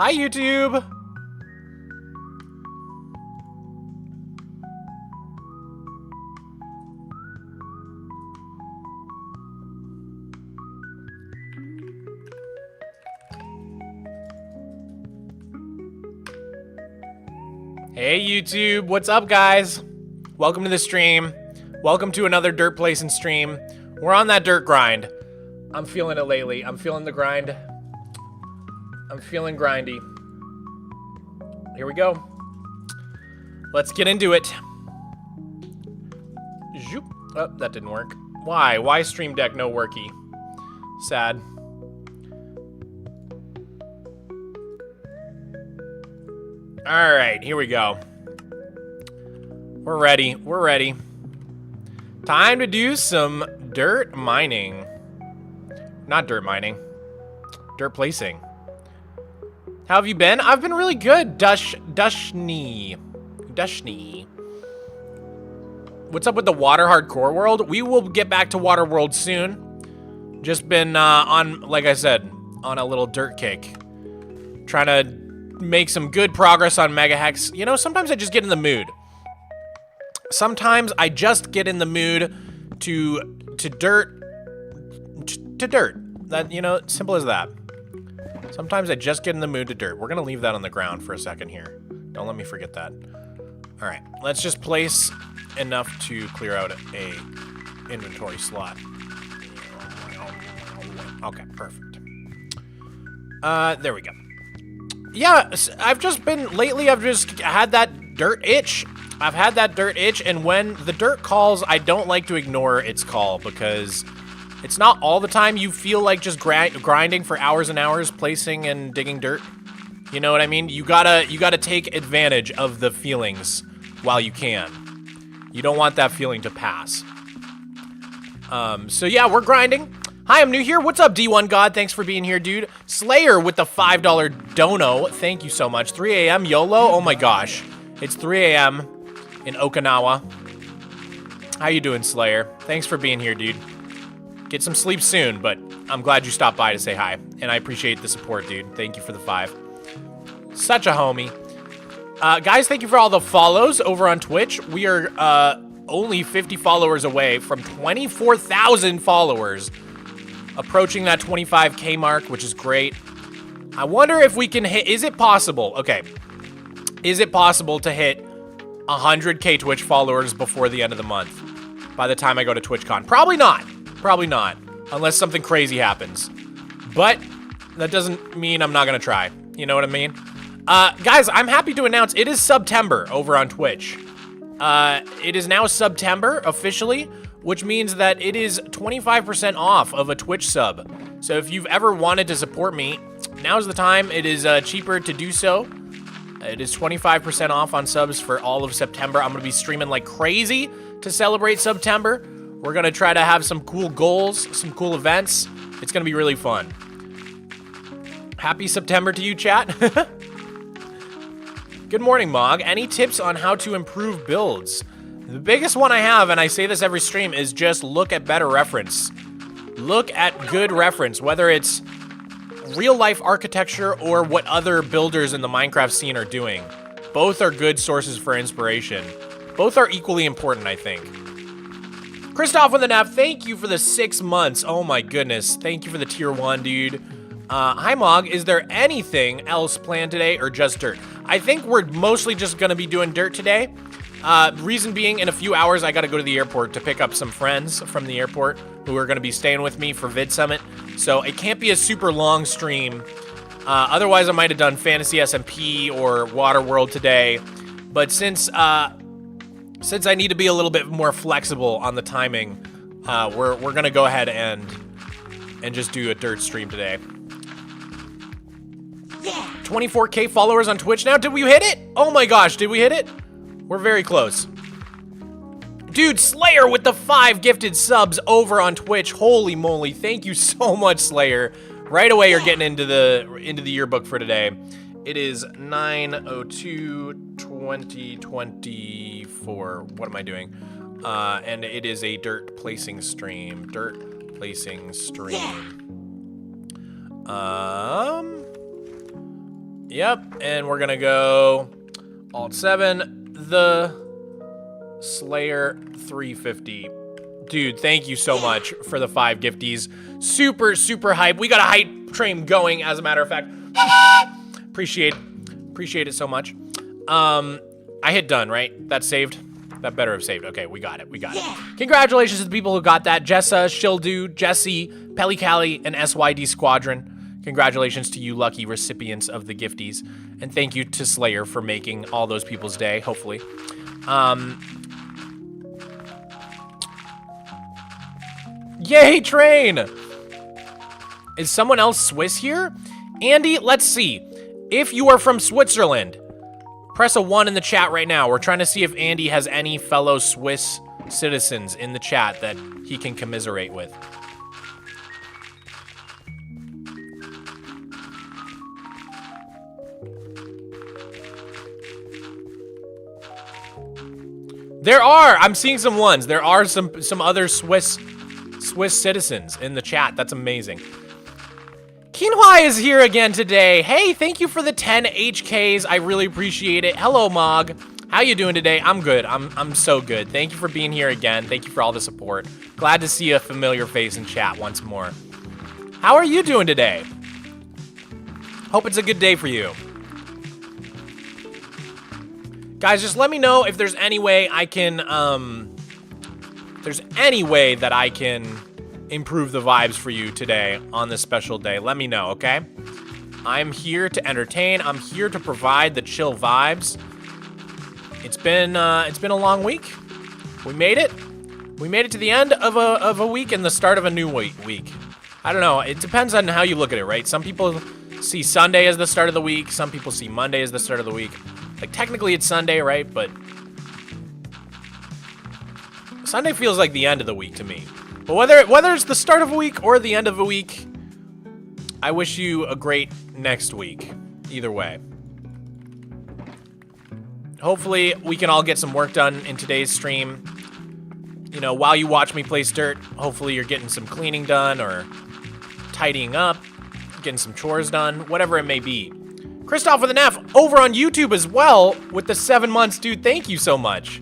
Hi, YouTube. Hey, YouTube. What's up, guys? Welcome to the stream. Welcome to another dirt placing stream. We're on that dirt grind. I'm feeling it lately. I'm feeling the grind. I'm feeling grindy. Here we go. Let's get into it. Zoop. Oh, that didn't work. Why? Why Stream Deck no worky? Sad. All right, here we go. We're ready. We're ready. Time to do some dirt mining. Not dirt mining. Dirt placing. How have you been? I've been really good. Dushni. What's up with the water hardcore world? We will get back to water world soon. Just been on, like I said, on a little dirt kick. Trying to make some good progress on Mega Hex. You know, sometimes I just get in the mood. Sometimes I just get in the mood to dirt. That, you know, simple as that. Sometimes I just get in the mood to dirt. We're gonna leave that on the ground for a second here. Don't let me forget that. All right, let's just place enough to clear out a inventory slot. Okay, perfect. There we go. Yeah, I've just had that dirt itch. I've had that dirt itch, and when the dirt calls, I don't like to ignore its call because it's not all the time you feel like just grinding for hours and hours, placing and digging dirt. You know what I mean? You gotta take advantage of the feelings while you can. You don't want that feeling to pass. So yeah, we're grinding. Hi, I'm new here. What's up, D1 God? Thanks for being here, dude. Slayer with the $5 dono. Thank you so much. 3 a.m. YOLO. Oh my gosh. It's 3 a.m. in Okinawa. How you doing, Slayer? Thanks for being here, dude. Get some sleep soon, but I'm glad you stopped by to say hi. And I appreciate the support, dude. Thank you for the 5. Such a homie. Guys, thank you for all the follows over on Twitch. We are only 50 followers away from 24,000 followers. Approaching that 25K mark, which is great. I wonder if we can hit, is it possible? Okay. Is it possible to hit 100K Twitch followers before the end of the month? By the time I go to TwitchCon? Probably not. Probably not. Unless something crazy happens. But that doesn't mean I'm not gonna try. You know what I mean? Guys, I'm happy to announce it is September over on Twitch. It is now September officially, which means that it is 25% off of a Twitch sub. So if you've ever wanted to support me, now's the time. It is cheaper to do so. It is 25% off on subs for all of September. I'm gonna be streaming like crazy to celebrate September. We're gonna try to have some cool goals, some cool events. It's gonna be really fun. Happy September to you, chat. Good morning, Mog. Any tips on how to improve builds? The biggest one I have, and I say this every stream, is just look at better reference. Look at good reference, whether it's real-life architecture or what other builders in the Minecraft scene are doing. Both are good sources for inspiration. Both are equally important, I think. Christoph with an F, thank you for the 6 months. Oh my goodness. Thank you for the tier 1, dude. Hi, Mog. Is there anything else planned today or just dirt? I think we're mostly just going to be doing dirt today. Reason being, in a few hours, I got to go to the airport to pick up some friends from the airport who are going to be staying with me for Vid Summit. So it can't be a super long stream. Otherwise, I might have done Fantasy SMP or Water World today. But since I need to be a little bit more flexible on the timing, we're going to go ahead and just do a dirt stream today. Yeah. 24K followers on Twitch now. Did we hit it? Oh my gosh, did we hit it? We're very close. Dude, Slayer with the 5 gifted subs over on Twitch. Holy moly, thank you so much, Slayer. Right away, you're getting into the yearbook for today. It is 9/02/2024. What am I doing? And it is a dirt placing stream. Dirt placing stream. Yep, and we're gonna go Alt-7, the Slayer 350. Dude, thank you so much for the 5 gifties. Super, super hype. We got a hype train going, as a matter of fact. Appreciate it so much. I hit done, right? That saved? That better have saved. Okay, we got it. Congratulations to the people who got that. Jessa, Shildu, Jesse, Pelicali, and SYD Squadron. Congratulations to you lucky recipients of the gifties. And thank you to Slayer for making all those people's day, hopefully. Yay, train! Is someone else Swiss here? Andy, let's see. If you are from Switzerland, press a 1 in the chat right now. We're trying to see if Andy has any fellow Swiss citizens in the chat that he can commiserate with. There are. I'm seeing some ones. There are some other Swiss citizens in the chat. That's amazing. Quinoa is here again today. Hey, thank you for the 10 HKs. I really appreciate it. Hello, Mog. How you doing today? I'm good. I'm so good. Thank you for being here again. Thank you for all the support. Glad to see a familiar face in chat once more. How are you doing today? Hope it's a good day for you. Guys, just let me know if there's any way I can, improve the vibes for you today on this special day. Let me know, okay? I'm here to entertain. I'm here to provide the chill vibes. It's been a long week. We made it. We made it to the end of a week and the start of a new week. I don't know. It depends on how you look at it, right? Some people see Sunday as the start of the week. Some people see Monday as the start of the week. Like, technically it's Sunday, right? But Sunday feels like the end of the week to me. But whether it's the start of a week or the end of a week, I wish you a great next week. Either way. Hopefully, we can all get some work done in today's stream. You know, while you watch me play Dirt, hopefully you're getting some cleaning done or tidying up, getting some chores done, whatever it may be. Christoph with an F over on YouTube as well with the 7 months, dude. Thank you so much.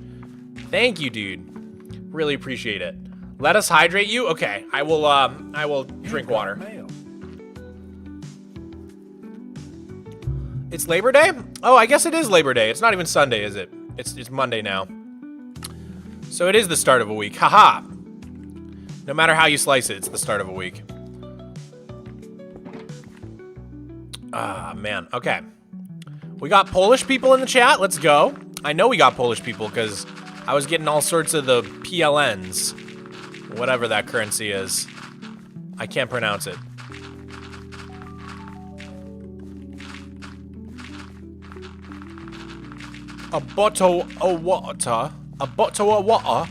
Thank you, dude. Really appreciate it. Let us hydrate you. Okay, I will drink water. It's Labor Day? Oh, I guess it is Labor Day. It's not even Sunday, is it? It's Monday now. So it is the start of a week. Haha. No matter how you slice it, it's the start of a week. Ah, man. Okay. We got Polish people in the chat. Let's go. I know we got Polish people because I was getting all sorts of the PLNs. Whatever that currency is. I can't pronounce it. A bottle of water. A bottle of water.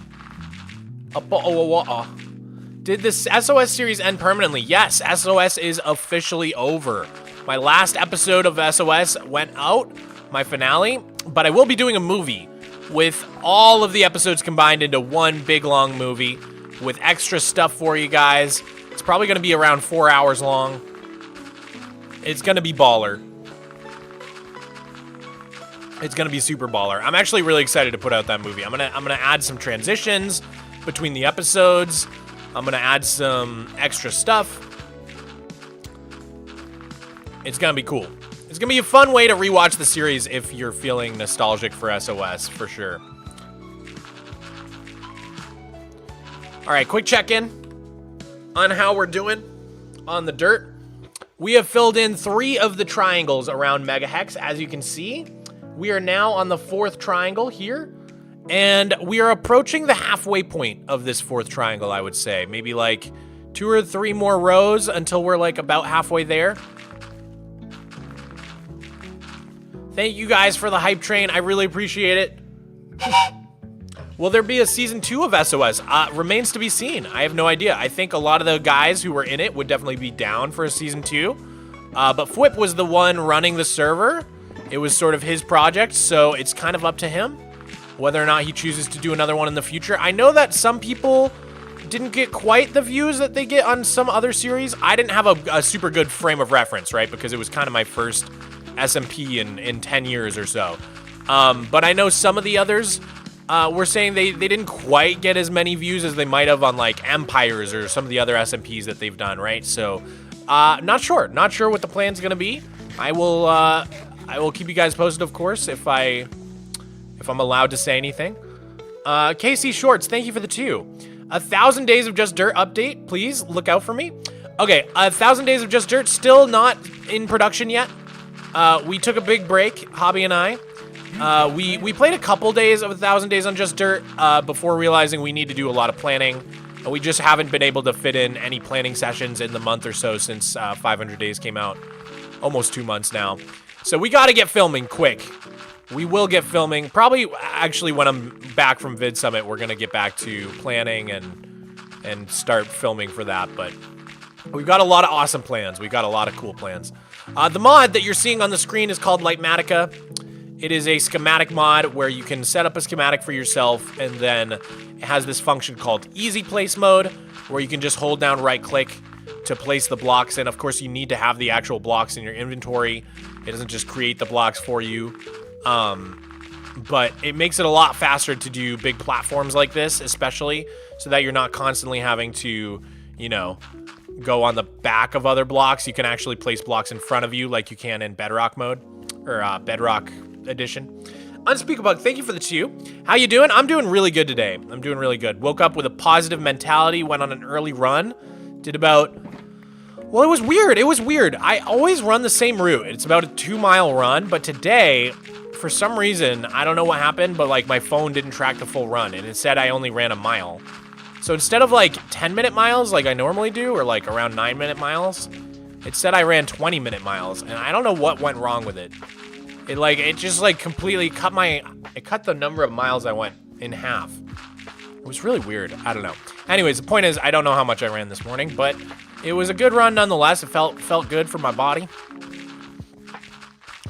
A bottle of water. Did this SOS series end permanently? Yes, SOS is officially over. My last episode of SOS went out, my finale, but I will be doing a movie with all of the episodes combined into one big long movie with extra stuff for you guys. It's probably going to be around 4 hours long. It's going to be baller. It's going to be super baller. I'm actually really excited to put out that movie. I'm going to add some transitions between the episodes. I'm going to add some extra stuff. It's going to be cool. It's going to be a fun way to rewatch the series if you're feeling nostalgic for SOS, for sure. All right, quick check-in on how we're doing on the dirt. We have filled in 3 of the triangles around Megahex, as you can see. We are now on the 4th triangle here, and we are approaching the halfway point of this 4th triangle, I would say. Maybe like 2 or 3 more rows until we're like about halfway there. Thank you guys for the hype train. I really appreciate it. Will there be a season 2 of SOS? Remains to be seen. I have no idea. I think a lot of the guys who were in it would definitely be down for a season 2. But Fwip was the one running the server. It was sort of his project, so it's kind of up to him whether or not he chooses to do another one in the future. I know that some people didn't get quite the views that they get on some other series. I didn't have a super good frame of reference, right? Because it was kind of my first SMP in 10 years or so. But I know some of the others were saying they didn't quite get as many views as they might have on like Empires or some of the other SMPs that they've done, right? So not sure what the plan's gonna be. I will keep you guys posted, of course, if I'm allowed to say anything. KC Shorts, thank you for the 2. 1,000 Days of Just Dirt update, please look out for me. Okay, 1,000 Days of Just Dirt still not in production yet. We took a big break, Hobby and I. We played a couple days of 1,000 Days on Just Dirt before realizing we need to do a lot of planning. We just haven't been able to fit in any planning sessions in the month or so since 500 Days came out. Almost 2 months now. So we gotta get filming quick. We will get filming. Probably, actually, when I'm back from Vid Summit, we're gonna get back to planning and start filming for that. But we've got a lot of awesome plans. We've got a lot of cool plans. The mod that you're seeing on the screen is called Lightmatica. It is a schematic mod where you can set up a schematic for yourself, and then it has this function called Easy Place Mode, where you can just hold down right-click to place the blocks in. Of course, you need to have the actual blocks in your inventory. It doesn't just create the blocks for you. But it makes it a lot faster to do big platforms like this, especially, so that you're not constantly having to, you know, go on the back of other blocks. You can actually place blocks in front of you like you can in Bedrock mode, or Bedrock Edition. Unspeakable, thank you for the 2. How you doing? I'm doing really good today. I'm doing really good. Woke up with a positive mentality, went on an early run, did about... Well, it was weird. It was weird. I always run the same route. It's about a 2-mile run, but today, for some reason, I don't know what happened, but like my phone didn't track the full run, and it said I only ran a mile. So instead of like 10-minute miles like I normally do, or like around 9-minute miles, it said I ran 20-minute miles, and I don't know what went wrong with it. It just like completely cut the number of miles I went in half. It was really weird. I don't know. Anyways, the point is, I don't know how much I ran this morning, but it was a good run nonetheless. It felt good for my body.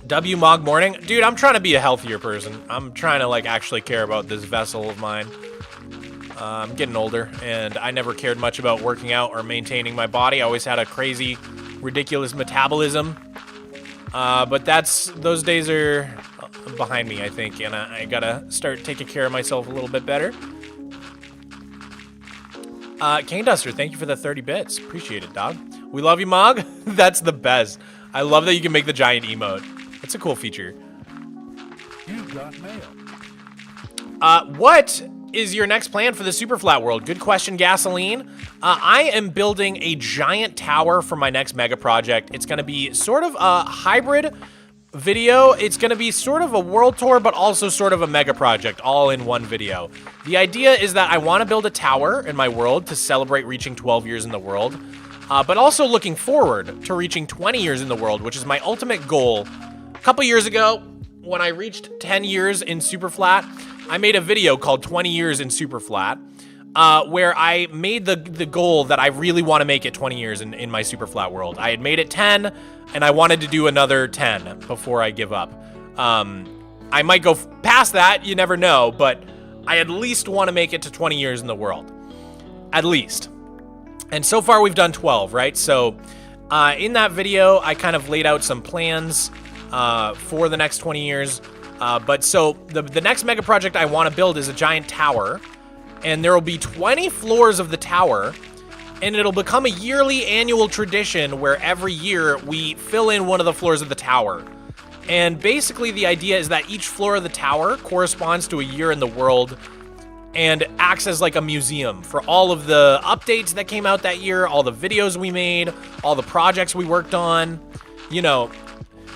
WMOG morning. Dude, I'm trying to be a healthier person. I'm trying to like actually care about this vessel of mine. I'm getting older, and I never cared much about working out or maintaining my body. I always had a crazy, ridiculous metabolism. But those days are behind me, I think, and I gotta start taking care of myself a little bit better. Cane Duster, thank you for the 30 bits. Appreciate it, dog. We love you, Mog. That's the best. I love that you can make the giant emote. That's a cool feature. You've got mail. What is your next plan for the Superflat world? Good question, Gasoline. I am building a giant tower for my next mega project. It's going to be sort of a hybrid video. It's going to be sort of a world tour, but also sort of a mega project, all in one video. The idea is that I want to build a tower in my world to celebrate reaching 12 years in the world, but also looking forward to reaching 20 years in the world, which is my ultimate goal. A couple years ago, when I reached 10 years in Superflat, I made a video called 20 Years in Superflat, where I made the goal that I really want to make it 20 years in my Superflat world. I had made it 10, and I wanted to do another 10 before I give up. I might go past that, you never know, but I at least want to make it to 20 years in the world. At least. And so far we've done 12, right? So in that video, I kind of laid out some plans for the next 20 years. But so the next mega project I want to build is a giant tower, and there will be 20 floors of the tower, and it'll become a yearly annual tradition where every year we fill in one of the floors of the tower. And basically the idea is that each floor of the tower corresponds to a year in the world and acts as like a museum for all of the updates that came out that year, all the videos we made, all the projects we worked on. You know,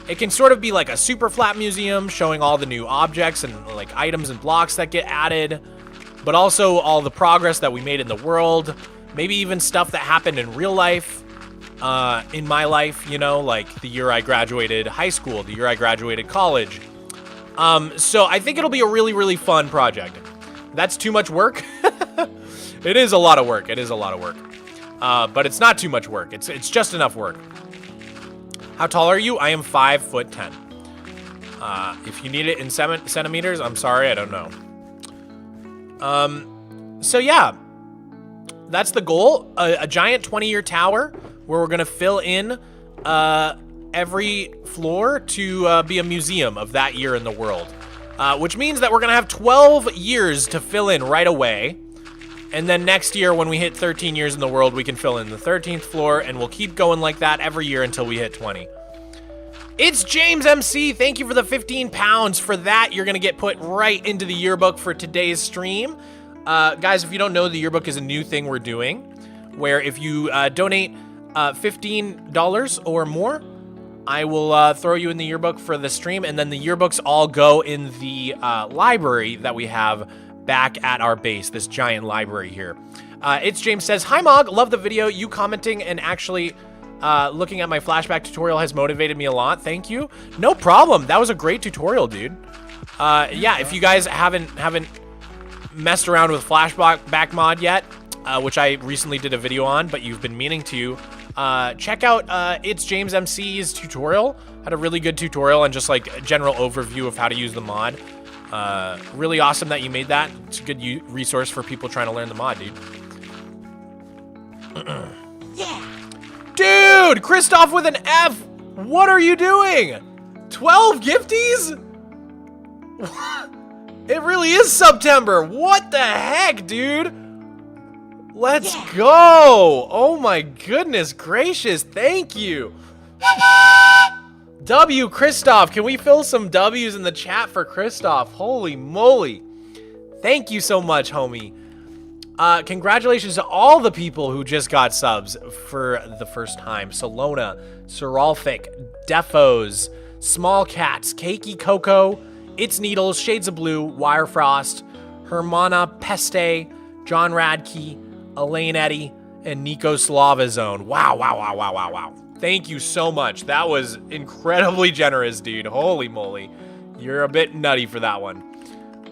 it can sort of be like a Superflat museum showing all the new objects and like items and blocks that get added, but also all the progress that we made in the world, maybe even stuff that happened in real life, in my life, you know, like the year I graduated high school, the year I graduated college. So I think it'll be a really, really fun project. That's too much work. It is a lot of work. It is a lot of work. But it's not too much work. It's just enough work. How tall are you? I am 5'10". If you need it in centimeters, I'm sorry, I don't know. So yeah, that's the goal. A giant 20-year tower where we're gonna fill in every floor to be a museum of that year in the world. Which means that we're going to have 12 years to fill in right away. And then next year, when we hit 13 years in the world, we can fill in the 13th floor, and we'll keep going like that every year until we hit 20. It's James MC. Thank you for the 15 pounds. For that, you're going to get put right into the yearbook for today's stream. Guys, if you don't know, the yearbook is a new thing we're doing, where if you donate $15 or more, I will throw you in the yearbook for the stream, and then the yearbooks all go in the library that we have back at our base, this giant library here. It's James says, "Hi Mog, love the video. You commenting and actually looking at my flashback tutorial has motivated me a lot. Thank you." No problem. That was a great tutorial, dude. Yeah, if you guys haven't messed around with flashback mod yet, which I recently did a video on, but you've been meaning to, check out It's James MC's tutorial. Had a really good tutorial and just like a general overview of how to use the mod. Really awesome that you made that. It's a good resource for people trying to learn the mod, dude. Yeah. Dude, Christoph with an F. What are you doing? 12 gifties? It really is September. What the heck, dude? Let's go. Oh my goodness gracious. Thank you. W, Christoph. Can we fill some W's in the chat for Christoph? Holy moly. Thank you so much, homie. Congratulations to all the people who just got subs for the first time. Solona, Seralfic, Defos, Small Cats, Cakey Coco, It's Needles, Shades of Blue, Wirefrost, Hermana Peste, John Radke, Elaine Eddy, and Nico Slavazone. Wow, wow, wow, wow, wow, wow. Thank you so much. That was incredibly generous, dude. Holy moly. You're a bit nutty for that one.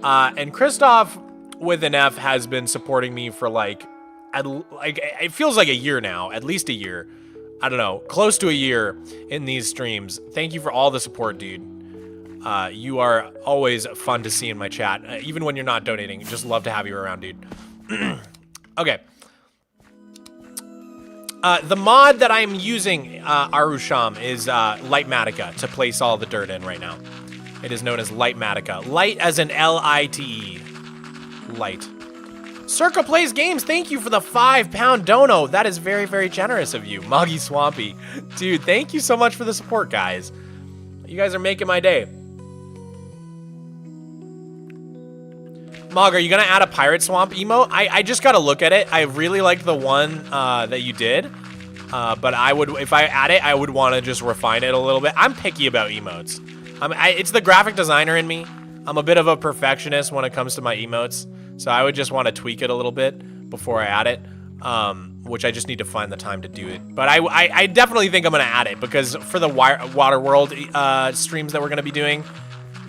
And Christoph with an F has been supporting me for like it feels like a year now, at least a year. I don't know, close to a year in these streams. Thank you for all the support, dude. You are always fun to see in my chat, even when you're not donating. Just love to have you around, dude. Okay. The mod that I'm using, Arusham, is Lightmatica to place all the dirt in right now. It is known as Lightmatica. Light as in L-I-T-E. Light. Circa Plays Games, thank you for the 5-pound dono. That is very, very generous of you. Mogswamp. Dude, thank you so much for the support, guys. You guys are making my day. Mog, are you gonna add a Pirate Swamp emote? I just gotta look at it. I really liked the one that you did. But I would, if I add it, I would want to just refine it a little bit. I'm picky about emotes. It's the graphic designer in me. I'm a bit of a perfectionist when it comes to my emotes. So I would just want to tweak it a little bit before I add it. Which I just need to find the time to do it. But I definitely think I'm gonna add it because for the Waterworld streams that we're gonna be doing,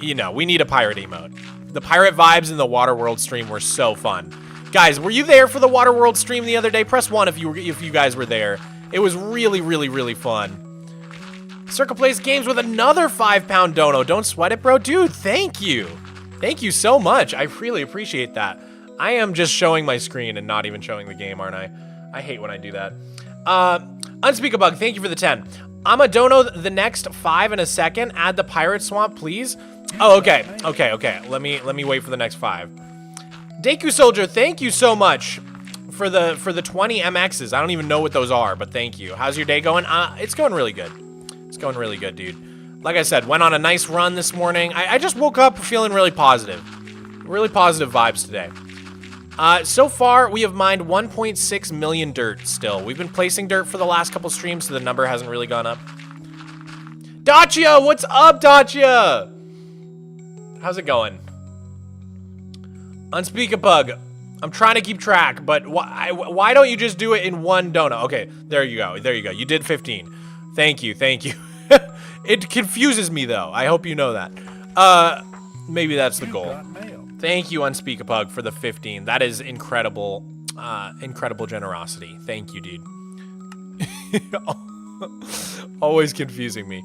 you know, we need a pirate emote. The pirate vibes in the Waterworld stream were so fun. Guys, were you there for the Waterworld stream the other day? Press 1 if you guys were there. It was really, really, really fun. Circa Plays Games with another 5-pound dono. Don't sweat it, bro. Dude, thank you. Thank you so much. I really appreciate that. I am just showing my screen and not even showing the game, aren't I? I hate when I do that. Unspeakabug, thank you for the 10. I'm a dono the next 5 in a second. Add the Pirate Swamp, please. Oh, okay. Okay. Let me wait for the next 5. Deku Soldier, thank you so much for the 20 MXs. I don't even know what those are, but thank you. How's your day going? It's going really good. It's going really good, dude. Like I said, went on a nice run this morning. I just woke up feeling really positive. Really positive vibes today. So far, we have mined 1.6 million dirt still. We've been placing dirt for the last couple streams, so the number hasn't really gone up. Dacia, what's up, Dacia? How's it going? Unspeakabug. I'm trying to keep track, but why don't you just do it in one dono? Okay, there you go. There you go. You did 15. Thank you. Thank you. It confuses me, though. I hope you know that. Maybe that's the goal. Thank you, Unspeakabug, for the 15. That is incredible. Incredible generosity. Thank you, dude. Always confusing me.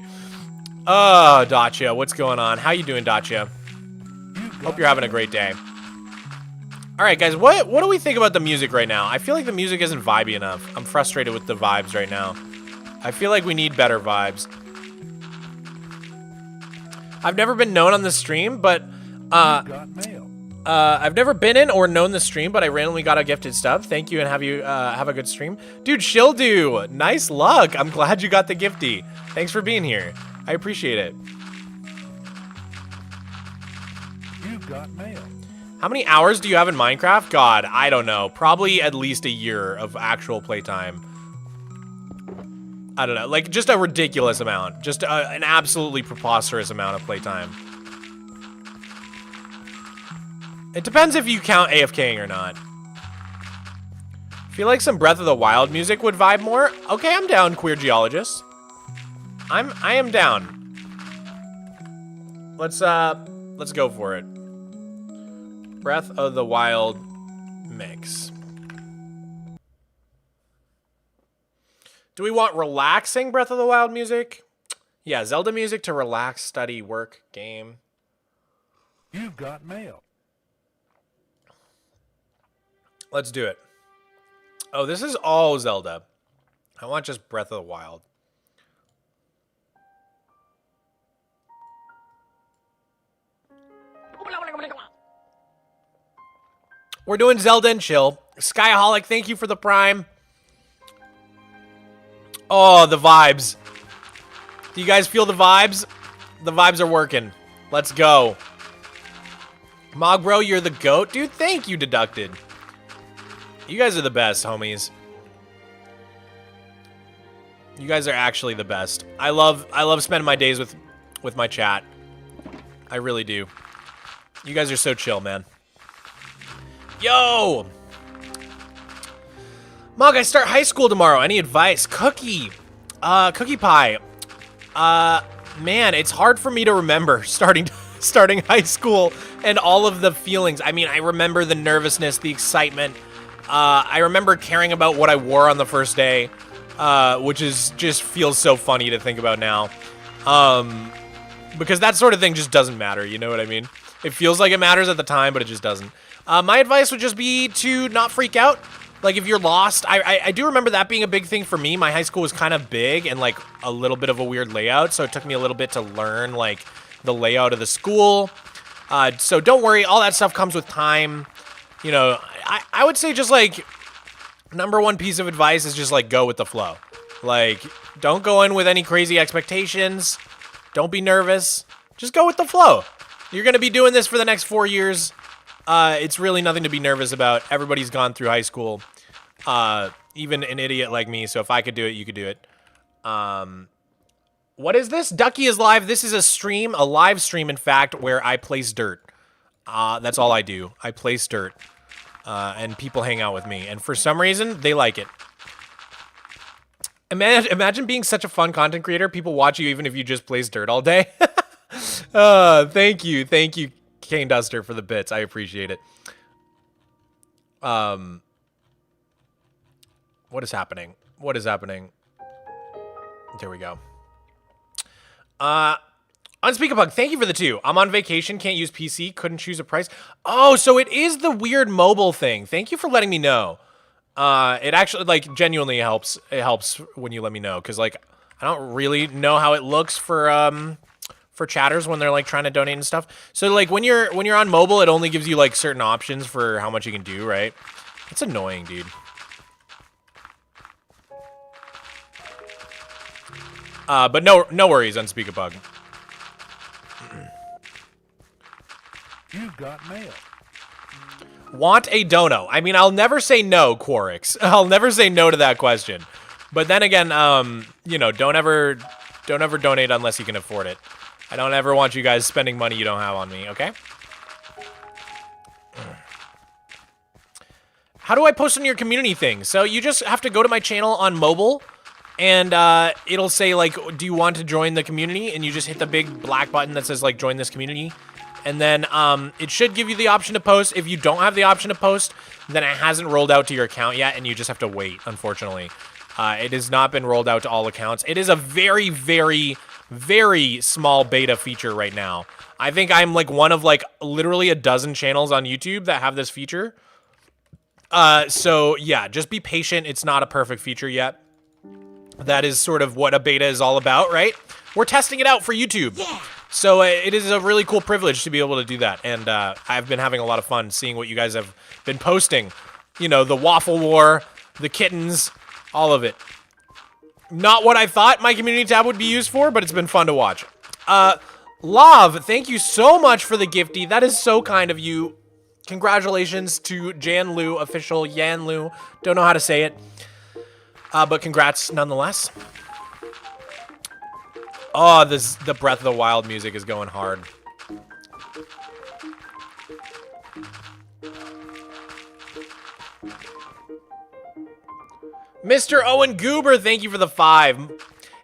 Oh, Dacia, what's going on? How you doing, Dacia? Hope you're having a great day. All right, guys, what do we think about the music right now? I feel like the music isn't vibey enough. I'm frustrated with the vibes right now. I feel like we need better vibes. I've never been known on the stream, but You got mail. I've never been in or known the stream, but I randomly got a gifted stub. Thank you, and have you have a good stream. Dude, Shildu, nice luck. I'm glad you got the gifty. Thanks for being here. I appreciate it. You got mail. How many hours do you have in Minecraft? God, I don't know. Probably at least a year of actual playtime. I don't know, like just a ridiculous amount. Just an absolutely preposterous amount of playtime. It depends if you count AFKing or not. Feel like some Breath of the Wild music would vibe more? Okay, I'm down, Queer Geologist. I am down. Let's go for it. Breath of the Wild mix. Do we want relaxing Breath of the Wild music? Yeah, Zelda music to relax, study, work, game. You've got mail. Let's do it. Oh, this is all Zelda. I want just Breath of the Wild. We're doing Zelda and chill. Skyholic, thank you for the prime. Oh, the vibes. Do you guys feel the vibes? The vibes are working. Let's go. Mog bro, you're the GOAT. Dude, thank you, Deducted. You guys are the best, homies. You guys are actually the best. I love spending my days with my chat. I really do. You guys are so chill, man. Yo! Mog, I start high school tomorrow. Any advice? Cookie pie. Man, it's hard for me to remember starting high school and all of the feelings. I mean, I remember the nervousness, the excitement. I remember caring about what I wore on the first day, which is just feels so funny to think about now. Because that sort of thing just doesn't matter, you know what I mean? It feels like it matters at the time, but it just doesn't. My advice would just be to not freak out. Like, if you're lost, I do remember that being a big thing for me. My high school was kind of big and, like, a little bit of a weird layout, so it took me a little bit to learn, like, the layout of the school. So don't worry, all that stuff comes with time. You know, I would say just, like, number one piece of advice is just, like, go with the flow. Like, don't go in with any crazy expectations. Don't be nervous. Just go with the flow. You're going to be doing this for the next 4 years. It's really nothing to be nervous about. Everybody's gone through high school. Even an idiot like me. So if I could do it, you could do it. What is this? Ducky is live. This is a stream, a live stream, in fact, where I place dirt. That's all I do. I place dirt. And people hang out with me. And for some reason, they like it. Imagine being such a fun content creator. People watch you even if you just place dirt all day. Thank you, Kane Duster, for the bits. I appreciate it. What is happening? What is happening? There we go. Unspeakabug, thank you for the 2. I'm on vacation, can't use PC, couldn't choose a price. Oh, so it is the weird mobile thing. Thank you for letting me know. It actually, like, genuinely helps. It helps when you let me know, because, like, I don't really know how it looks for chatters when they're, like, trying to donate and stuff. So, like, when you're on mobile, it only gives you, like, certain options for how much you can do, right? It's annoying, dude. But no worries, Unspeakabug. You've got mail. Want a dono? I mean, I'll never say no, Quarix. I'll never say no to that question. But then again, you know, don't ever donate unless you can afford it. I don't ever want you guys spending money you don't have on me, okay? How do I post on your community thing? So you just have to go to my channel on mobile, and it'll say, like, do you want to join the community? And you just hit the big black button that says, like, join this community. And then it should give you the option to post. If you don't have the option to post, then it hasn't rolled out to your account yet, and you just have to wait, unfortunately. It has not been rolled out to all accounts. It is a very, very, very small beta feature right now. I think I'm, like, one of, like, literally a dozen channels on YouTube that have this feature. So, yeah, just be patient. It's not a perfect feature yet. That is sort of what a beta is all about, right? We're testing it out for YouTube. Yeah. So it is a really cool privilege to be able to do that, and I've been having a lot of fun seeing what you guys have been posting. You know, the Waffle War, the kittens, all of it. Not what I thought my community tab would be used for, but it's been fun to watch. Love, thank you so much for the gifty. That is so kind of you. Congratulations to Jan Lu, official Yan Lu. Don't know how to say it, but congrats nonetheless. Oh, the Breath of the Wild music is going hard. Mr. Owen Goober, thank you for the 5.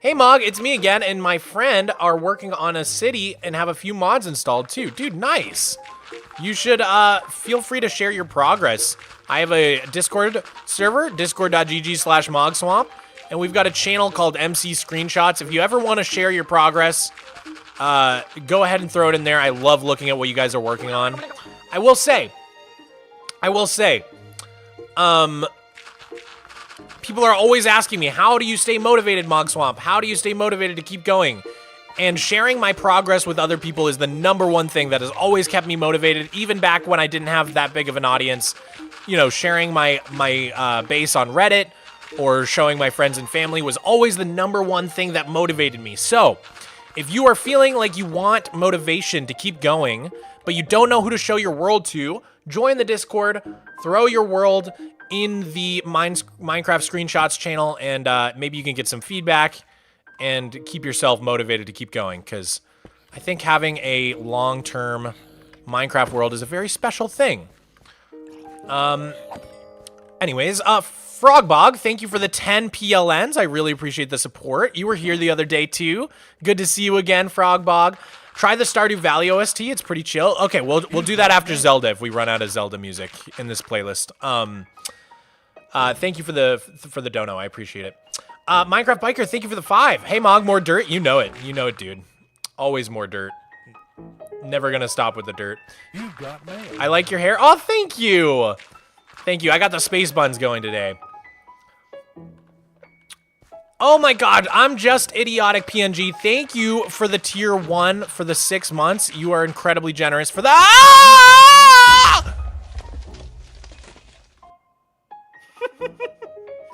Hey, Mog, it's me again, and my friend are working on a city and have a few mods installed, too. Dude, nice. You should feel free to share your progress. I have a Discord server, discord.gg/Mogswamp, and we've got a channel called MC Screenshots. If you ever want to share your progress, go ahead and throw it in there. I love looking at what you guys are working on. I will say, people are always asking me, how do you stay motivated, Mogswamp? How do you stay motivated to keep going? And sharing my progress with other people is the #1 thing that has always kept me motivated, even back when I didn't have that big of an audience. You know, sharing my base on Reddit or showing my friends and family was always the #1 thing that motivated me. So, if you are feeling like you want motivation to keep going, but you don't know who to show your world to, join the Discord, throw your world in the Minecraft Screenshots channel, and maybe you can get some feedback and keep yourself motivated to keep going, because I think having a long-term Minecraft world is a very special thing. Anyways, Frogbog, thank you for the 10 PLNs. I really appreciate the support. You were here the other day, too. Good to see you again, Frogbog. Try the Stardew Valley OST. It's pretty chill. Okay, we'll do that after Zelda if we run out of Zelda music in this playlist. Thank you for the dono. I appreciate it. Minecraft Biker, thank you for the 5. Hey, Mog, more dirt. You know it. You know it, dude. Always more dirt. Never gonna stop with the dirt. You got mail. I like your hair. Oh, thank you. Thank you. I got the space buns going today. Oh my god, I'm just idiotic PNG. Thank you for the tier 1 for the 6 months. You are incredibly generous for that. Ah!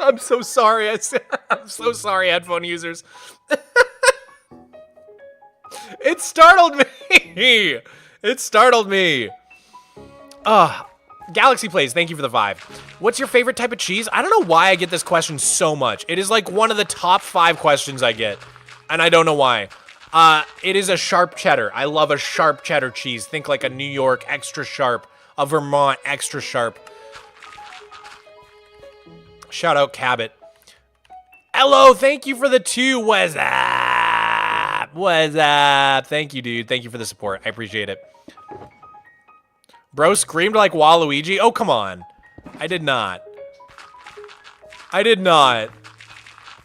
I'm so sorry. I'm so sorry, headphone users. It startled me. It startled me. Galaxy Plays, thank you for the 5. What's your favorite type of cheese? I don't know why I get this question so much. It is like one of the top 5 questions I get, and I don't know why. It is a sharp cheddar. I love a sharp cheddar cheese. Think like a New York extra sharp, a Vermont extra sharp. Shout out Cabot. Hello, thank you for the 2. What's up? What's up? Thank you, dude. Thank you for the support. I appreciate it. Bro screamed like Waluigi. Oh, come on. I did not. I did not.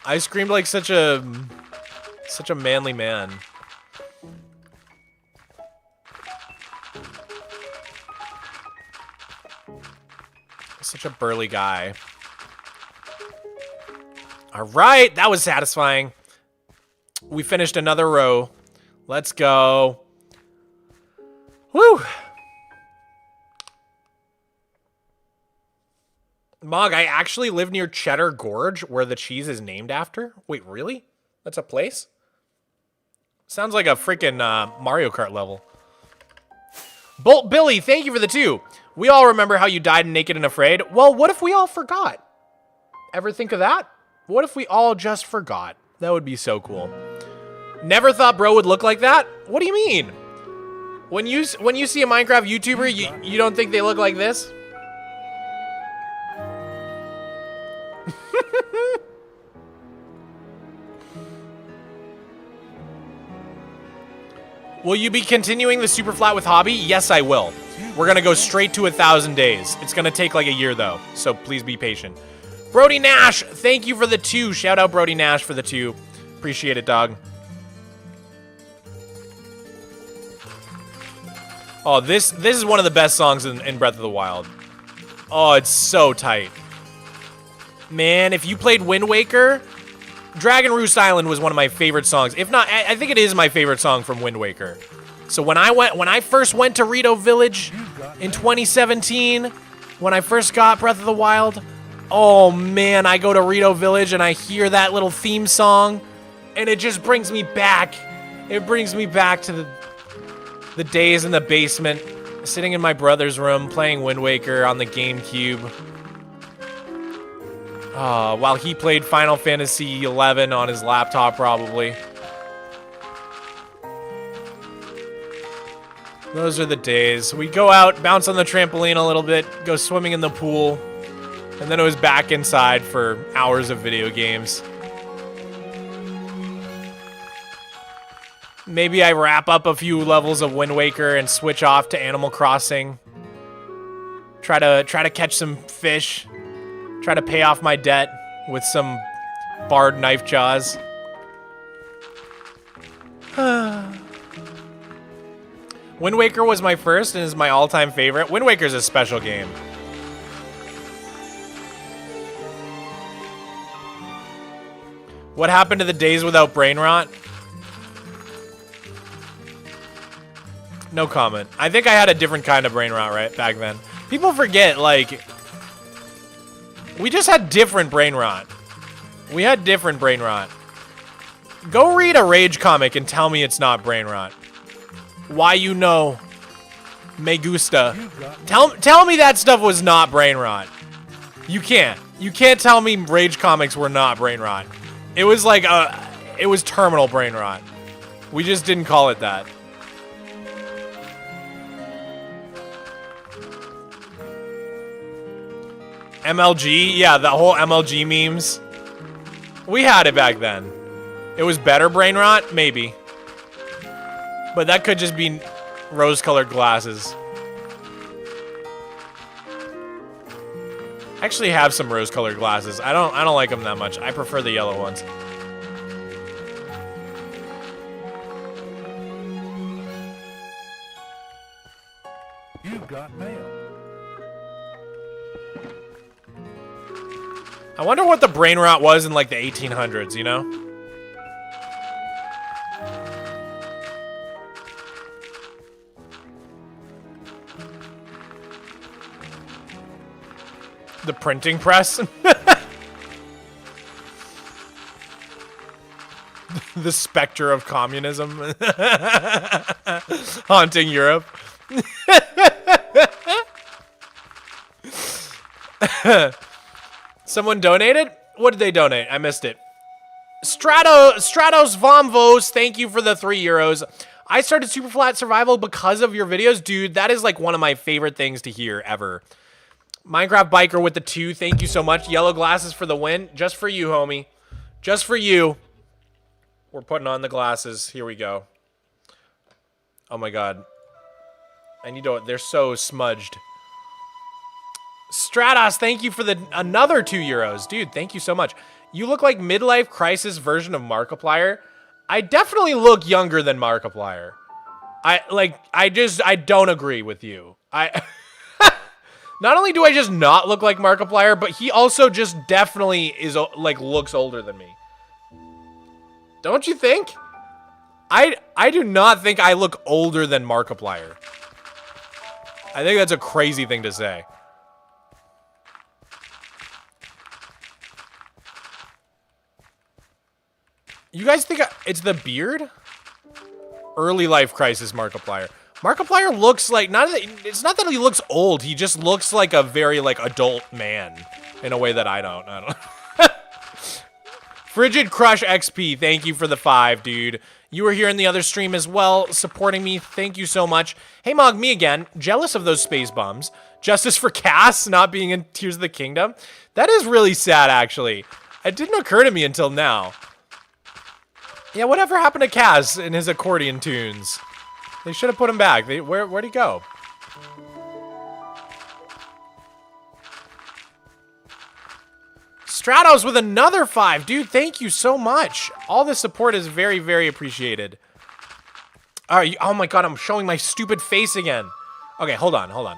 I screamed like such a manly man. Such a burly guy. All right, that was satisfying. We finished another row. Let's go. Woo! Mog, I actually live near Cheddar Gorge, where the cheese is named after. Wait, really? That's a place? Sounds like a freaking Mario Kart level. Bolt Billy, thank you for the 2. We all remember how you died in Naked and Afraid. Well, what if we all forgot? Ever think of that? What if we all just forgot? That would be so cool. Never thought bro would look like that? What do you mean? When you see a Minecraft YouTuber, you don't think they look like this? Will you be continuing the super flat with hobby? Yes, I will. We're gonna go straight to 1,000 days. It's gonna take like a year though, so please be patient. Brody Nash, thank you for the 2. Shout out Brody Nash for the 2. Appreciate it, dog. Oh, this is one of the best songs in Breath of the Wild. Oh, it's so tight. Man, if you played Wind Waker, Dragon Roost Island was one of my favorite songs. If not, I think it is my favorite song from Wind Waker. So when I first went to Rito Village in 2017, when I first got Breath of the Wild, oh man, I go to Rito Village and I hear that little theme song, and it just brings me back. It brings me back to the days in the basement, sitting in my brother's room, playing Wind Waker on the GameCube. While he played Final Fantasy XI on his laptop, probably. Those are the days. We'd go out, bounce on the trampoline a little bit, go swimming in the pool, and then it was back inside for hours of video games. Maybe I wrap up a few levels of Wind Waker and switch off to Animal Crossing. Try to catch some fish. Try to pay off my debt with some barred knife jaws. Wind Waker was my first and is my all-time favorite. Wind Waker's a special game. What happened to the days without brain rot? No comment. I think I had a different kind of brain rot right back then. People forget, like, we just had different brain rot. We had different brain rot. Go read a Rage comic and tell me it's not brain rot. Why you know? Me gusta. Tell me that stuff was not brain rot. You can't. You can't tell me Rage comics were not brain rot. It was like it was terminal brain rot. We just didn't call it that. MLG? Yeah, the whole MLG memes. We had it back then. It was better brain rot? Maybe. But that could just be rose-colored glasses. I actually have some rose-colored glasses. I don't like them that much. I prefer the yellow ones. You've got mail. I wonder what the brain rot was in like the 1800s, you know? The printing press? The specter of communism haunting Europe. Someone donated? What did they donate? I missed it. Stratos Vomvos, thank you for the €3. I started Super Flat Survival because of your videos. Dude, that is like one of my favorite things to hear ever. Minecraft Biker with the 2, thank you so much. Yellow glasses for the win. Just for you, homie. Just for you. We're putting on the glasses. Here we go. Oh my god. I need to... They're so smudged. Stratos, thank you for the another €2. Dude, thank you so much. You look like midlife crisis version of Markiplier. I definitely look younger than Markiplier. I don't agree with you. Not only do I just not look like Markiplier, but he also just definitely is like looks older than me. Don't you think? I do not think I look older than Markiplier. I think that's a crazy thing to say. You guys think it's the beard? Early life crisis Markiplier. Markiplier looks like, it's not that he looks old, he just looks like a very, like, adult man. In a way that I don't. Frigid Crush XP, thank you for the 5, dude. You were here in the other stream as well, supporting me, thank you so much. Hey Mog, me again, jealous of those space bums. Justice for Cass not being in Tears of the Kingdom. That is really sad, actually. It didn't occur to me until now. Yeah, whatever happened to Cass and his accordion tunes? They should have put him back. Where'd he go? Stratos with another 5. Dude, thank you so much. All the support is very, very appreciated. Oh my god, I'm showing my stupid face again. Okay, hold on.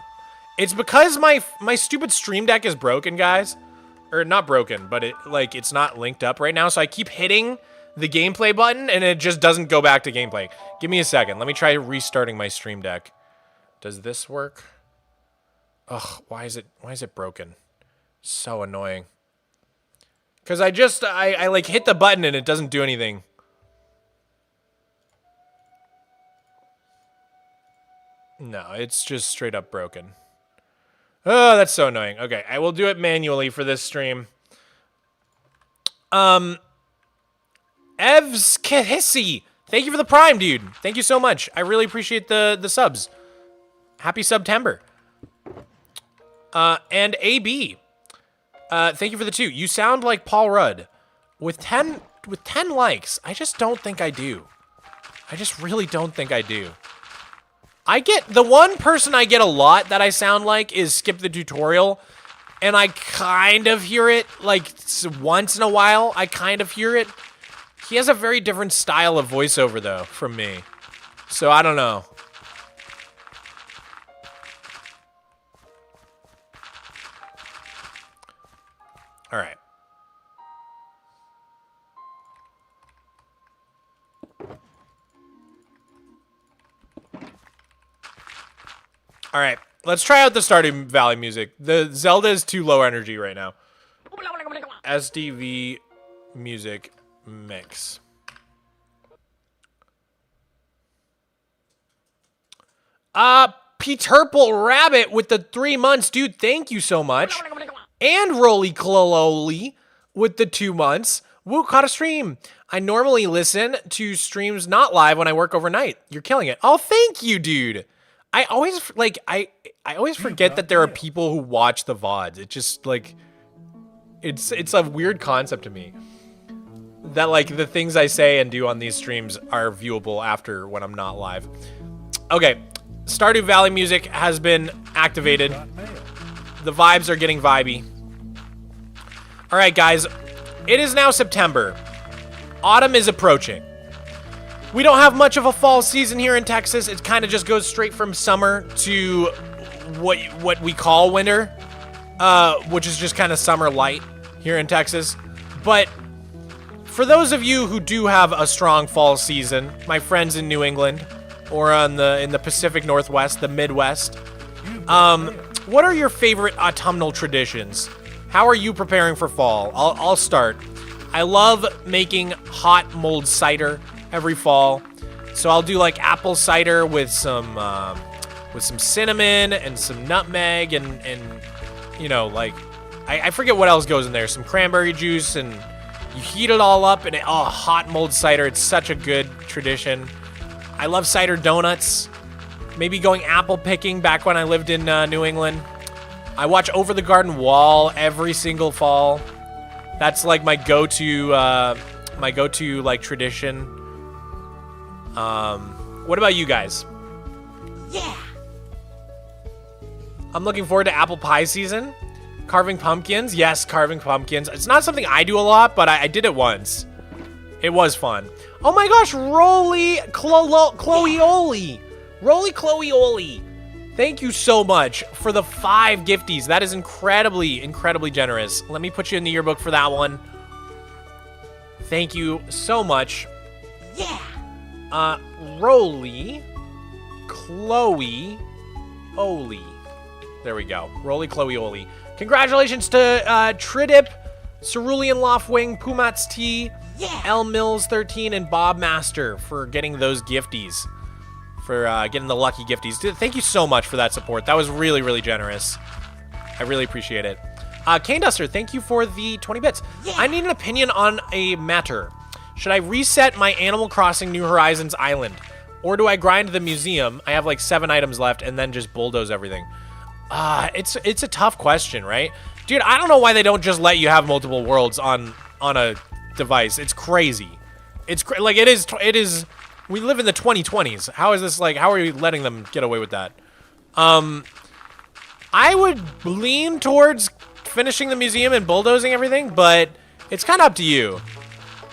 It's because my stupid stream deck is broken, guys. or not broken, but it's not linked up right now. So I keep hitting the gameplay button and it just doesn't go back to gameplay. Give me a second. Let me try restarting my Stream Deck. Does this work? Ugh, why is it broken? So annoying. Because I like hit the button and it doesn't do anything. No, it's just straight up broken. Oh, that's so annoying. Okay, I will do it manually for this stream. Evs Kahisi, thank you for the Prime, dude. Thank you so much. I really appreciate the subs. Happy September. And AB, thank you for the 2. You sound like Paul Rudd. With 10 likes, I just don't think I do. I just really don't think I do. I get, the one person I get a lot that I sound like is Skip the Tutorial, and I kind of hear it, like, once in a while, I kind of hear it. He has a very different style of voiceover, though, from me. So, I don't know. All right. All right, let's try out the Stardew Valley music. The Zelda is too low energy right now. SDV music mix. Peterple Rabbit with the 3 months. Dude, thank you so much. And Roly Clololi with the 2 months. Woo, caught a stream. I normally listen to streams not live when I work overnight. You're killing it. Oh, thank you, dude. I always, like, I always forget that there are people who watch the VODs. It just, like, it's a weird concept to me. That, like, the things I say and do on these streams are viewable after when I'm not live. Okay, Stardew Valley music has been activated. The vibes are getting vibey. All right, guys, it is now September. Autumn is approaching. We don't have much of a fall season here in Texas. It kind of just goes straight from summer to what we call winter, which is just kind of summer light here in Texas. But for those of you who do have a strong fall season, my friends in New England or in the Pacific Northwest, the Midwest, what are your favorite autumnal traditions? How are you preparing for fall? I'll start. I love making hot mulled cider every fall. So I'll do like apple cider with some cinnamon and some nutmeg and you know, like I forget what else goes in there. Some cranberry juice, and you heat it all up, and hot mulled cider. It's such a good tradition. I love cider donuts. Maybe going apple picking back when I lived in New England. I watch Over the Garden Wall every single fall. That's like my go-to like tradition. What about you guys? Yeah. I'm looking forward to apple pie season. Carving pumpkins. Yes, carving pumpkins. It's not something I do a lot, but I did it once. It was fun. Oh my gosh, Roly Chloeoli. Roly Chloeoli. Thank you so much for the 5 gifties. That is incredibly, incredibly generous. Let me put you in the yearbook for that one. Thank you so much. Yeah. Roly Chloe Oli. There we go. Roly Chloe Oli. Congratulations to Tridip, Cerulean Loftwing, Pumats T, L Mills 13, and Bob Master for getting those gifties. For getting the lucky gifties. Thank you so much for that support. That was really, really generous. I really appreciate it. Kane Duster, thank you for the 20 bits. Yeah. I need an opinion on a matter. Should I reset my Animal Crossing New Horizons island? Or do I grind the museum? I have like 7 items left and then just bulldoze everything. It's a tough question, right? Dude, I don't know why they don't just let you have multiple worlds on a device. It's crazy. Like it is. We live in the 2020s. How is this like? How are we letting them get away with that? I would lean towards finishing the museum and bulldozing everything, but it's kind of up to you.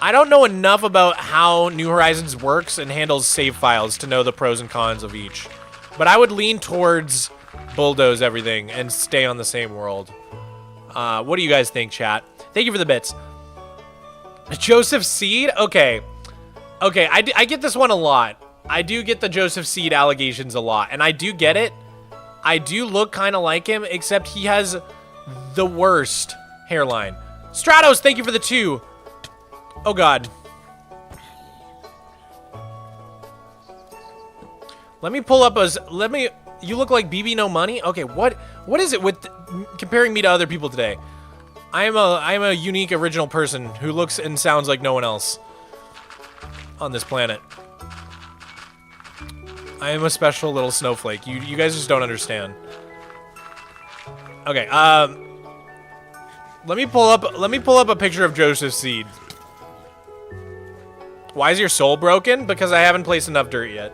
I don't know enough about how New Horizons works and handles save files to know the pros and cons of each. But I would lean towards bulldoze everything and stay on the same world. What do you guys think, chat? Thank you for the bits. Joseph Seed? Okay. Okay, I get this one a lot. I do get the Joseph Seed allegations a lot, and I do get it. I do look kind of like him, except he has the worst hairline. Stratos, thank you for the 2. Oh, God. Let me pull up you look like BB No Money? Okay, what is it with comparing me to other people today? I am a unique, original person who looks and sounds like no one else on this planet. I am a special little snowflake. You guys just don't understand. Okay, let me pull up a picture of Joseph Seed. Why is your soul broken? Because I haven't placed enough dirt yet.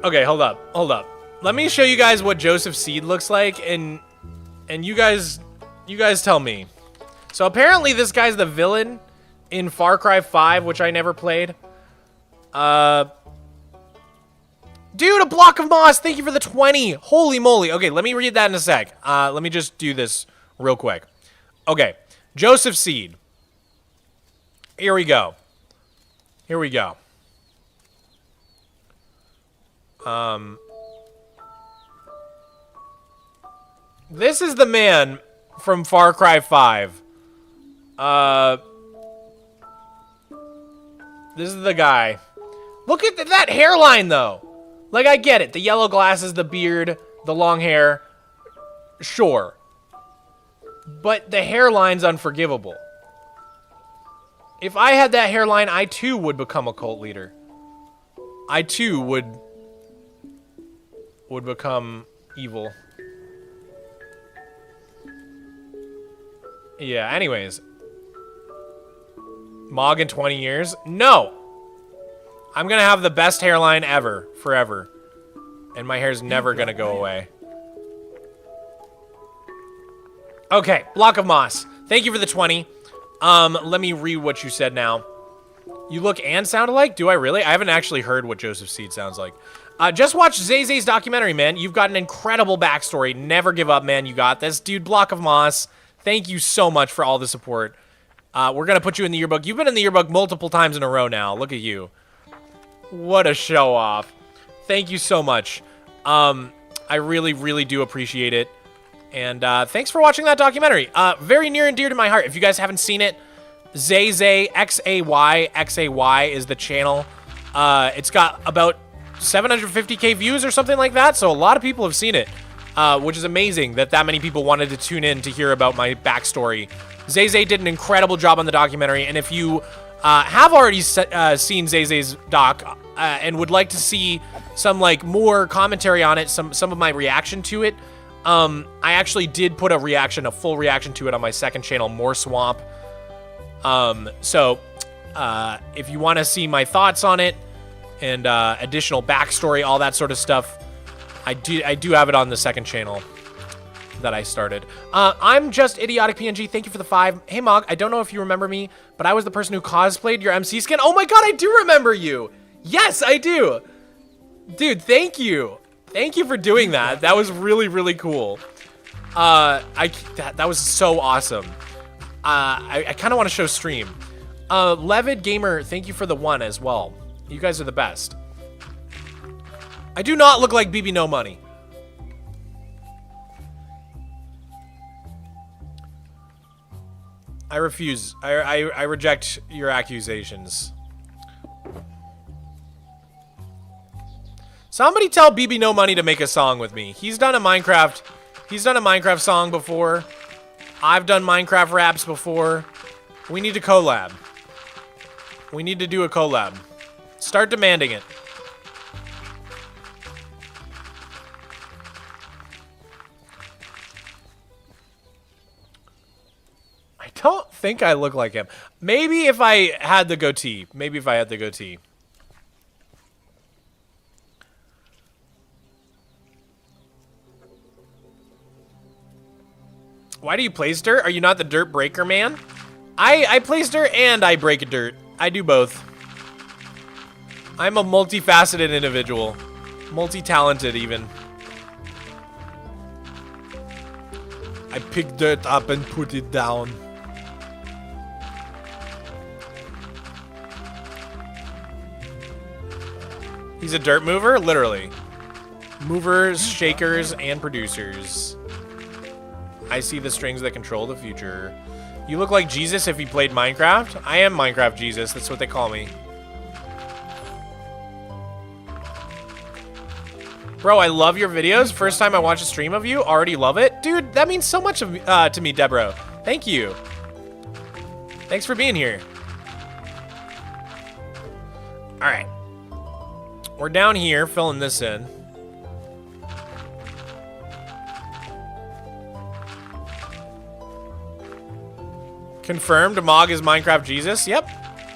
Okay, hold up. Let me show you guys what Joseph Seed looks like, and you guys tell me. So apparently this guy's the villain in Far Cry 5, which I never played. Dude, a block of moss. Thank you for the 20. Holy moly. Okay, let me read that in a sec. Let me just do this real quick. Okay, Joseph Seed. Here we go. This is the man from Far Cry 5. This is the guy. Look at that hairline, though. Like, I get it. The yellow glasses, the beard, the long hair. Sure. But the hairline's unforgivable. If I had that hairline, I too would become a cult leader. I too would become evil. Yeah, anyways. MOG in 20 years? No! I'm gonna have the best hairline ever, forever. And my hair's never gonna go away. Okay, block of moss. Thank you for the 20. Let me read what you said now. You look and sound alike? Do I really? I haven't actually heard what Joseph Seed sounds like. Just watch Zay's documentary, man. You've got an incredible backstory. Never give up, man. You got this. Dude, block of moss. Thank you so much for all the support. We're gonna put you in the yearbook. You've been in the yearbook multiple times in a row now. Look at you. What a show off. Thank you so much. I really, really do appreciate it. And thanks for watching that documentary. Very near and dear to my heart. If you guys haven't seen it, Zay, XAY is the channel. It's got about 750k views or something like that, so a lot of people have seen it, which is amazing that many people wanted to tune in to hear about my backstory. Zay did an incredible job on the documentary, and if you have already seen Zay's doc and would like to see some like more commentary on it, some of my reaction to it, I actually did put a full reaction to it on my second channel, Mogswamp. So if you want to see my thoughts on it and additional backstory, all that sort of stuff, I do have it on the second channel that I started. I'm just Idiotic PNG. Thank you for the 5. Hey Mog, I don't know if you remember me, but I was the person who cosplayed your MC skin. Oh my god, I do remember you. Yes, I do. Dude, thank you. Thank you for doing that. That was really, really cool. That was so awesome. I kind of want to show stream. Levid Gamer, thank you for the 1 as well. You guys are the best. I do not look like BB No Money. I refuse. I reject your accusations. Somebody tell BB No Money to make a song with me. He's done a Minecraft song before. I've done Minecraft raps before. We need to collab. We need to do a collab. Start demanding it. I don't think I look like him. Maybe if I had the goatee. Why do you place dirt? Are you not the dirt breaker man? I place dirt and I break dirt. I do both. I'm a multifaceted individual. Multi-talented even. I pick dirt up and put it down. He's a dirt mover? Literally. Movers, shakers, and producers. I see the strings that control the future. You look like Jesus if he played Minecraft. I am Minecraft Jesus. That's what they call me. Bro, I love your videos. First time I watch a stream of you. Already love it. Dude, that means so much to me, Deborah. Thank you. Thanks for being here. All right. We're down here filling this in. Confirmed, Mog is Minecraft Jesus. Yep.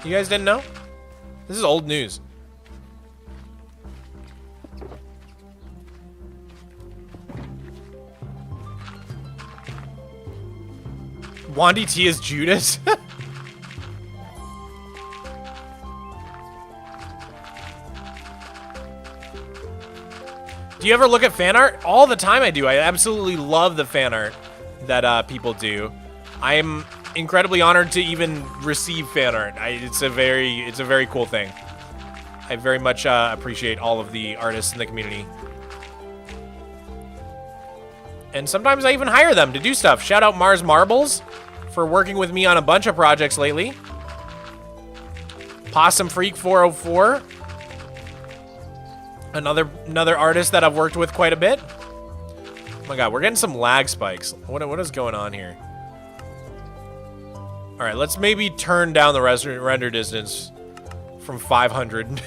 You guys didn't know? This is old news. Wandy T is Judas. Do you ever look at fan art? All the time I do. I absolutely love the fan art that people do. I'm incredibly honored to even receive fan art. It's a very cool thing. I very much appreciate all of the artists in the community. And sometimes I even hire them to do stuff. Shout out Mars Marbles for working with me on a bunch of projects lately. Possum Freak 404. Another artist that I've worked with quite a bit. Oh my god, we're getting some lag spikes. What is going on here? All right, let's maybe turn down the render distance from 500.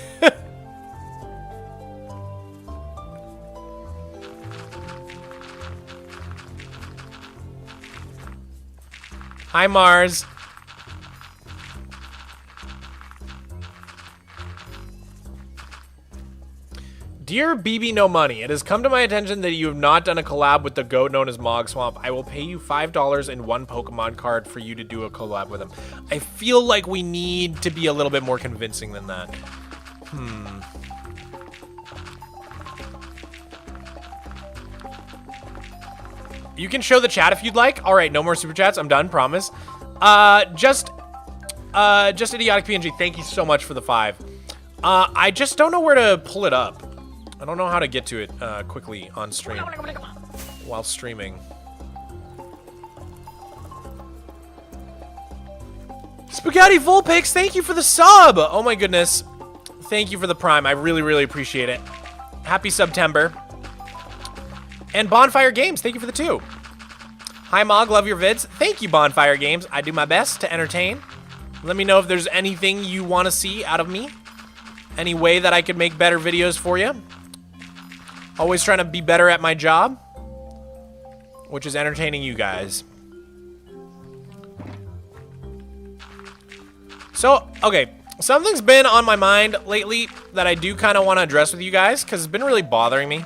Hi, Mars. Dear BB No Money, it has come to my attention that you have not done a collab with the goat known as Mogswamp. I will pay you $5 and one Pokemon card for you to do a collab with him. I feel like we need to be a little bit more convincing than that. You can show the chat if you'd like. All right, no more super chats. I'm done, promise. Just idiotic PNG. Thank you so much for the 5. I just don't know where to pull it up. I don't know how to get to it quickly on stream while streaming. Spaghetti Volpix, thank you for the sub. Oh my goodness. Thank you for the prime. I really, really appreciate it. Happy September. And Bonfire Games, thank you for the 2. Hi Mog, love your vids. Thank you, Bonfire Games. I do my best to entertain. Let me know if there's anything you want to see out of me. Any way that I could make better videos for you. Always trying to be better at my job, which is entertaining you guys. So, okay, something's been on my mind lately that I do kind of want to address with you guys because it's been really bothering me.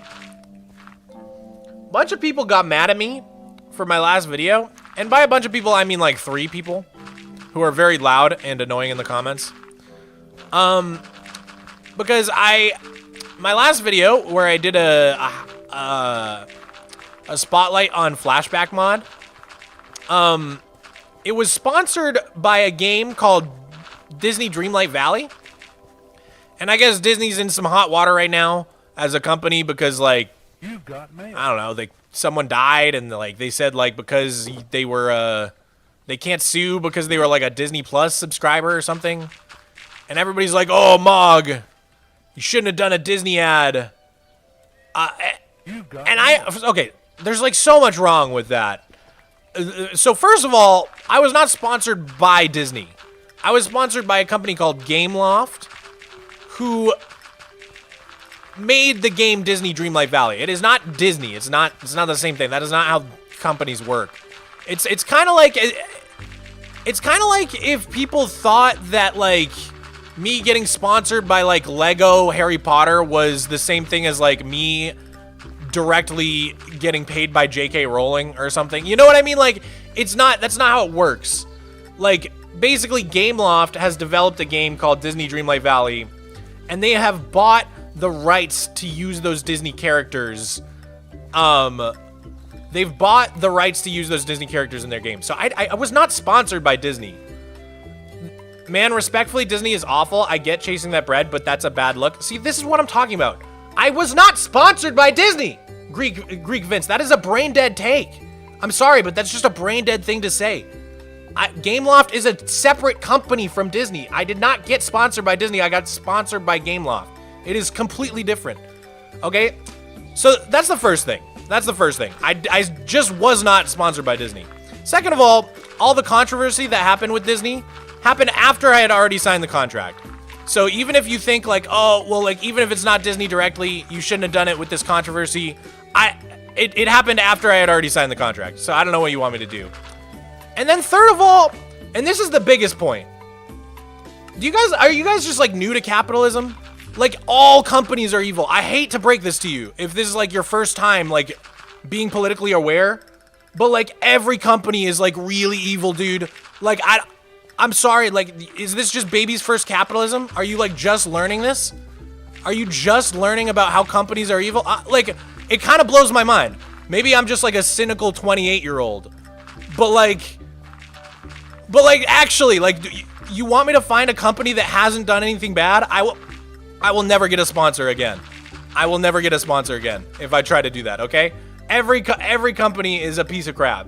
A bunch of people got mad at me for my last video, and by a bunch of people, I mean like 3 people who are very loud and annoying in the comments. Because my last video where I did a spotlight on Flashback mod, it was sponsored by a game called Disney Dreamlight Valley. And I guess Disney's in some hot water right now as a company because, like, You've got mail. I don't know, someone died and like they said like because they were they can't sue because they were like a Disney Plus subscriber or something. And everybody's like, "Oh, Mog, you shouldn't have done a Disney ad." Okay, there's like so much wrong with that. So first of all, I was not sponsored by Disney. I was sponsored by a company called Gameloft, who made the game Disney Dreamlight Valley. It is not Disney. It's not the same thing. That is not how companies work. It's kind of like if people thought that like me getting sponsored by like Lego Harry Potter was the same thing as like me directly getting paid by J.K. Rowling or something. You know what I mean? Like that's not how it works. Like basically Gameloft has developed a game called Disney Dreamlight Valley, and they have bought the rights to use those Disney characters They've bought the rights to use those Disney characters in their game. So I was not sponsored by Disney. Man, respectfully, Disney is awful. I get chasing that bread, but that's a bad look. See, this is what I'm talking about. I was not sponsored by Disney, Greek Vince. That is a brain-dead take. I'm sorry, but that's just a brain-dead thing to say. Gameloft is a separate company from Disney. I did not get sponsored by Disney. I got sponsored by Gameloft. It is completely different. Okay? So that's the first thing. That's the first thing. I just was not sponsored by Disney. Second of all the controversy that happened with Disney happened after I had already signed the contract. So even if you think like, oh, well, like, even if it's not Disney directly, you shouldn't have done it with this controversy. It happened after I had already signed the contract. So I don't know what you want me to do. And then third of all, and this is the biggest point. Are you guys just like new to capitalism? Like, all companies are evil. I hate to break this to you if this is like your first time like being politically aware, but like every company is like really evil, dude. Like I'm sorry, like, is this just baby's first capitalism? Are you like just learning this? Are you just learning about how companies are evil? Like, it kind of blows my mind. Maybe I'm just like a cynical 28-year-old, but like actually, like, you want me to find a company that hasn't done anything bad? I will never get a sponsor again. I will never get a sponsor again if I try to do that, okay? Every company is a piece of crap.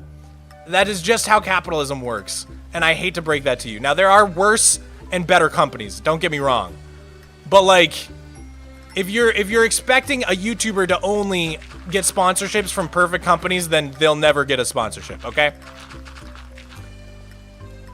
That is just how capitalism works, and I hate to break that to you. Now, there are worse and better companies, don't get me wrong. But like, if you're expecting a YouTuber to only get sponsorships from perfect companies, then they'll never get a sponsorship, okay?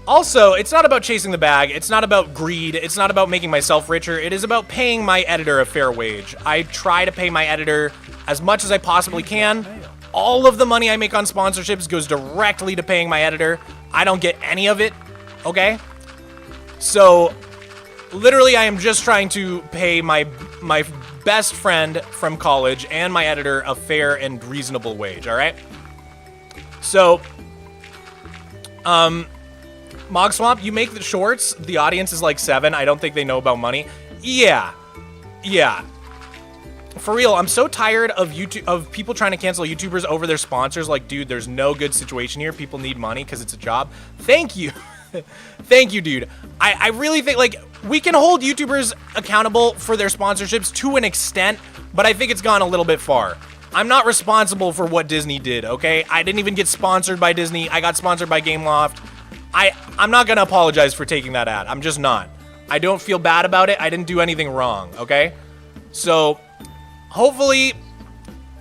Also, it's not about chasing the bag. It's not about greed. It's not about making myself richer. It is about paying my editor a fair wage. I try to pay my editor as much as I possibly can. All of the money I make on sponsorships goes directly to paying my editor. I don't get any of it, okay? So, literally, I am just trying to pay my best friend from college and my editor a fair and reasonable wage, all right? So, Mogswamp, you make the shorts. The audience is like 7. I don't think they know about money. Yeah. For real, I'm so tired of people trying to cancel YouTubers over their sponsors. Like, dude, there's no good situation here. People need money because it's a job. Thank you. Thank you, dude. I really think, like, we can hold YouTubers accountable for their sponsorships to an extent, but I think it's gone a little bit far. I'm not responsible for what Disney did, okay? I didn't even get sponsored by Disney. I got sponsored by Gameloft. I'm not gonna apologize for taking that ad. I'm just not. I don't feel bad about it. I didn't do anything wrong, okay? So, hopefully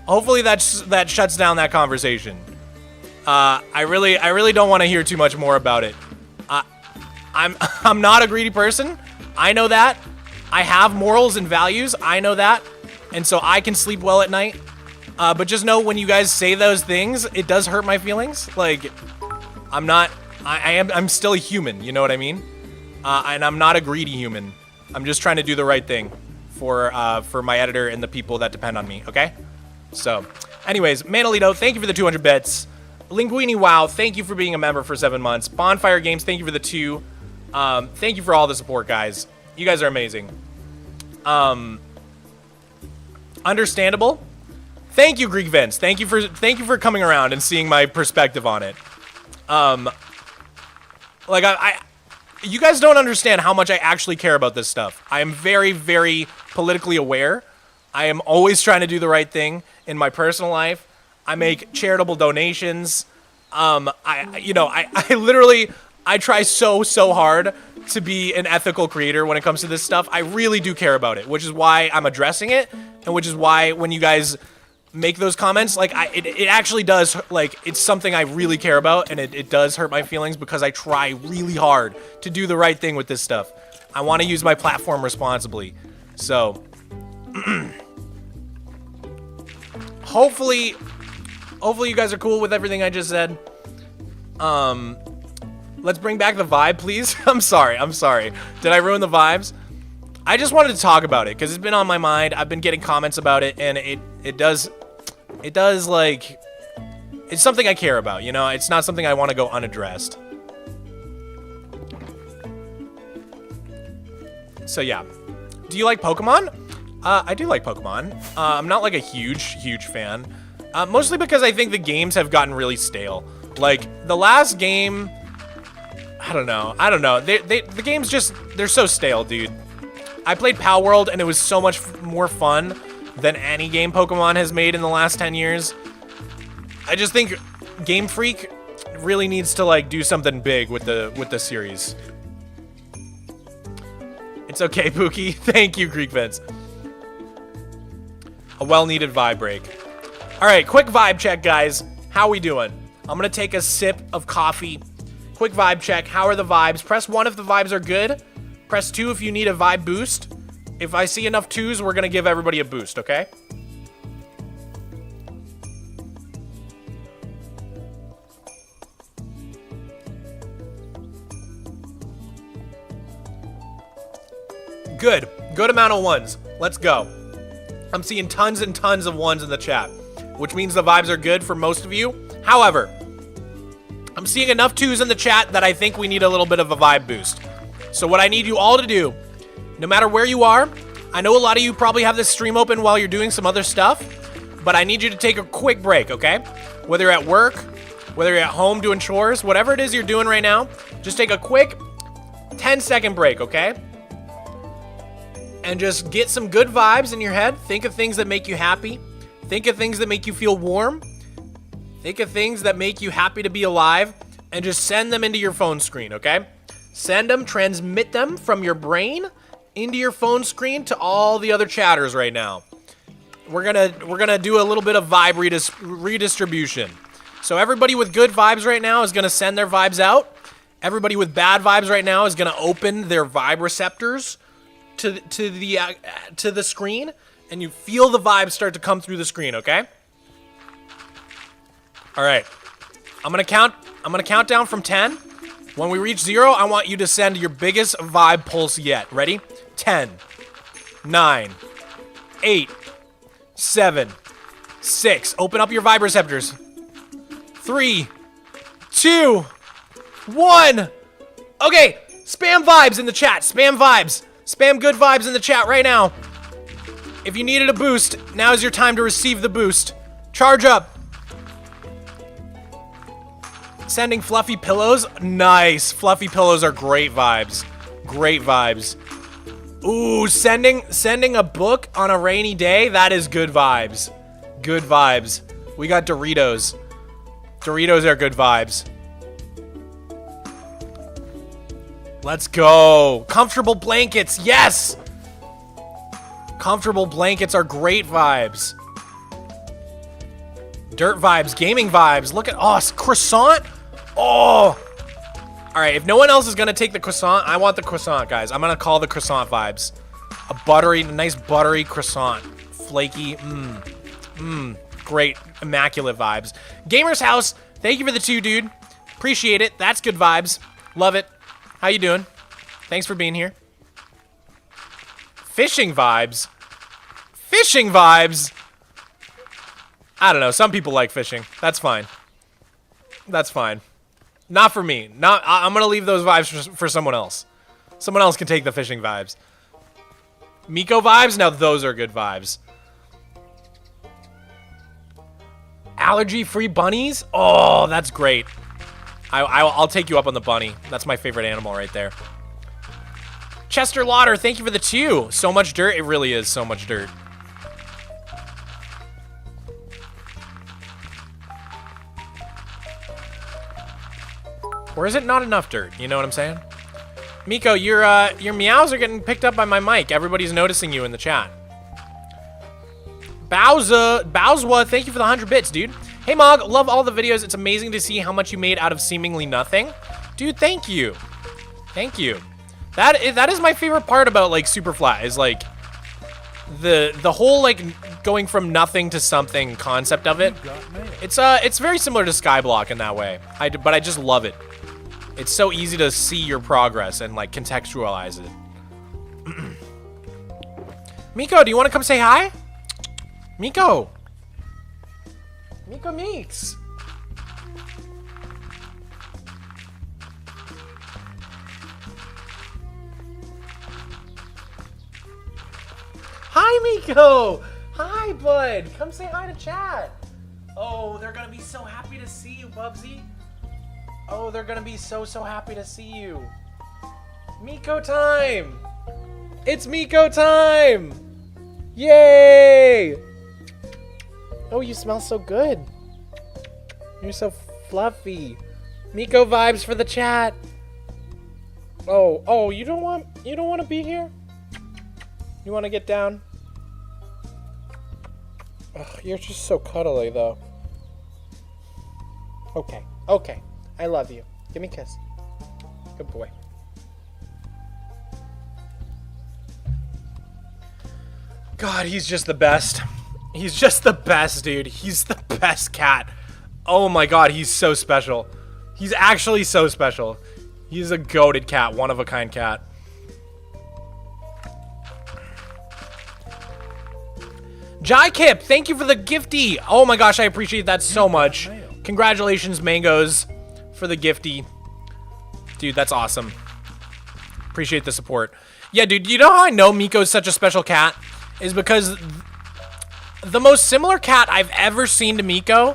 that shuts down that conversation. I really don't want to hear too much more about it. I'm not a greedy person. I know that. I have morals and values. I know that. And so I can sleep well at night. But just know when you guys say those things, it does hurt my feelings. Like, I'm still a human, you know what I mean? And I'm not a greedy human. I'm just trying to do the right thing for my editor and the people that depend on me, okay? So, anyways, Manolito, thank you for the 200 bits. Linguini, wow, thank you for being a member for 7 months. Bonfire Games, thank you for the 2. Thank you for all the support, guys. You guys are amazing. Understandable. Thank you, Greek Vince. Thank you for coming around and seeing my perspective on it. Like, you guys don't understand how much I actually care about this stuff. I am very, very politically aware. I am always trying to do the right thing in my personal life. I make charitable donations. I literally try so hard to be an ethical creator when it comes to this stuff. I really do care about it, which is why I'm addressing it, and which is why when you guys make those comments, like, it actually does, like, it's something I really care about, and it does hurt my feelings because I try really hard to do the right thing with this stuff. I want to use my platform responsibly. So, hopefully you guys are cool with everything I just said. Let's bring back the vibe, please. I'm sorry. Did I ruin the vibes? I just wanted to talk about it because it's been on my mind. I've been getting comments about it, and it does, like, it's something I care about, you know? It's not something I want to go unaddressed. So, yeah. Do you like Pokemon? I do like Pokemon. I'm not, like, a huge fan. Mostly because I think the games have gotten really stale. Like, the last game, I don't know. The games just, they're so stale, dude. I played Pal World, and it was so much more fun than any game Pokemon has made in the last 10 years. I just think Game Freak really needs to, like, do something big with the series. It's okay, Pookie. Thank you, Greek Fence. A well-needed vibe break. All right, quick vibe check, guys. How we doing? I'm gonna take a sip of coffee. Quick vibe check. How are the vibes? Press 1 if the vibes are good. Press 2 if you need a vibe boost. If I see enough 2s, we're gonna give everybody a boost, okay? Good. Good amount of 1s. Let's go. I'm seeing tons and tons of 1s in the chat, which means the vibes are good for most of you. However, I'm seeing enough 2s in the chat that I think we need a little bit of a vibe boost. So what I need you all to do, no matter where you are, I know a lot of you probably have this stream open while you're doing some other stuff, but I need you to take a quick break, okay? Whether you're at work, whether you're at home doing chores, whatever it is you're doing right now, just take a quick 10-second break, okay? And just get some good vibes in your head. Think of things that make you happy. Think of things that make you feel warm. Think of things that make you happy to be alive. And just send them into your phone screen, okay? Send them, transmit them from your brain into your phone screen to all the other chatters right now. We're gonna do a little bit of vibe redistribution. So everybody with good vibes right now is gonna send their vibes out. Everybody with bad vibes right now is gonna open their vibe receptors to the screen, and you feel the vibes start to come through the screen, okay? All right. I'm gonna count down from 10. When we reach 0, I want you to send your biggest vibe pulse yet. Ready? 10, 9, 8, 7, 6. Open up your vibe receptors. 3, 2, 1. Okay, spam vibes in the chat. Spam vibes. Spam good vibes in the chat right now. If you needed a boost, now is your time to receive the boost. Charge up. Sending fluffy pillows. Nice. Fluffy pillows are great vibes. Great vibes. Ooh, sending a book on a rainy day. That is good vibes. Good vibes. We got Doritos. Doritos are good vibes. Let's go. Comfortable blankets. Yes. Comfortable blankets are great vibes. Dirt vibes. Gaming vibes. Look at us. Croissant. Oh. All right. If no one else is going to take the croissant, I want the croissant, guys. I'm going to call the croissant vibes. A nice buttery croissant. Flaky. Great. Immaculate vibes. Gamer's House. Thank you for the 2, dude. Appreciate it. That's good vibes. Love it. How you doing? Thanks for being here. Fishing vibes. Fishing vibes. I don't know. Some people like fishing. That's fine. That's fine. Not for me. I'm gonna leave those vibes for someone else. Someone else can take the fishing vibes. Miko vibes. Now those are good vibes. Allergy-free bunnies. Oh, that's great. I'll take you up on the bunny. That's my favorite animal right there. Chester Lauder, thank you for the 2. So much dirt. It really is so much dirt. Or is it not enough dirt? You know what I'm saying? Miko, your meows are getting picked up by my mic. Everybody's noticing you in the chat. Bowswa, thank you for the 100 bits, dude. Hey, Mog, love all the videos. It's amazing to see how much you made out of seemingly nothing. Dude, thank you. Thank you. That is my favorite part about, like, Superflat, is, like, the whole, like, going from nothing to something concept of it. It's very similar to Skyblock in that way. But I just love it. It's so easy to see your progress and, like, contextualize it. Miko, do you want to come say hi? Miko. Miko Meeks. Hi, Miko. Hi, bud. Come say hi to chat. Oh, they're gonna be so happy to see you, Bubsy. Oh, they're gonna be so happy to see you. Miko time! It's Miko time! Yay! Oh, you smell so good. You're so fluffy. Miko vibes for the chat. Oh, you don't want to be here? You want to get down? Ugh, you're just so cuddly though. Okay. I love you. Give me a kiss. Good boy. God, he's just the best. He's just the best, dude. He's the best cat. Oh my god, he's so special. He's actually so special. He's a goated cat, one-of-a-kind cat. Jai Kip, thank you for the gifty. Oh my gosh, I appreciate that so much. Congratulations, Mangoes, for the gifty. Dude, that's awesome. Appreciate the support. Yeah, dude, you know how I know Miko's such a special cat? Is because the most similar cat I've ever seen to Miko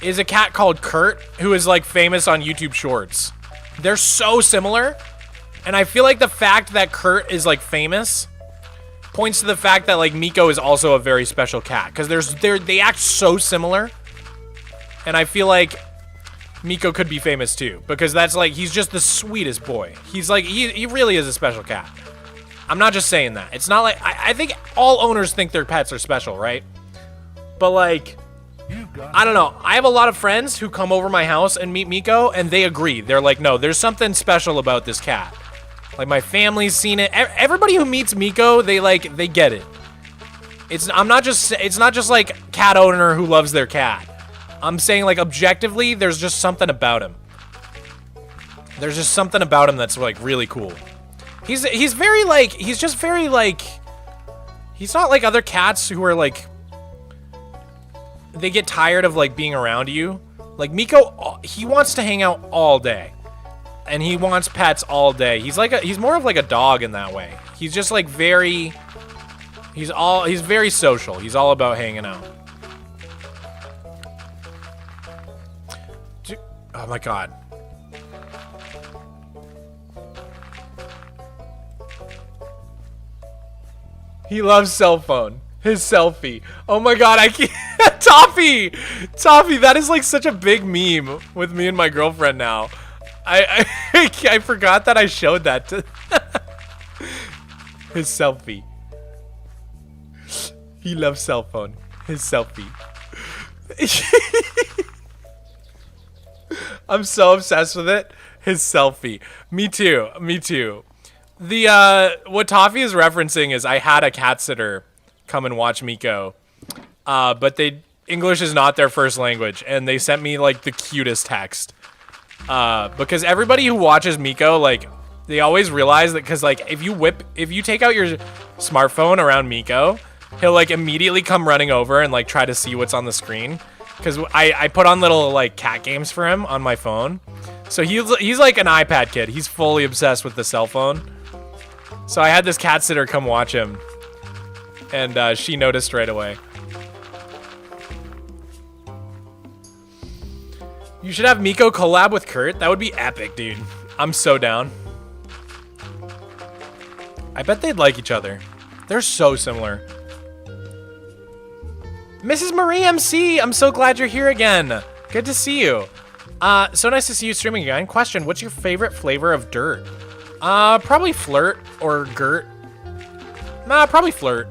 is a cat called Kurt, who is like famous on YouTube Shorts. They're so similar, and I feel like the fact that Kurt is like famous points to the fact that like Miko is also a very special cat, because they act so similar, and I feel like Miko could be famous too, because that's like, he's just the sweetest boy. He's like, he really is a special cat. I'm not just saying that. It's not like, I think all owners think their pets are special, right? But like, I don't know. I have a lot of friends who come over my house and meet Miko, and they agree. They're like, no, there's something special about this cat. Like, my family's seen it. Everybody who meets Miko, they get it. It's not just like cat owner who loves their cat. I'm saying like objectively, there's just something about him. There's just something about him that's like really cool. He's very like, he's just very like, he's not like other cats who are like, they get tired of like being around you. Like Miko, he wants to hang out all day, and he wants pets all day. He's more of like a dog in that way. He's just like very, he's very social. He's all about hanging out. Oh my god. He loves cell phone. His selfie. Oh my god, I can't. Toffee! Toffee, that is like such a big meme with me and my girlfriend now. I forgot that I showed that to his selfie. He loves cell phone. His selfie. I'm so obsessed with it. His selfie. Me too. Me too. What Toffee is referencing is I had a cat sitter come and watch Miko, but English is not their first language, and they sent me like the cutest text. Because everybody who watches Miko, like, they always realize that, because like if you take out your smartphone around Miko, he'll like immediately come running over and like try to see what's on the screen. Because I put on little like cat games for him on my phone, so he's like an iPad kid. He's fully obsessed with the cell phone. So I had this cat sitter come watch him, and she noticed right away. You should have Miko collab with Kurt. That would be epic, dude. I'm so down. I bet they'd like each other. They're so similar. Mrs. Marie MC, I'm so glad you're here again. Good to see you. So nice to see you streaming again. Question, what's your favorite flavor of dirt? Probably Flirt or Gert. Nah, probably Flirt.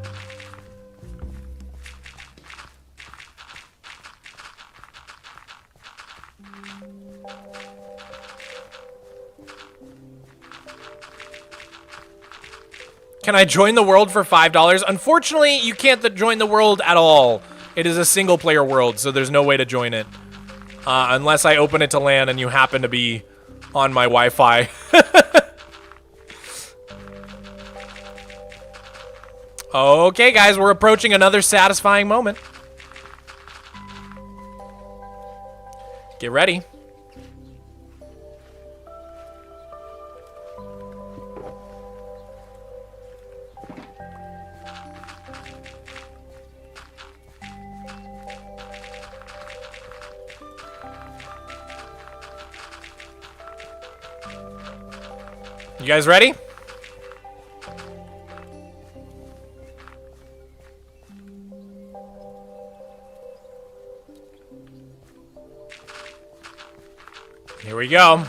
Can I join the world for $5? Unfortunately, you can't join the world at all. It is a single player world, so there's no way to join it. Unless I open it to LAN and you happen to be on my Wi-Fi. Okay, guys, we're approaching another satisfying moment. Get ready. You guys ready? Here we go.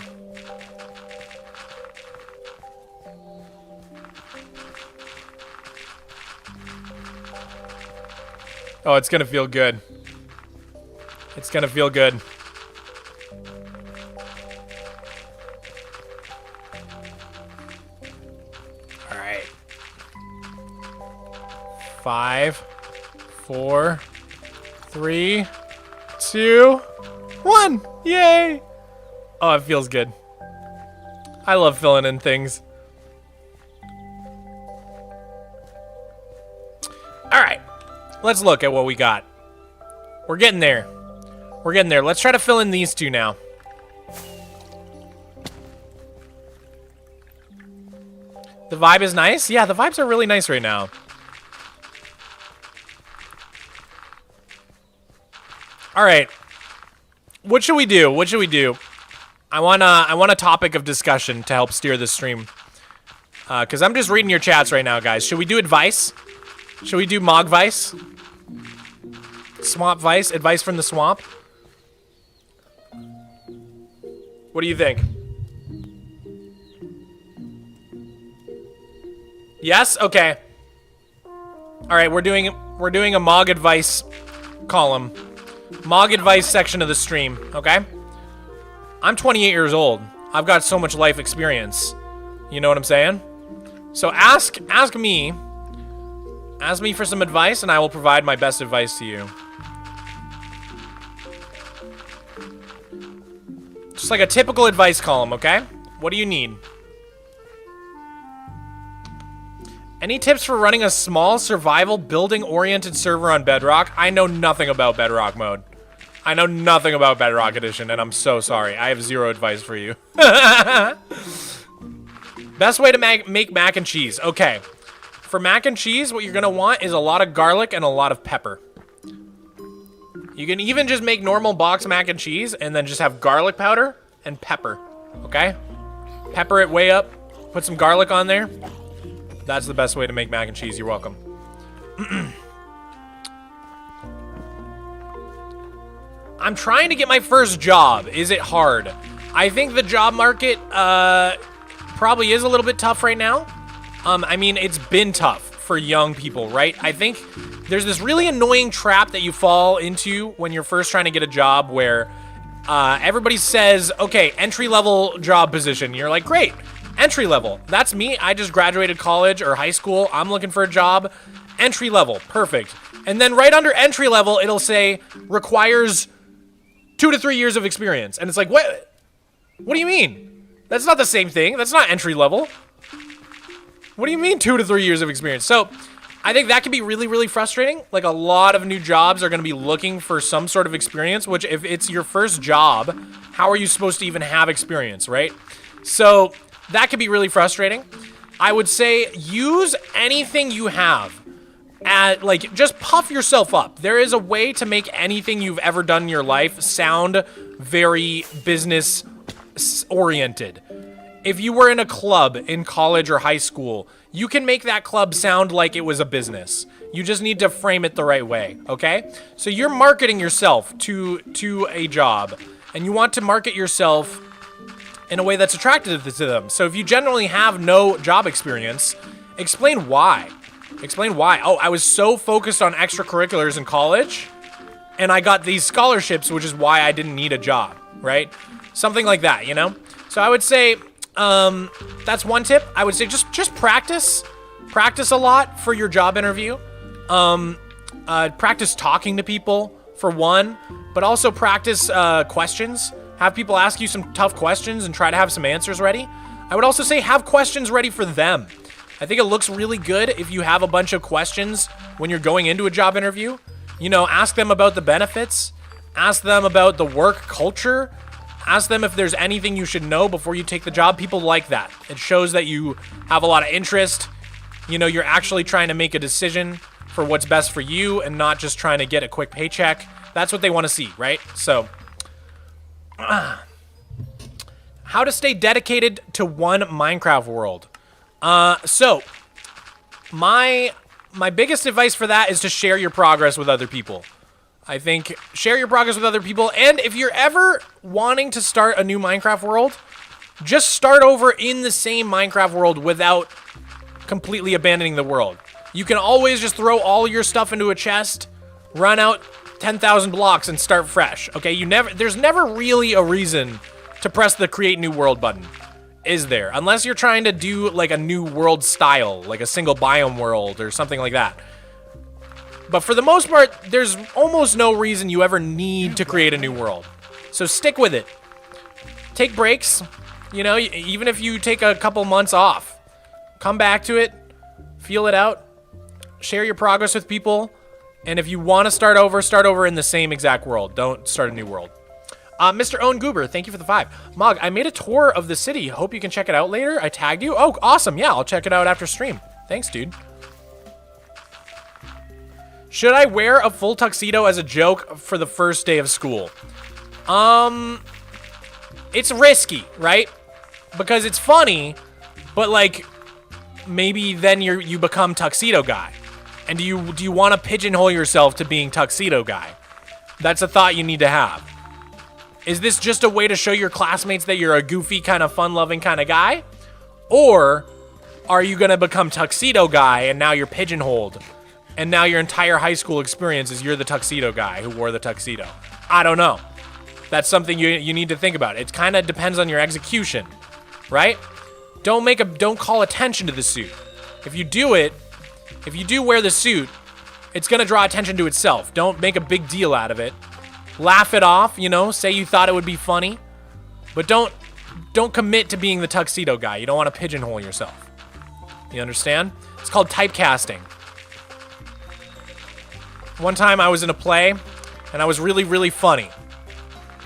Oh, it's gonna feel good. It's gonna feel good. All right. 5, 4, 3, 2, 1. Yay! Oh, it feels good. I love filling in things. All right. Let's look at what we got. We're getting there. We're getting there. Let's try to fill in these two now. The vibe is nice? Yeah, the vibes are really nice right now. All right. What should we do? What should we do? I want a topic of discussion to help steer this stream. Because I'm just reading your chats right now, guys. Should we do advice? Should we do MOG Vice? Swamp Vice? Advice from the swamp? What do you think? Yes? Okay. Alright, we're doing a MOG Advice column. MOG Advice section of the stream, okay? I'm 28 years old. I've got so much life experience. You know what I'm saying? So ask me for some advice, and I will provide my best advice to you. Just like a typical advice column, okay? What do you need? Any tips for running a small survival building-oriented server on Bedrock? I know nothing about Bedrock mode. I know nothing about Bedrock Edition, and I'm so sorry. I have zero advice for you. Best way to make mac and cheese. Okay. For mac and cheese, what you're going to want is a lot of garlic and a lot of pepper. You can even just make normal box mac and cheese and then just have garlic powder and pepper. Okay? Pepper it way up. Put some garlic on there. That's the best way to make mac and cheese. You're welcome. I'm trying to get my first job. Is it hard? I think the job market probably is a little bit tough right now. I mean, it's been tough for young people, right? I think there's this really annoying trap that you fall into when you're first trying to get a job where everybody says, okay, entry-level job position. You're like, great, entry-level. That's me. I just graduated college or high school. I'm looking for a job. Entry-level. Perfect. And then right under entry-level, it'll say requires 2 to 3 years of experience. And it's like, what? What do you mean? That's not the same thing. That's not entry-level. What do you mean 2 to 3 years of experience? So I think that can be really, really frustrating. Like a lot of new jobs are going to be looking for some sort of experience, which if it's your first job, how are you supposed to even have experience, right? So that can be really frustrating. I would say use anything you have. Like, just puff yourself up. There is a way to make anything you've ever done in your life sound very business-oriented. If you were in a club in college or high school, you can make that club sound like it was a business. You just need to frame it the right way, okay? So you're marketing yourself to a job, and you want to market yourself in a way that's attractive to them. So if you generally have no job experience, explain why. Explain why. Oh, I was so focused on extracurriculars in college, and I got these scholarships, which is why I didn't need a job, right? Something like that, you know? So I would say, that's one tip. I would say just practice. Practice a lot for your job interview. Practice talking to people, for one, but also practice questions. Have people ask you some tough questions and try to have some answers ready. I would also say have questions ready for them. I think it looks really good if you have a bunch of questions when you're going into a job interview. You know, ask them about the benefits, ask them about the work culture, ask them if there's anything you should know before you take the job. People like that. It shows that you have a lot of interest. You know, you're actually trying to make a decision for what's best for you and not just trying to get a quick paycheck. That's what they want to see, right? So, How to stay dedicated to one Minecraft world. So my biggest advice for that is to share your progress with other people. I think share your progress with other people, and if you're ever wanting to start a new Minecraft world, just start over in the same Minecraft world without completely abandoning the world. You can always just throw all your stuff into a chest, run out 10,000 blocks, and start fresh. Okay, there's never really a reason to press the create new world button, is there? Unless you're trying to do like a new world style, like a single biome world or something like that. But for the most part, there's almost no reason you ever need to create a new world. So stick with it. Take breaks. You know, even if you take a couple months off, come back to it, feel it out, share your progress with people, and if you want to start over in the same exact world. Don't start a new world. Mr. Owen Goober, thank you for the 5. Mog, I made a tour of the city. Hope you can check it out later. I tagged you. Oh, awesome. Yeah, I'll check it out after stream. Thanks, dude. Should I wear a full tuxedo as a joke for the first day of school? It's risky, right? Because it's funny, but like maybe then you become tuxedo guy. And do you want to pigeonhole yourself to being tuxedo guy? That's a thought you need to have. Is this just a way to show your classmates that you're a goofy kind of fun-loving kind of guy? Or are you going to become tuxedo guy and now you're pigeonholed? And now your entire high school experience is you're the tuxedo guy who wore the tuxedo. I don't know. That's something you need to think about. It kind of depends on your execution, right? Don't call attention to the suit. If you do wear the suit, it's gonna draw attention to itself. Don't make a big deal out of it. Laugh it off, you know, say you thought it would be funny, but don't commit to being the tuxedo guy. You don't want to pigeonhole yourself. You understand? It's called typecasting. One time I was in a play, and I was really, really funny.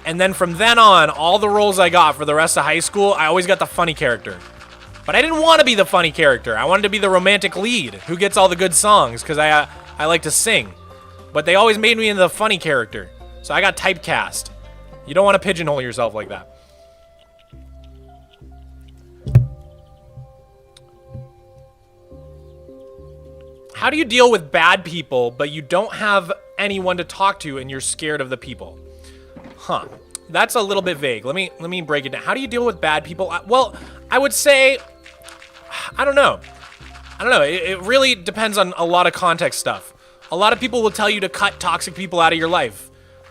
And then from then on, all the roles I got for the rest of high school, I always got the funny character. But I didn't want to be the funny character. I wanted to be the romantic lead who gets all the good songs, because I like to sing. But they always made me into the funny character. So I got typecast. You don't want to pigeonhole yourself like that. How do you deal with bad people, but you don't have anyone to talk to and you're scared of the people? Huh. That's a little bit vague. Let me break it down. How do you deal with bad people? Well, I would say, I don't know. It really depends on a lot of context stuff. A lot of people will tell you to cut toxic people out of your life.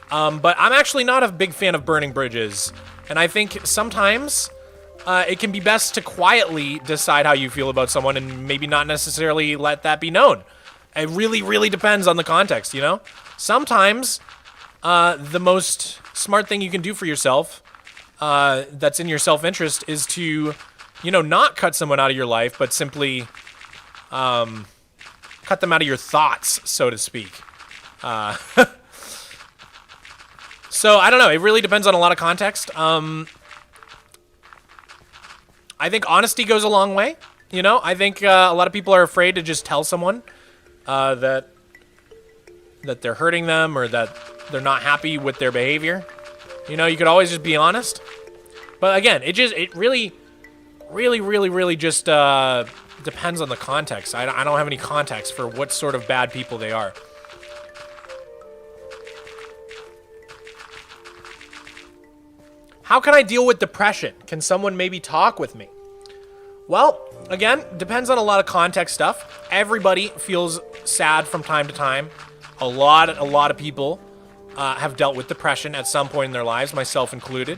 But I'm actually not a big fan of burning bridges. And I think sometimes it can be best to quietly decide how you feel about someone and maybe not necessarily let that be known. It really, really depends on the context, you know? Sometimes the most smart thing you can do for yourself that's in your self-interest is to, you know, not cut someone out of your life, but simply cut them out of your thoughts, so to speak. So, I don't know. It really depends on a lot of context. I think honesty goes a long way. You know, I think a lot of people are afraid to just tell someone that they're hurting them or that they're not happy with their behavior. You know, you could always just be honest. But again, it really just depends on the context. I don't have any context for what sort of bad people they are. How can I deal with depression? Can someone maybe talk with me? Well, again, depends on a lot of context stuff. Everybody feels sad from time to time. A lot of people have dealt with depression at some point in their lives, myself included.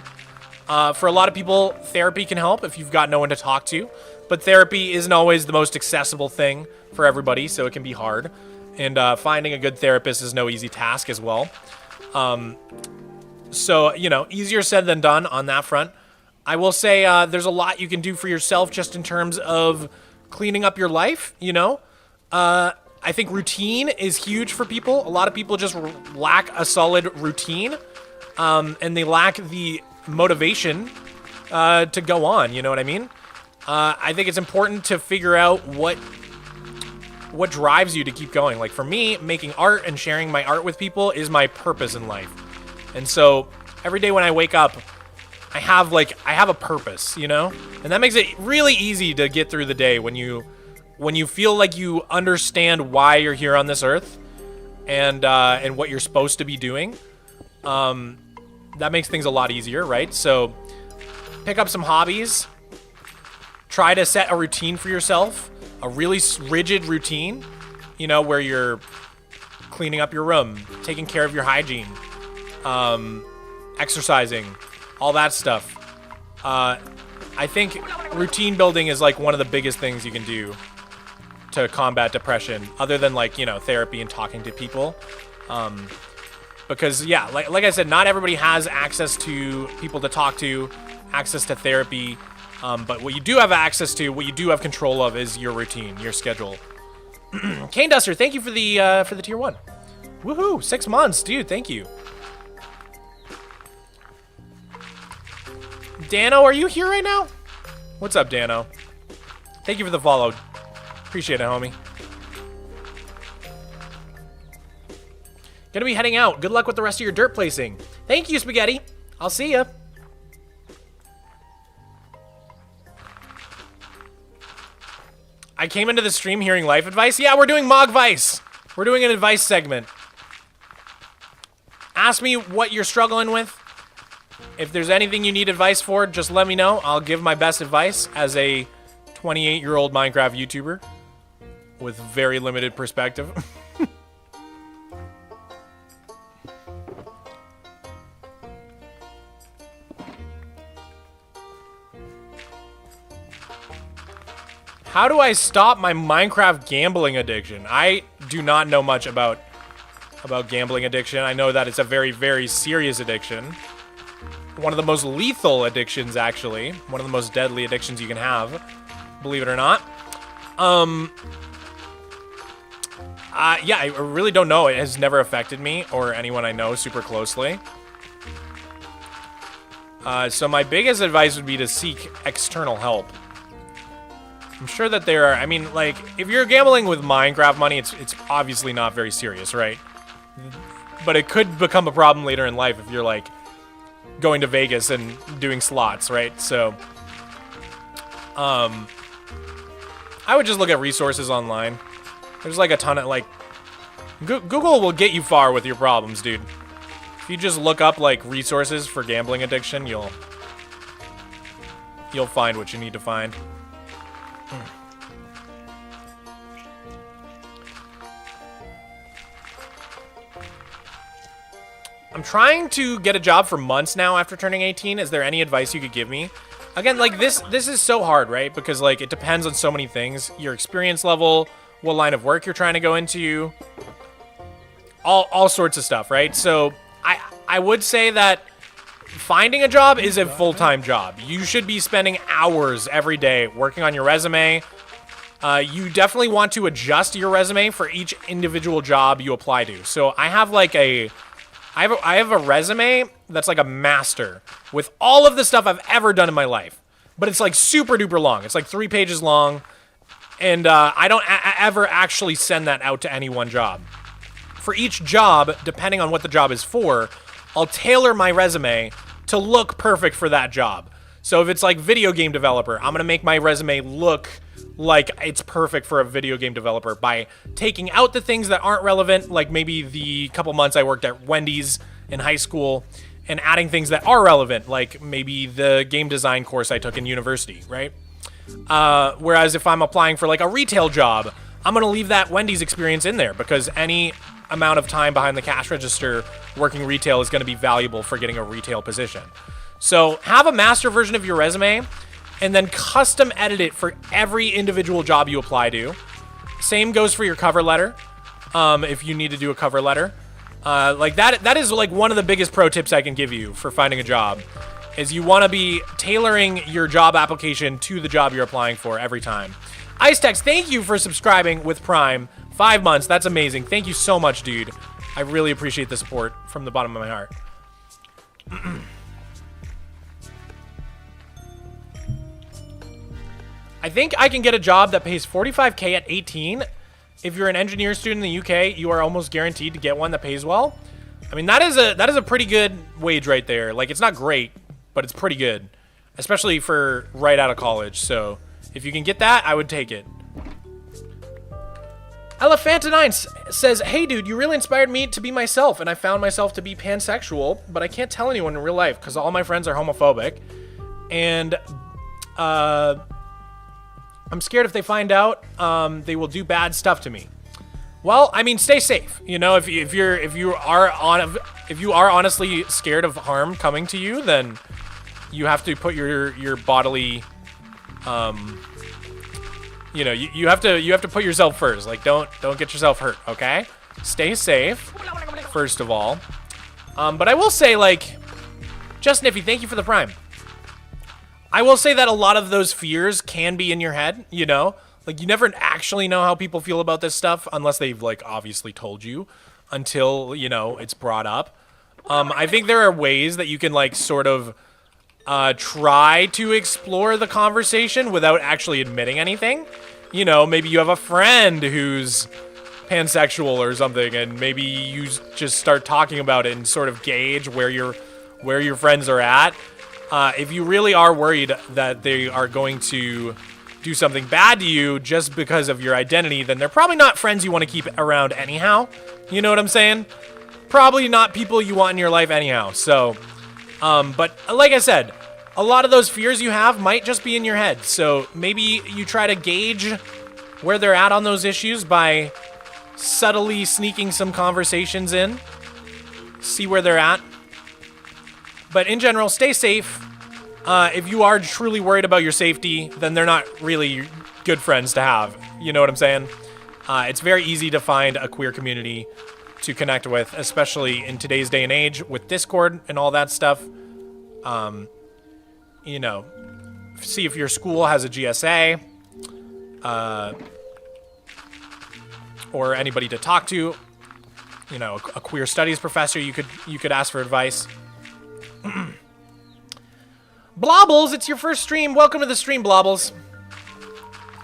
For a lot of people, therapy can help if you've got no one to talk to. But therapy isn't always the most accessible thing for everybody, so it can be hard. And finding a good therapist is no easy task as well. So, you know, easier said than done on that front. I will say there's a lot you can do for yourself just in terms of cleaning up your life, you know. I think routine is huge for people. A lot of people just lack a solid routine, and they lack the motivation to go on, you know what I mean? I think it's important to figure out what drives you to keep going. Like for me, making art and sharing my art with people is my purpose in life. And so every day when I wake up, I have a purpose, you know? And that makes it really easy to get through the day when you feel like you understand why you're here on this earth and what you're supposed to be doing. That makes things a lot easier, right? So pick up some hobbies. Try to set a routine for yourself, a really rigid routine, you know, where you're cleaning up your room, taking care of your hygiene, exercising, all that stuff. I think routine building is like one of the biggest things you can do to combat depression, other than like, you know, therapy and talking to people. Because yeah, like I said, not everybody has access to people to talk to, access to therapy. But what you do have access to, what you do have control of, is your routine, your schedule. Kane Duster, thank you for the tier 1. Woohoo! 6 months, dude. Thank you. Dano, are you here right now? What's up, Dano? Thank you for the follow. Appreciate it, homie. Gonna be heading out. Good luck with the rest of your dirt placing. Thank you, Spaghetti. I'll see ya. I came into the stream hearing life advice. Yeah, we're doing MOG Advice. We're doing an advice segment. Ask me what you're struggling with. If there's anything you need advice for, just let me know. I'll give my best advice as a 28-year-old Minecraft YouTuber with very limited perspective. How do I stop my Minecraft gambling addiction? I do not know much about gambling addiction. I know that it's a very, very serious addiction. One of the most lethal addictions, actually. One of the most deadly addictions you can have, believe it or not. Yeah, I really don't know. It has never affected me or anyone I know super closely. So my biggest advice would be to seek external help. I'm sure that there are, I mean, like, if you're gambling with Minecraft money, it's obviously not very serious, right? But it could become a problem later in life if you're, like, going to Vegas and doing slots, right? So, I would just look at resources online. There's, like, a ton of, like, Google will get you far with your problems, dude. If you just look up, like, resources for gambling addiction, you'll find what you need to find. I'm trying to get a job for months now after turning 18. Is there any advice you could give me? Again, like, this is so hard, right? Because, like, it depends on so many things. Your experience level, what line of work you're trying to go into, all sorts of stuff, right? So I would say that finding a job is a full-time job. You should be spending hours every day working on your resume. You definitely want to adjust your resume for each individual job you apply to. So I have like I have a resume that's like a master with all of the stuff I've ever done in my life. But it's like super duper long. It's like 3 pages long. And I don't ever actually send that out to any one job. For each job, depending on what the job is for, I'll tailor my resume to look perfect for that job. So if it's like video game developer, I'm gonna make my resume look like it's perfect for a video game developer by taking out the things that aren't relevant, like maybe the couple months I worked at Wendy's in high school, and adding things that are relevant, like maybe the game design course I took in university, right? Whereas if I'm applying for like a retail job, I'm gonna leave that Wendy's experience in there because any amount of time behind the cash register working retail is gonna be valuable for getting a retail position. So have a master version of your resume and then custom edit it for every individual job you apply to. Same goes for your cover letter. If you need to do a cover letter. Like that is like one of the biggest pro tips I can give you for finding a job is you want to be tailoring your job application to the job you're applying for every time. Icetex, thank you for subscribing with Prime. 5 months, that's amazing. Thank you so much, dude. I really appreciate the support from the bottom of my heart. I think I can get a job that pays 45K at 18. If you're an engineer student in the UK, you are almost guaranteed to get one that pays well. I mean, that is a pretty good wage right there. Like, it's not great, but it's pretty good, especially for right out of college. So if you can get that, I would take it. Elephanta9 says, hey dude, you really inspired me to be myself, and I found myself to be pansexual, but I can't tell anyone in real life because all my friends are homophobic, and I'm scared if they find out, they will do bad stuff to me. Well, I mean, stay safe. You know, if you are honestly scared of harm coming to you, then you have to put your bodily, you know, you have to put yourself first. Like, don't get yourself hurt. Okay, stay safe first of all. But I will say, like, Just Niffy, thank you for the Prime. I will say that a lot of those fears can be in your head, you know? Like, you never actually know how people feel about this stuff unless they've, like, obviously told you until, you know, it's brought up. I think there are ways that you can, like, sort of try to explore the conversation without actually admitting anything. You know, maybe you have a friend who's pansexual or something, and maybe you just start talking about it and sort of gauge where your friends are at. If you really are worried that they are going to do something bad to you just because of your identity, then they're probably not friends you want to keep around anyhow. You know what I'm saying? Probably not people you want in your life anyhow. So, but like I said, a lot of those fears you have might just be in your head. So maybe you try to gauge where they're at on those issues by subtly sneaking some conversations in. See where they're at. But in general, stay safe. If you are truly worried about your safety, then they're not really good friends to have. You know what I'm saying? It's very easy to find a queer community to connect with, especially in today's day and age with Discord and all that stuff. You know, see if your school has a GSA, or anybody to talk to. You know, a queer studies professor you could ask for advice. Blobbles, it's your first stream. Welcome to the stream, Blobbles.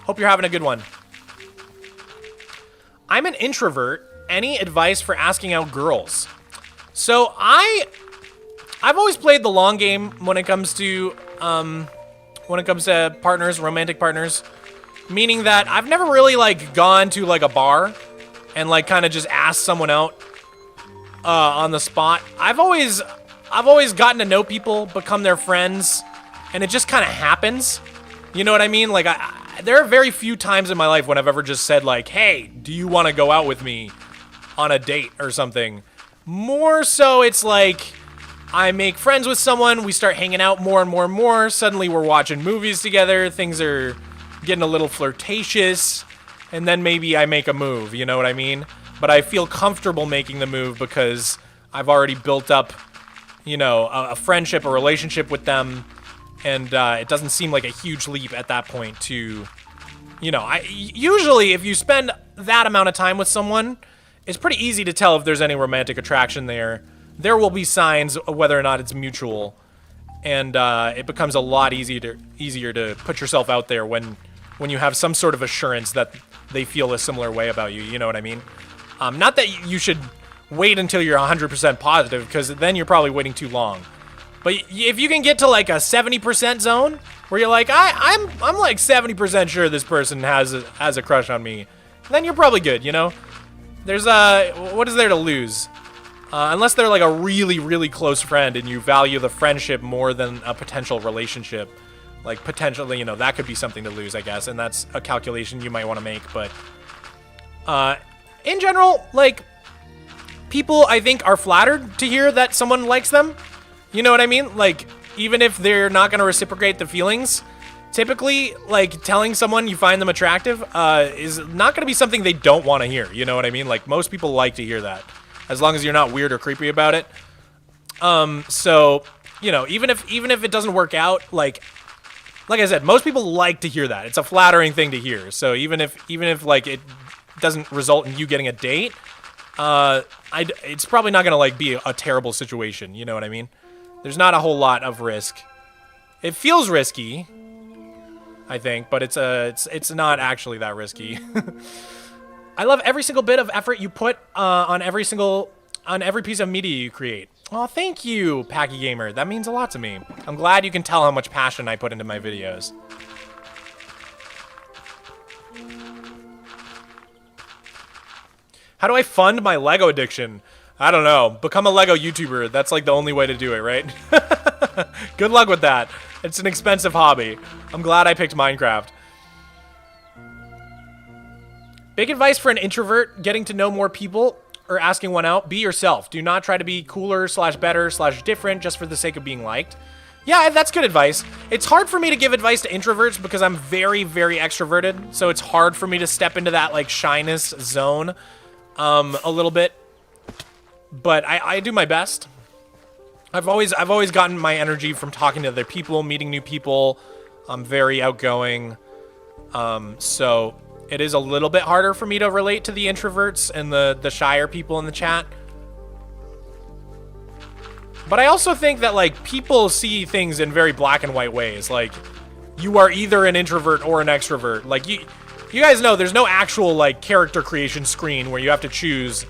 Hope you're having a good one. I'm an introvert. Any advice for asking out girls? So I've always played the long game when it comes to partners, romantic partners, meaning that I've never really like gone to like a bar and like kind of just asked someone out on the spot. I've always gotten to know people, become their friends, and it just kind of happens. You know what I mean? Like, there are very few times in my life when I've ever just said, like, hey, do you want to go out with me on a date or something? More so, it's like, I make friends with someone, we start hanging out more and more and more, suddenly we're watching movies together, things are getting a little flirtatious, and then maybe I make a move, you know what I mean? But I feel comfortable making the move because I've already built up, you know, a friendship, a relationship with them, and it doesn't seem like a huge leap at that point to, you know, usually if you spend that amount of time with someone, it's pretty easy to tell if there's any romantic attraction there. There will be signs of whether or not it's mutual, and it becomes a lot easier to put yourself out there when you have some sort of assurance that they feel a similar way about you, you know what I mean? Not that you should wait until you're 100% positive, because then you're probably waiting too long. But if you can get to like a 70% zone, where you're like, I'm like 70% sure this person has a crush on me, then you're probably good, you know? There's what is there to lose? Unless they're like a really, really close friend and you value the friendship more than a potential relationship. Like, potentially, you know, that could be something to lose, I guess, and that's a calculation you might want to make, but in general, like, people, I think, are flattered to hear that someone likes them. You know what I mean? Like, even if they're not going to reciprocate the feelings, typically, like, telling someone you find them attractive is not going to be something they don't want to hear. You know what I mean? Like, most people like to hear that, as long as you're not weird or creepy about it. So, you know, even if it doesn't work out, like I said, most people like to hear that. It's a flattering thing to hear. So even if like it doesn't result in you getting a date, it's probably not gonna like be a terrible situation. You know what I mean? There's not a whole lot of risk. It feels risky, I think, but it's not actually that risky. I love every single bit of effort you put on every piece of media you create. Oh, thank you, Packy Gamer. That means a lot to me. I'm glad you can tell how much passion I put into my videos. How do I fund my Lego addiction? I don't know. Become a Lego YouTuber. That's like the only way to do it, right? Good luck with that. It's an expensive hobby. I'm glad I picked Minecraft. Big advice for an introvert getting to know more people or asking one out. Be yourself. Do not try to be cooler / better / different just for the sake of being liked. Yeah, that's good advice. It's hard for me to give advice to introverts because I'm very, very extroverted. So it's hard for me to step into that like shyness zone a little bit. But I do my best. I've always gotten my energy from talking to other people, meeting new people. I'm very outgoing. So it is a little bit harder for me to relate to the introverts and the shyer people in the chat. But I also think that like people see things in very black and white ways. Like you are either an introvert or an extrovert. Like you guys know there's no actual like character creation screen where you have to choose.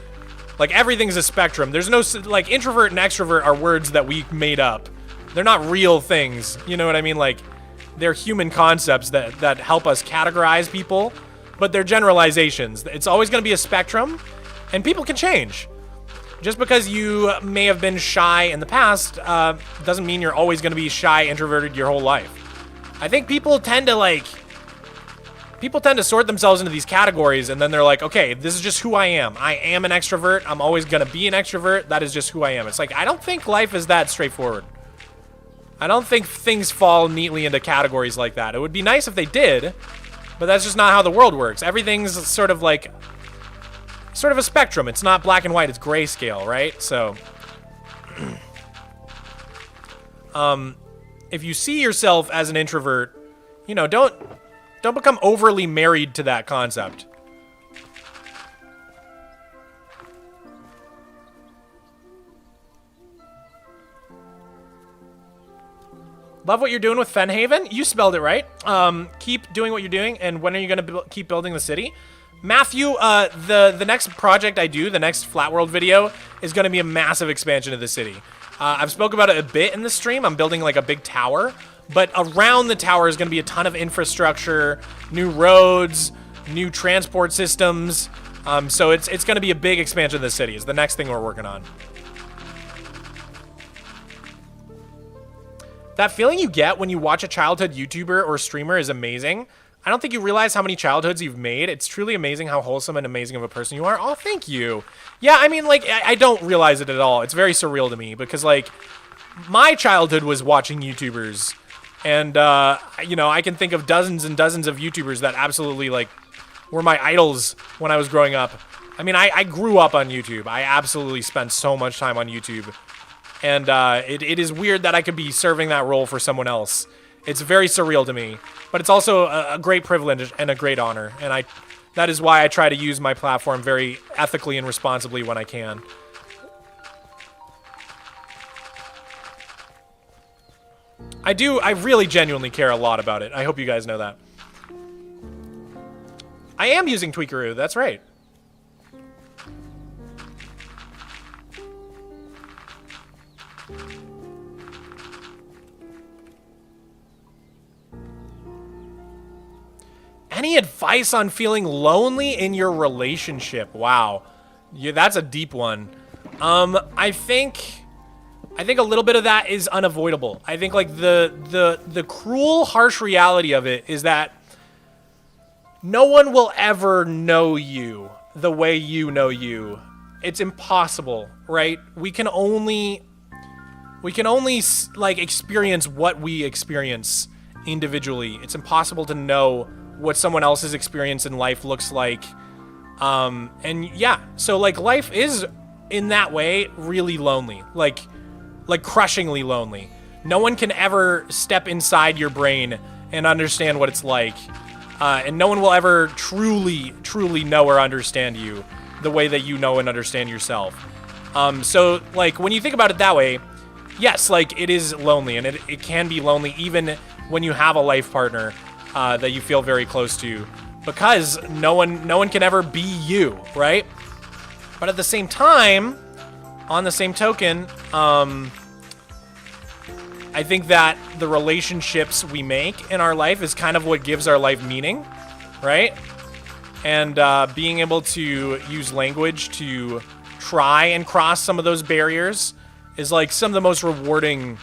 Like, everything's a spectrum. There's no, like, introvert and extrovert are words that we made up. They're not real things. You know what I mean? Like, they're human concepts that help us categorize people, but they're generalizations. It's always going to be a spectrum, and people can change. Just because you may have been shy in the past doesn't mean you're always going to be shy, introverted your whole life. I think people tend to sort themselves into these categories, and then they're like, okay, this is just who I am. I am an extrovert. I'm always going to be an extrovert. That is just who I am. It's like, I don't think life is that straightforward. I don't think things fall neatly into categories like that. It would be nice if they did, but that's just not how the world works. Everything's sort of a spectrum. It's not black and white. It's grayscale, right? So, if you see yourself as an introvert, you know, don't become overly married to that concept. Love what you're doing with Fenhaven. You spelled it right. Keep doing what you're doing. And when are you going to keep building the city? Matthew, the next project I do, the next Flat World video, is going to be a massive expansion of the city. I've spoke about it a bit in the stream. I'm building like a big tower. But around the tower is going to be a ton of infrastructure, new roads, new transport systems. So it's going to be a big expansion of the city. Is the next thing we're working on. That feeling you get when you watch a childhood YouTuber or streamer is amazing. I don't think you realize how many childhoods you've made. It's truly amazing how wholesome and amazing of a person you are. Oh, thank you. Yeah, I mean, like, I don't realize it at all. It's very surreal to me because, like, my childhood was watching YouTubers. And, you know, I can think of dozens and dozens of YouTubers that absolutely, like, were my idols when I was growing up. I mean, I grew up on YouTube. I absolutely spent so much time on YouTube. And it is weird that I could be serving that role for someone else. It's very surreal to me. But it's also a great privilege and a great honor. And that is why I try to use my platform very ethically and responsibly when I can. I really genuinely care a lot about it. I hope you guys know that. I am using Tweakeroo, that's right. Any advice on feeling lonely in your relationship? Wow. Yeah, that's a deep one. I think a little bit of that is unavoidable. I think like the cruel, harsh reality of it is that no one will ever know you the way you know you. It's impossible, right? We can only like experience what we experience individually. It's impossible to know what someone else's experience in life looks like. And yeah, so like life is in that way really lonely, like crushingly lonely. No one can ever step inside your brain and understand what it's like. And no one will ever truly know or understand you the way that you know and understand yourself. So like when you think about it that way, yes, like it is lonely, and it can be lonely even when you have a life partner that you feel very close to, because no one can ever be you, right? But at the same time, on the same token, I think that the relationships we make in our life is kind of what gives our life meaning, right? And being able to use language to try and cross some of those barriers is like some of the most rewarding,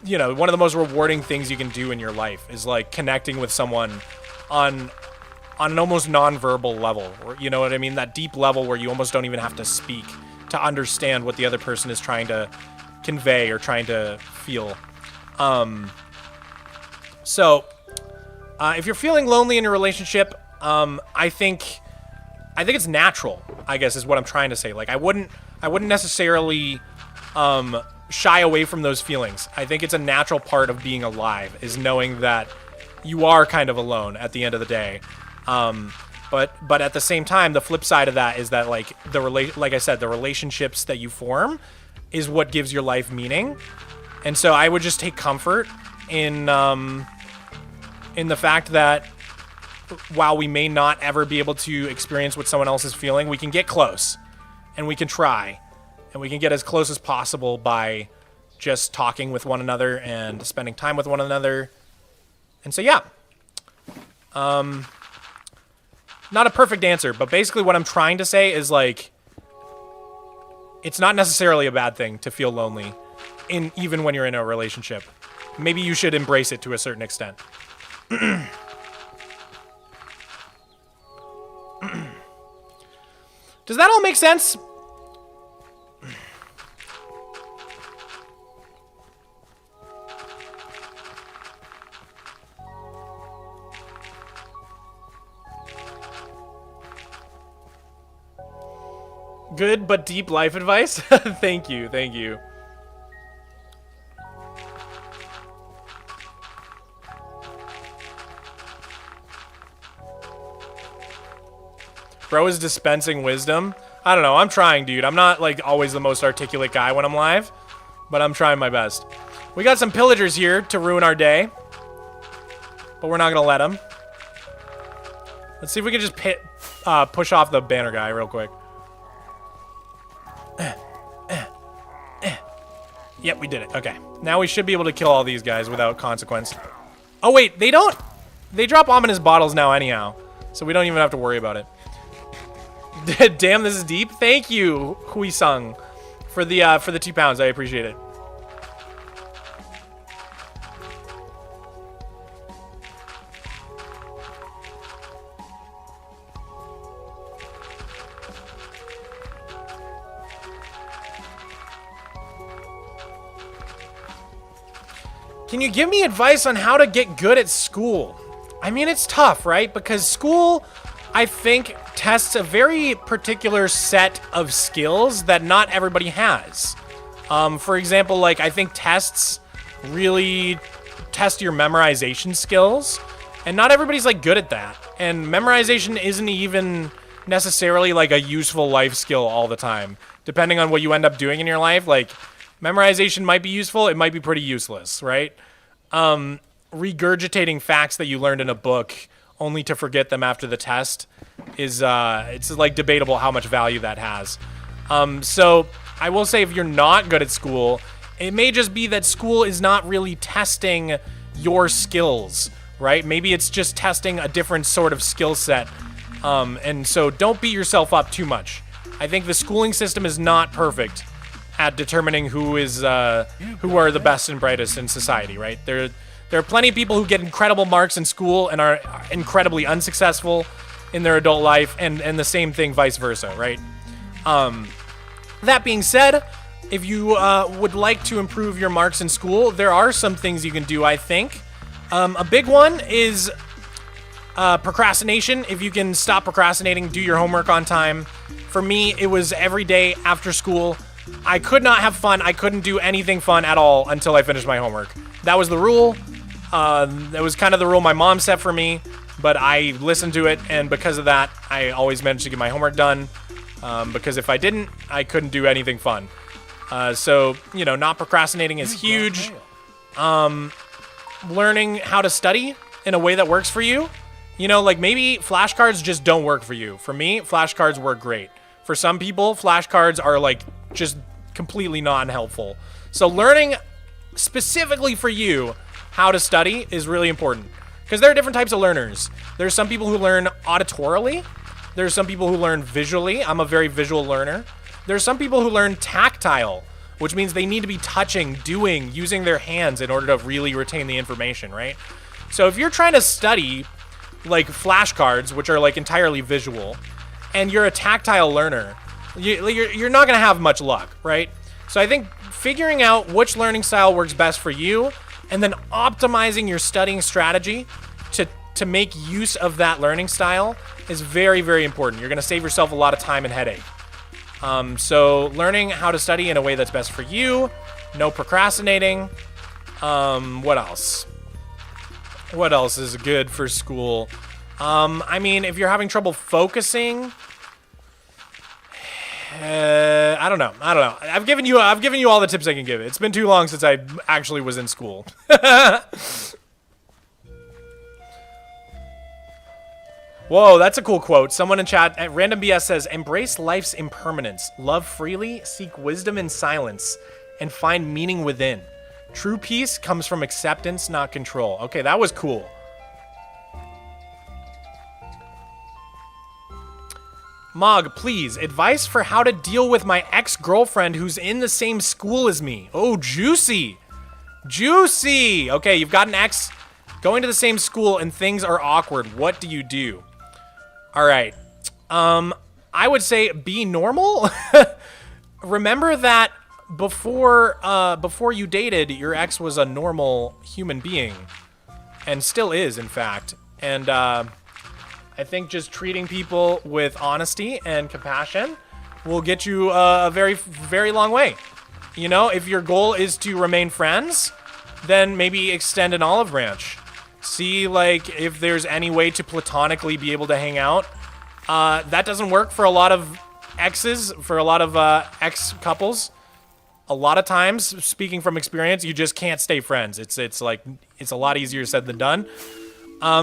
you know, one of the most rewarding things you can do in your life is like connecting with someone on an almost non-verbal level, or, you know what I mean? That deep level where you almost don't even have to speak to understand what the other person is trying to convey or trying to feel. So if you're feeling lonely in your relationship, I think it's natural, I guess is what I'm trying to say. Like I wouldn't necessarily shy away from those feelings. I think it's a natural part of being alive, is knowing that you are kind of alone at the end of the day. But at the same time, the flip side of that is that like like I said, the relationships that you form is what gives your life meaning. And so I would just take comfort in the fact that while we may not ever be able to experience what someone else is feeling, we can get close and we can try and we can get as close as possible by just talking with one another and spending time with one another. And so, yeah, not a perfect answer, but basically what I'm trying to say is like, it's not necessarily a bad thing to feel lonely even when you're in a relationship. Maybe you should embrace it to a certain extent. Does that all make sense? Good but deep life advice? Thank you, thank you. Bro is dispensing wisdom. I don't know, I'm trying, dude. I'm not like always the most articulate guy when I'm live, but I'm trying my best. We got some pillagers here to ruin our day, but we're not gonna let them. Let's see if we can just push off the banner guy real quick. Yep, we did it. Okay. Now we should be able to kill all these guys without consequence. Oh, wait. They don't. They drop ominous bottles now anyhow. So we don't even have to worry about it. Damn, this is deep. Thank you, Hui Sung, for the £2. I appreciate it. Can you give me advice on how to get good at school? I mean, it's tough, right? Because school, I think, tests a very particular set of skills that not everybody has. For example, like, I think tests really test your memorization skills, and not everybody's, like, good at that. And memorization isn't even necessarily, like, a useful life skill all the time. Depending on what you end up doing in your life, like, memorization might be useful, it might be pretty useless, right? Regurgitating facts that you learned in a book only to forget them after the test is, it's like debatable how much value that has. So I will say if you're not good at school, it may just be that school is not really testing your skills, right? Maybe it's just testing a different sort of skill set. And so don't beat yourself up too much. I think the schooling system is not perfect at determining who are the best and brightest in society, right? There are plenty of people who get incredible marks in school and are incredibly unsuccessful in their adult life, and the same thing vice versa, right? That being said, if you would like to improve your marks in school, there are some things you can do, I think. A big one is procrastination. If you can stop procrastinating, do your homework on time. For me, it was every day after school. I could not have fun. I couldn't do anything fun at all until I finished my homework. That was the rule. That was kind of the rule my mom set for me, but I listened to it, and because of that, I always managed to get my homework done, because if I didn't, I couldn't do anything fun. So, you know, not procrastinating is huge. Learning how to study in a way that works for you. You know, like maybe flashcards just don't work for you. For me, flashcards work great. For some people, flashcards are like just completely non-helpful. So learning specifically for you how to study is really important, because there are different types of learners. There's some people who learn auditorily. There's some people who learn visually. I'm a very visual learner. There's some people who learn tactile, which means they need to be touching, doing, using their hands in order to really retain the information, right? So if you're trying to study like flashcards, which are like entirely visual, and you're a tactile learner, you're not going to have much luck, right? So I think figuring out which learning style works best for you, and then optimizing your studying strategy to make use of that learning style is very, very important. You're going to save yourself a lot of time and headache. So learning how to study in a way that's best for you, no procrastinating. What else? What else is good for school? I mean, if you're having trouble focusing, I don't know. I've given you all the tips I can give. It's been too long since I actually was in school. Whoa, that's a cool quote. Someone in chat at Random BS says, "Embrace life's impermanence. Love freely, seek wisdom in silence, and find meaning within. True peace comes from acceptance, not control." Okay, that was cool. Mog, please, advice for how to deal with my ex-girlfriend who's in the same school as me. Oh, juicy. Juicy. Okay, you've got an ex going to the same school and things are awkward. What do you do? All right. I would say be normal. Remember that before you dated, your ex was a normal human being, and still is, in fact. And I think just treating people with honesty and compassion will get you a very, very long way. You know, if your goal is to remain friends, then maybe extend an olive branch. See, like, if there's any way to platonically be able to hang out. That doesn't work for a lot of exes, for a lot of ex-couples. A lot of times, speaking from experience, you just can't stay friends. It's a lot easier said than done.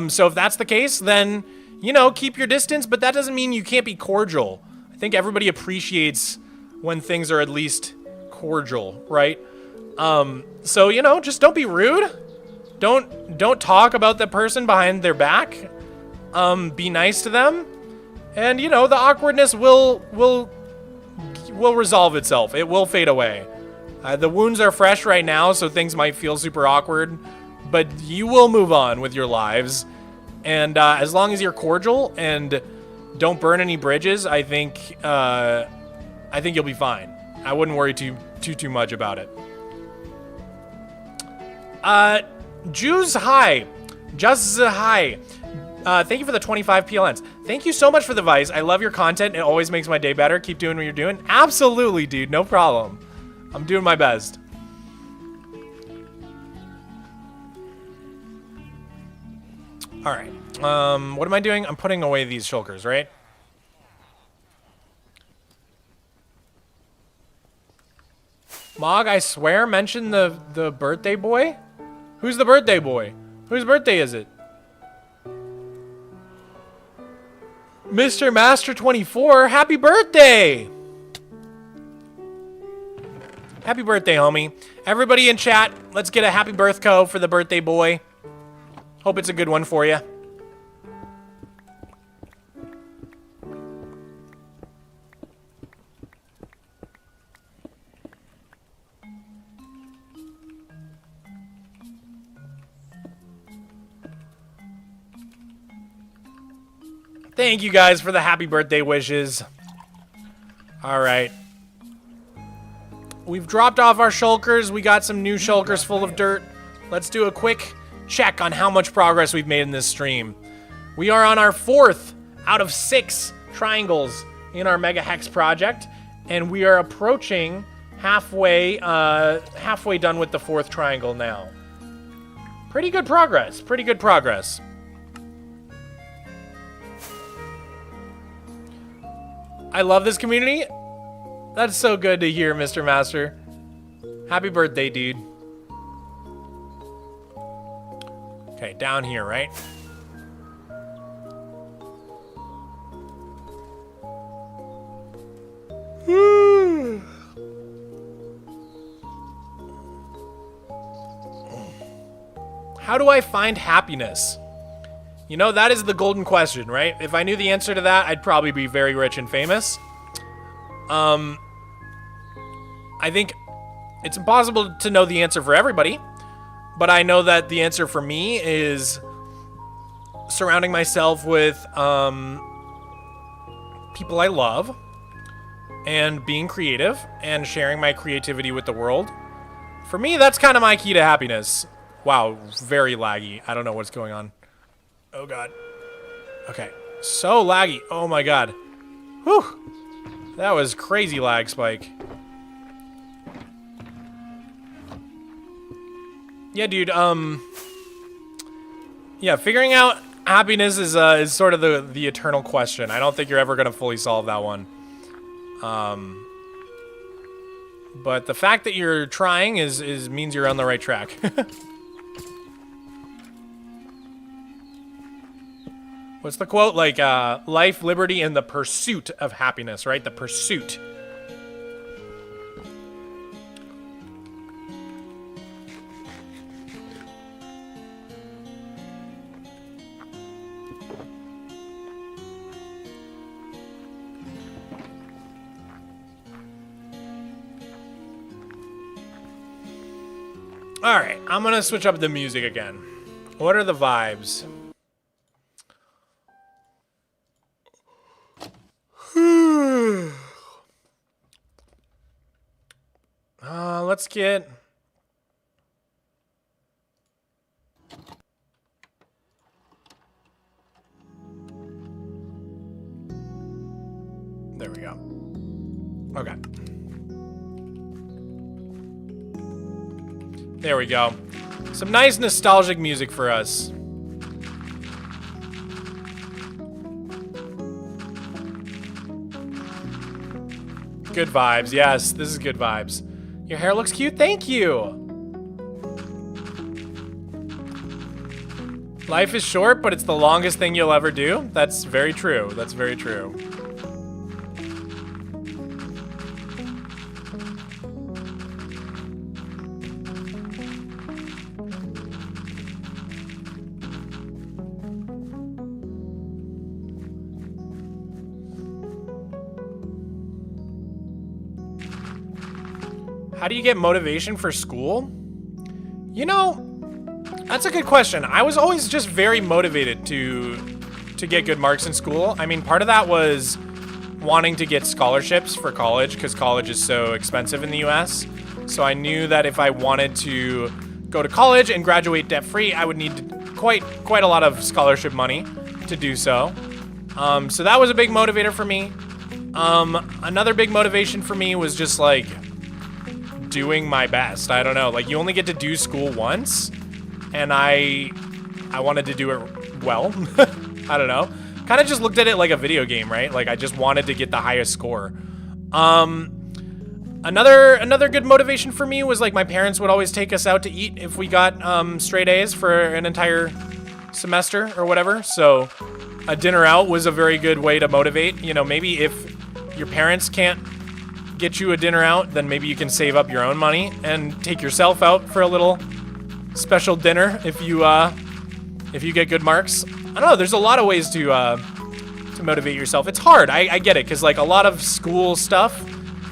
So if that's the case, then, you know, keep your distance, but that doesn't mean you can't be cordial. I think everybody appreciates when things are at least cordial, right? So, you know, just don't be rude. Don't talk about the person behind their back. Be nice to them. And, you know, the awkwardness will resolve itself. It will fade away. The wounds are fresh right now, so things might feel super awkward, but you will move on with your lives. And as long as you're cordial and don't burn any bridges, I think you'll be fine. I wouldn't worry too much about it. Jews hi. Just hi. Thank you for the 25 PLNs. Thank you so much for the advice. I love your content. It always makes my day better. Keep doing what you're doing. Absolutely, dude. No problem. I'm doing my best. All right. What am I doing? I'm putting away these shulkers, right? Mog, I swear, mention the birthday boy. Who's the birthday boy? Whose birthday is it? Mr. Master 24, happy birthday! Happy birthday, homie. Everybody in chat, let's get a happy birthco for the birthday boy. Hope it's a good one for you. Thank you guys for the happy birthday wishes. All right. We've dropped off our shulkers. We got some new shulkers full of dirt. Let's do a quick check on how much progress we've made in this stream. We are on our 4th out of 6 triangles in our Mega Hex project, and we are approaching halfway done with the 4th triangle now. Pretty good progress. Pretty good progress. I love this community. That's so good to hear, Mr. Master. Happy birthday, dude. Okay, down here, right? How do I find happiness? You know, that is the golden question, right? If I knew the answer to that, I'd probably be very rich and famous. I think it's impossible to know the answer for everybody, but I know that the answer for me is surrounding myself with people I love and being creative and sharing my creativity with the world. For me, that's kind of my key to happiness. Wow, very laggy. I don't know what's going on. Oh god. Okay. So laggy. Oh my god. Whew. That was crazy lag spike. Yeah, dude, yeah, figuring out happiness is sort of the eternal question. I don't think you're ever gonna fully solve that one. But the fact that you're trying means you're on the right track. What's the quote? Like, life, liberty, and the pursuit of happiness, right? The pursuit. Alright, I'm gonna switch up the music again. What are the vibes? Let's get... There we go. Okay. There we go. Some nice nostalgic music for us. Good vibes. Yes, this is good vibes. Your hair looks cute. Thank you. Life is short, but it's the longest thing you'll ever do. That's very true. That's very true. How do you get motivation for school? You know, that's a good question. I was always just very motivated to get good marks in school. I mean, part of that was wanting to get scholarships for college because college is so expensive in the US. So I knew that if I wanted to go to college and graduate debt-free, I would need quite a lot of scholarship money to do so. So that was a big motivator for me. Another big motivation for me was just like doing my best. I don't know, like you only get to do school once, and I wanted to do it well. I don't know, kind of just looked at it like a video game, right? Like I just wanted to get the highest score. Another good motivation for me was like my parents would always take us out to eat if we got straight A's for an entire semester or whatever. So a dinner out was a very good way to motivate. You know, maybe if your parents can't get you a dinner out, then maybe you can save up your own money and take yourself out for a little special dinner if you get good marks. I don't know, there's a lot of ways to motivate yourself. It's hard, I get it, because like a lot of school stuff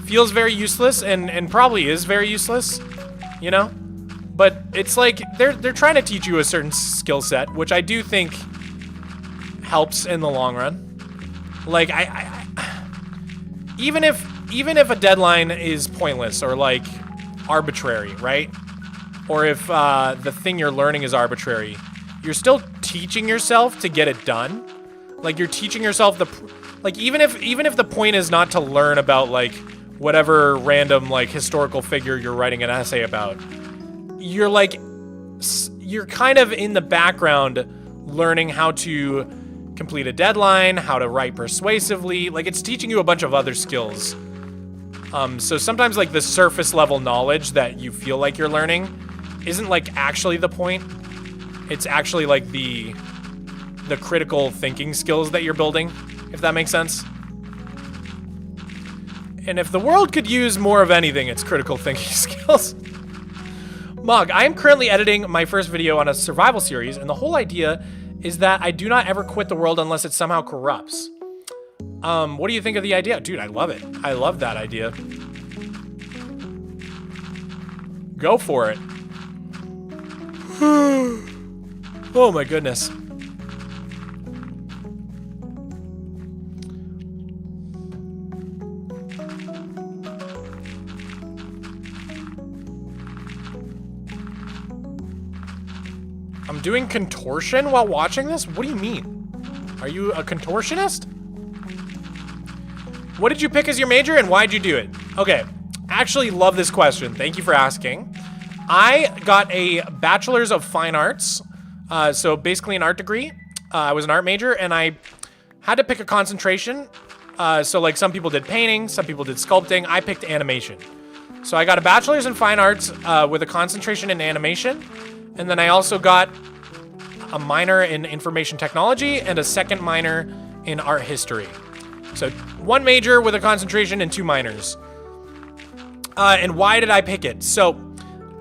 feels very useless and probably is very useless, you know? But it's like they're trying to teach you a certain skill set, which I do think helps in the long run. Like even if a deadline is pointless or like arbitrary, right? Or if the thing you're learning is arbitrary, you're still teaching yourself to get it done. Like you're teaching yourself even if the point is not to learn about like whatever random like historical figure you're writing an essay about, you're kind of in the background learning how to complete a deadline, how to write persuasively. Like it's teaching you a bunch of other skills. So sometimes like the surface level knowledge that you feel like you're learning isn't like actually the point. It's actually like the critical thinking skills that you're building, if that makes sense. And if the world could use more of anything, it's critical thinking skills. Mog, I am currently editing my first video on a survival series, and the whole idea is that I do not ever quit the world unless it somehow corrupts. What do you think of the idea? Dude, I love it. I love that idea. Go for it. Oh my goodness. I'm doing contortion while watching this? What do you mean? Are you a contortionist? What did you pick as your major and why'd you do it? Okay, actually love this question. Thank you for asking. I got a Bachelor's of Fine Arts, so basically an art degree. I was an art major and I had to pick a concentration. So like some people did painting, some people did sculpting. I picked animation. So I got a Bachelor's in Fine Arts with a concentration in animation. And then I also got a minor in information technology and a second minor in art history. So one major with a concentration and two minors. And why did I pick it? So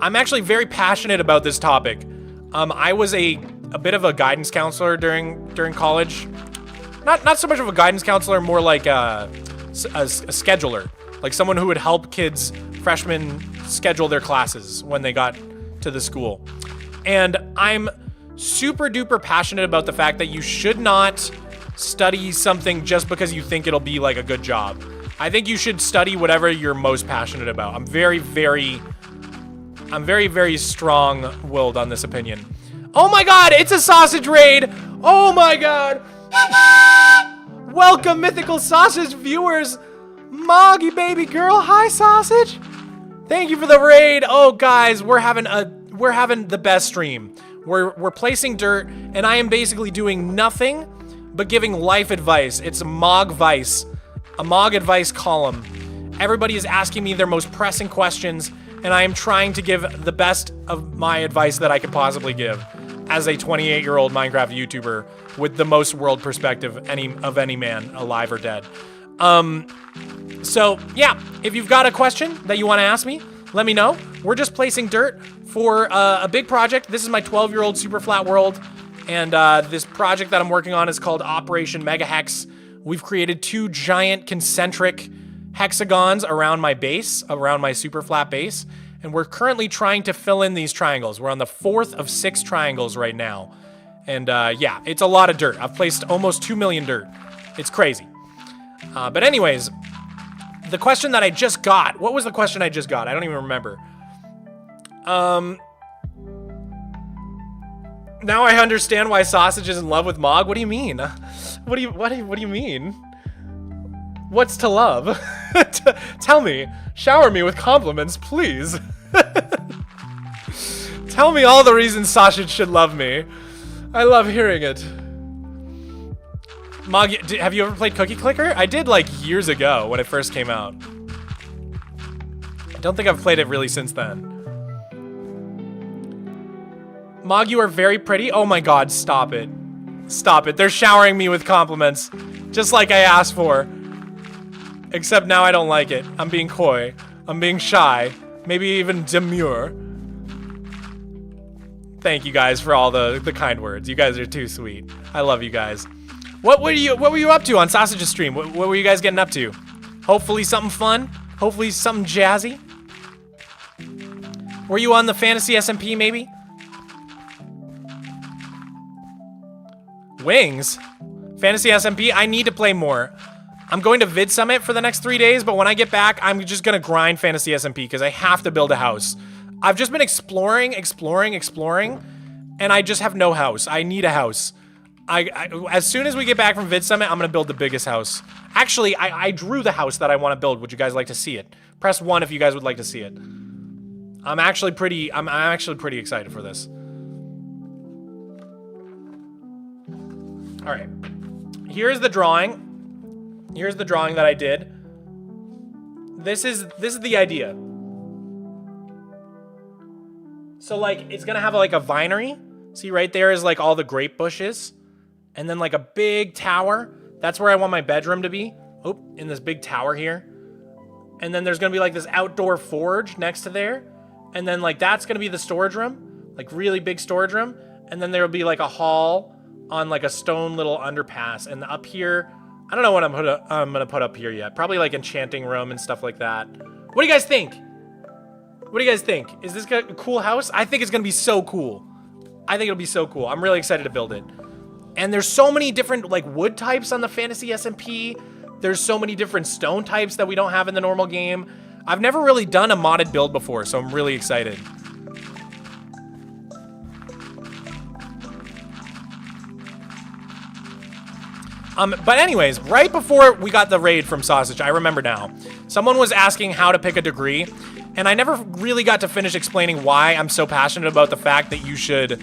I'm actually very passionate about this topic. I was a bit of a guidance counselor during college. Not so much of a guidance counselor, more like a scheduler. Like someone who would help kids, freshmen, schedule their classes when they got to the school. And I'm super duper passionate about the fact that you should not study something just because you think it'll be like a good job. I think you should study whatever you're most passionate about. I'm very, very strong-willed on this opinion. Oh my god, it's a sausage raid! Oh my god! Welcome, Mythical Sausage viewers! Moggy baby girl, hi sausage! Thank you for the raid! Oh guys, we're having the best stream. We're placing dirt, and I am basically doing nothing but giving life advice. It's a MOG Advice Column. Everybody is asking me their most pressing questions, and I am trying to give the best of my advice that I could possibly give as a 28-year-old Minecraft YouTuber with the most world perspective of any man, alive or dead. So yeah, if you've got a question that you want to ask me, let me know. We're just placing dirt for a big project. This is my 12-year-old super flat world, and this project that I'm working on is called Operation Mega Hex. We've created 2 giant concentric hexagons around my base, around my super flat base, and we're currently trying to fill in these triangles. We're on the 4th of 6 triangles right now, and yeah, it's a lot of dirt. I've placed almost 2 million dirt. It's crazy. But anyways, the question that I just got, what was the question I just got? I don't even remember. Now I understand why Sausage is in love with Mog. What do you mean? What do you mean? What's to love? Tell me. Shower me with compliments, please. Tell me all the reasons Sausage should love me. I love hearing it. Mog, have you ever played Cookie Clicker? I did like years ago when it first came out. I don't think I've played it really since then. Mog, you are very pretty. Oh my god, stop it. Stop it. They're showering me with compliments. Just like I asked for. Except now I don't like it. I'm being coy. I'm being shy. Maybe even demure. Thank you guys for all the kind words. You guys are too sweet. I love you guys. What were you up to on Sausage's stream? What were you guys getting up to? Hopefully something fun? Hopefully something jazzy? Were you on the Fantasy SMP maybe? Wings? Fantasy SMP? I need to play more. I'm going to Vid Summit for the next 3 days, but when I get back, I'm just gonna grind Fantasy SMP because I have to build a house. I've just been exploring, and I just have no house. I need a house. As soon as we get back from Vid Summit, I'm gonna build the biggest house. Actually, I drew the house that I want to build. Would you guys like to see it? Press 1 if you guys would like to see it. I'm actually pretty excited for this. All right, here's the drawing. Here's the drawing that I did. This is the idea. So like, it's gonna have like a vinery. See right there is like all the grape bushes. And then like a big tower. That's where I want my bedroom to be. Oh, in this big tower here. And then there's gonna be like this outdoor forge next to there. And then like that's gonna be the storage room, like really big storage room. And then there will be like a hall on like a stone little underpass. And up here, I don't know what I'm gonna put up here yet. Probably like enchanting room and stuff like that. What do you guys think? What do you guys think? Is this a cool house? I think it's gonna be so cool. I think it'll be so cool. I'm really excited to build it. And there's so many different like wood types on the Fantasy SMP. There's so many different stone types that we don't have in the normal game. I've never really done a modded build before, so I'm really excited. But anyways, right before we got the raid from Sausage, I remember now, someone was asking how to pick a degree, and I never really got to finish explaining why I'm so passionate about the fact that you should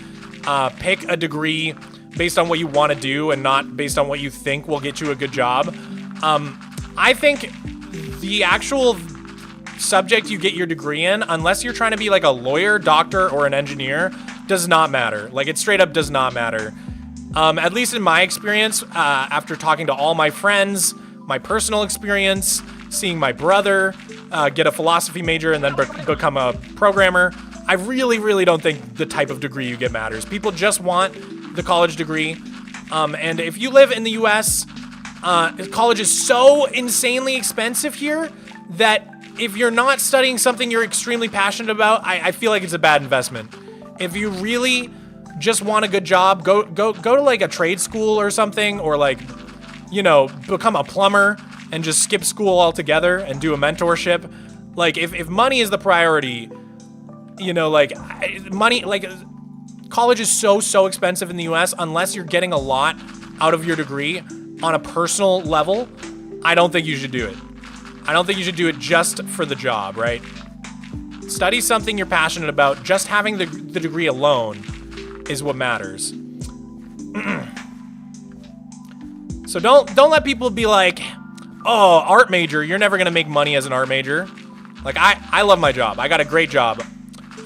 pick a degree based on what you want to do and not based on what you think will get you a good job. I think the actual subject you get your degree in, unless you're trying to be like a lawyer, doctor, or an engineer, does not matter. Like, it straight up does not matter. At least in my experience, after talking to all my friends, my personal experience, seeing my brother get a philosophy major and then become a programmer, I really, really don't think the type of degree you get matters. People just want the college degree. And if you live in the US, college is so insanely expensive here that if you're not studying something you're extremely passionate about, I feel like it's a bad investment. If you really just want a good job, go to like a trade school or something, or like, you know, become a plumber and just skip school altogether and do a mentorship. Like, if money is the priority, you know, like money, like college is so expensive in the US. Unless you're getting a lot out of your degree on a personal level, I don't think you should do it. I don't think you should do it just for the job, right? Study something you're passionate about. Just having the degree alone is what matters. So don't let people be like, oh, art major, you're never gonna make money as an art major. Like, I love my job. I got a great job.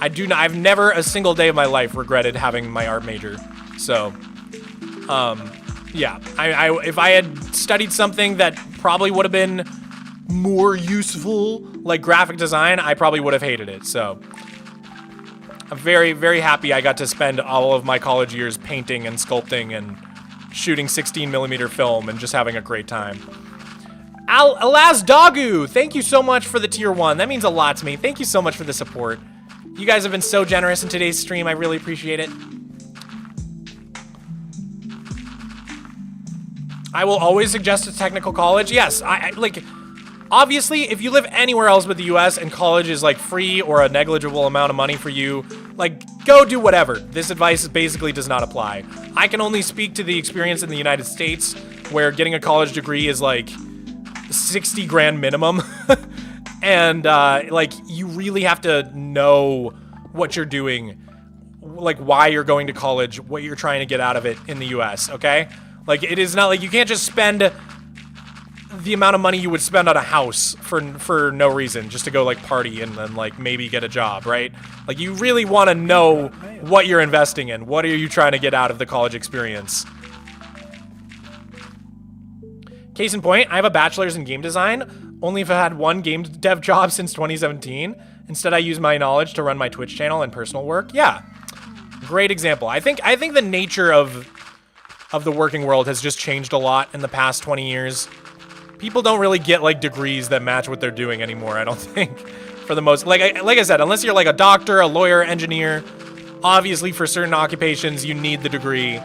I've never a single day of my life regretted having my art major. So, yeah, if I had studied something that probably would have been more useful, like graphic design, I probably would have hated it. So I'm very, very happy I got to spend all of my college years painting and sculpting and shooting 16mm film and just having a great time. Alas Dogu, thank you so much for the tier 1. That means a lot to me. Thank you so much for the support. You guys have been so generous in today's stream. I really appreciate it. I will always suggest a technical college. Yes, I like, obviously, if you live anywhere else but the US and college is like free or a negligible amount of money for you, like, go do whatever. This advice basically does not apply. I can only speak to the experience in the United States, where getting a college degree is like 60 grand minimum. And like, you really have to know what you're doing, like why you're going to college, what you're trying to get out of it in the US, okay? Like, it is not like you can't just spend the amount of money you would spend on a house for no reason, just to go like party and then like maybe get a job, right? Like, you really want to know what you're investing in. What are you trying to get out of the college experience? Case in point, I have a bachelor's in game design, only if I had one game dev job since 2017. Instead, I use my knowledge to run my Twitch channel and personal work. Yeah, great example. I think the nature of the working world has just changed a lot in the past 20 years. People don't really get like degrees that match what they're doing anymore, I don't think, for the most. Like I said, unless you're like a doctor, a lawyer, engineer, obviously for certain occupations you need the degree,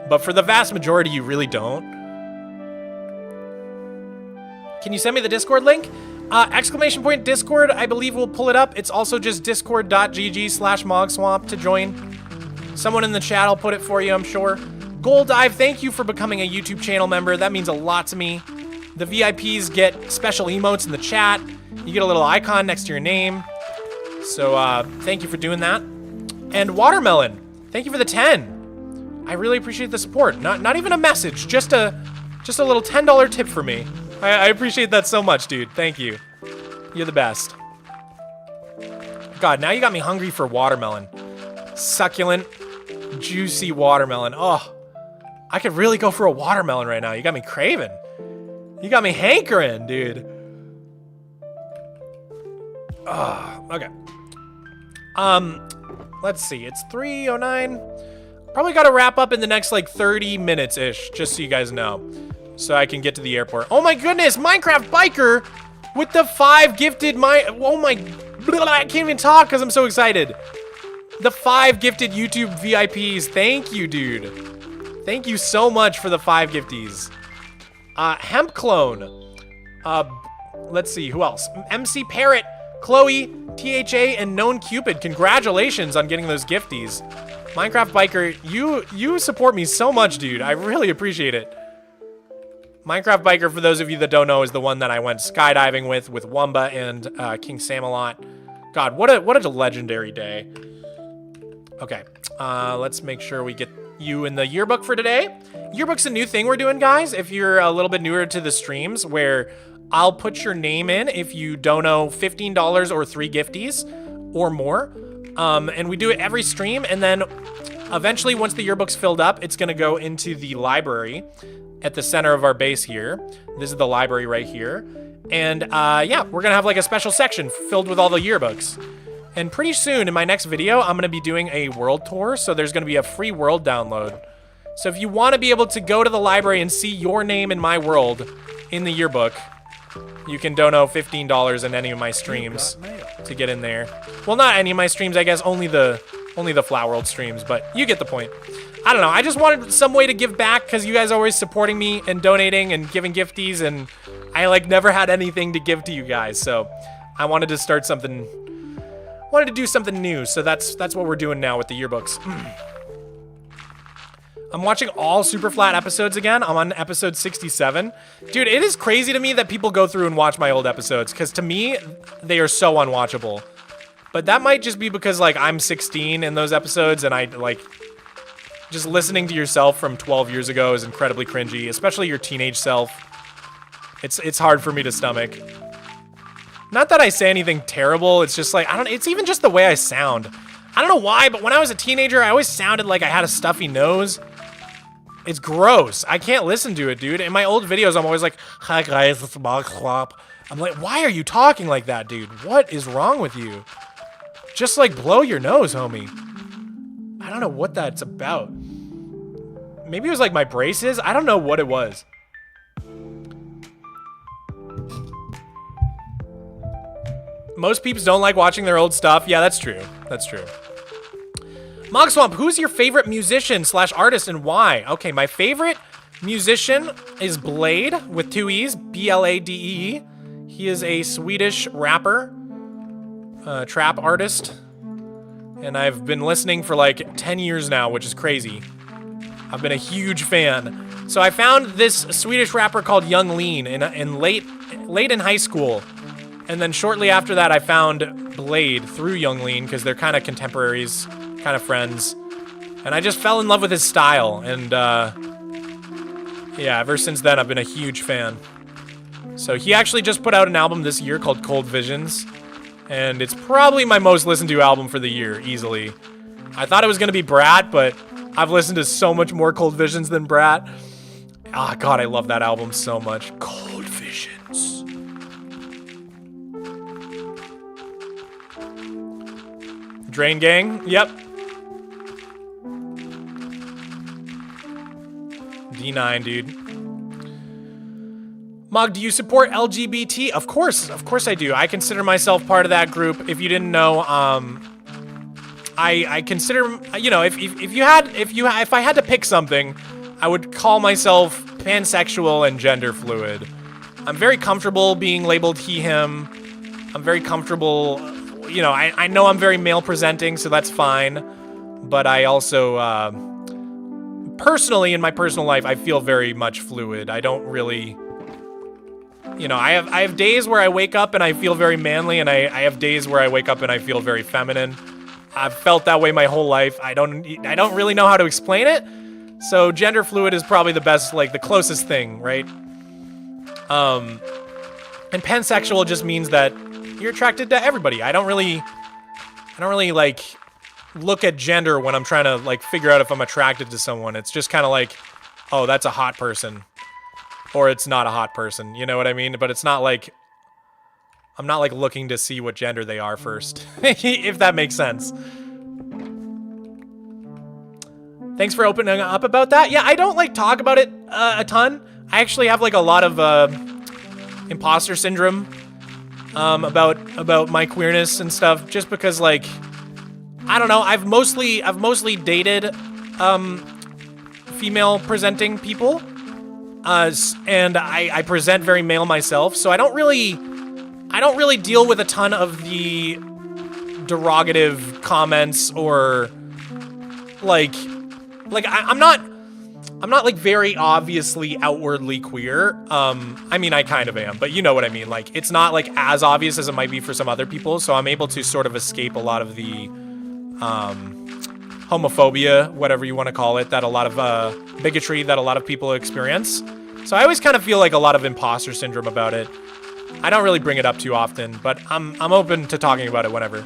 but for the vast majority you really don't. Can you send me the Discord link? Exclamation point Discord, I believe we'll pull it up. It's also just discord.gg/Mogswamp to join. Someone in the chat will put it for you, I'm sure. Gold Dive, thank you for becoming a YouTube channel member. That means a lot to me. The VIPs get special emotes in the chat. You get a little icon next to your name. So thank you for doing that. And Watermelon, thank you for the 10. I really appreciate the support. Not even a message, just a little $10 tip for me. I appreciate that so much, dude. Thank you. You're the best. God, now you got me hungry for watermelon. Succulent, juicy watermelon. Oh, I could really go for a watermelon right now. You got me craving. You got me hankering, dude. Oh, okay. Let's see. It's 3:09. Probably got to wrap up in the next like 30 minutes-ish, just so you guys know. So I can get to the airport. Oh my goodness, Minecraft Biker with the 5 gifted oh my, I can't even talk because I'm so excited. The 5 gifted YouTube VIPs. Thank you, dude. Thank you so much for the 5 gifties. Hemp Clone. Let's see, who else? MC Parrot, Chloe, THA, and Known Cupid. Congratulations on getting those gifties. Minecraft Biker, you support me so much, dude. I really appreciate it. Minecraft Biker, for those of you that don't know, is the one that I went skydiving with Wumba and King Samalot. God, what a legendary day. Okay, let's make sure we get you in the yearbook for today. Yearbook's a new thing we're doing, guys. If you're a little bit newer to the streams, where I'll put your name in if you dono $15 or 3 gifties or more. And we do it every stream, and then eventually, once the yearbook's filled up, it's gonna go into the library at the center of our base here. This is the library right here. And yeah, we're gonna have like a special section filled with all the yearbooks. And pretty soon in my next video, I'm gonna be doing a world tour, so there's gonna be a free world download. So if you wanna be able to go to the library and see your name in my world in the yearbook, you can dono $15 in any of my streams to get in there. Well, not any of my streams, I guess, only the Flat World streams, but you get the point. I don't know, I just wanted some way to give back because you guys are always supporting me and donating and giving gifties, and I like never had anything to give to you guys, so I wanted to start something, wanted to do something new, so that's what we're doing now with the yearbooks. I'm watching all Super Flat episodes again. I'm on episode 67. Dude, it is crazy to me that people go through and watch my old episodes, because to me, they are so unwatchable. But that might just be because, like, I'm 16 in those episodes, and I, like, just listening to yourself from 12 years ago is incredibly cringy, especially your teenage self. It's hard for me to stomach. Not that I say anything terrible, it's just like, it's even just the way I sound. I don't know why, but when I was a teenager, I always sounded like I had a stuffy nose. It's gross. I can't listen to it, dude. In my old videos, I'm always like, hi guys, it's Mogswamp. I'm like, why are you talking like that, dude? What is wrong with you? Just like blow your nose, homie. I don't know what that's about. Maybe it was like my braces. I don't know what it was. Most peeps don't like watching their old stuff. Yeah, that's true. That's true. Mogswamp, who's your favorite musician / artist and why? Okay, my favorite musician is Blade with 2 E's, B-L-A-D-E. He is a Swedish rapper, trap artist, and I've been listening for like 10 years now, which is crazy. I've been a huge fan. So I found this Swedish rapper called Young Lean in late in high school, and then shortly after that I found Blade through Young Lean because they're kind of contemporaries, kind of friends, and I just fell in love with his style, and yeah, ever since then I've been a huge fan. So he actually just put out an album this year called Cold Visions, and it's probably my most listened to album for the year, easily. I thought it was gonna be Brat, but I've listened to so much more Cold Visions than Brat. Ah, God, I love that album so much. Cold Visions. Drain Gang, yep. D9, dude. Mog, do you support LGBT? Of course I do. I consider myself part of that group. If you didn't know, I consider, you know, if I had to pick something, I would call myself pansexual and gender fluid. I'm very comfortable being labeled he, him. I'm very comfortable, you know, I know I'm very male presenting, so that's fine. But I also, personally, in my personal life, I feel very much fluid. I don't really, you know, I have days where I wake up and I feel very manly, and I have days where I wake up and I feel very feminine. I've felt that way my whole life. I don't really know how to explain it. So gender fluid is probably the best, like the closest thing, right? And pansexual just means that you're attracted to everybody. I don't really like look at gender when I'm trying to like figure out if I'm attracted to someone. It's just kind of like, oh, that's a hot person, or it's not a hot person. You know what I mean? But it's not like I'm not like looking to see what gender they are first, if that makes sense. Thanks for opening up about that. Yeah, I don't like talk about it a ton. I actually have like a lot of imposter syndrome about my queerness and stuff, just because like I don't know. I've mostly dated female presenting people, and I present very male myself, so I don't really deal with a ton of the derogative comments or like I'm not like very obviously outwardly queer. I mean, I kind of am, but you know what I mean. Like, it's not like as obvious as it might be for some other people, so I'm able to sort of escape a lot of the homophobia, whatever you want to call it, that a lot of bigotry that a lot of people experience. So I always kind of feel like a lot of imposter syndrome about it. I don't really bring it up too often, but I'm open to talking about it whenever.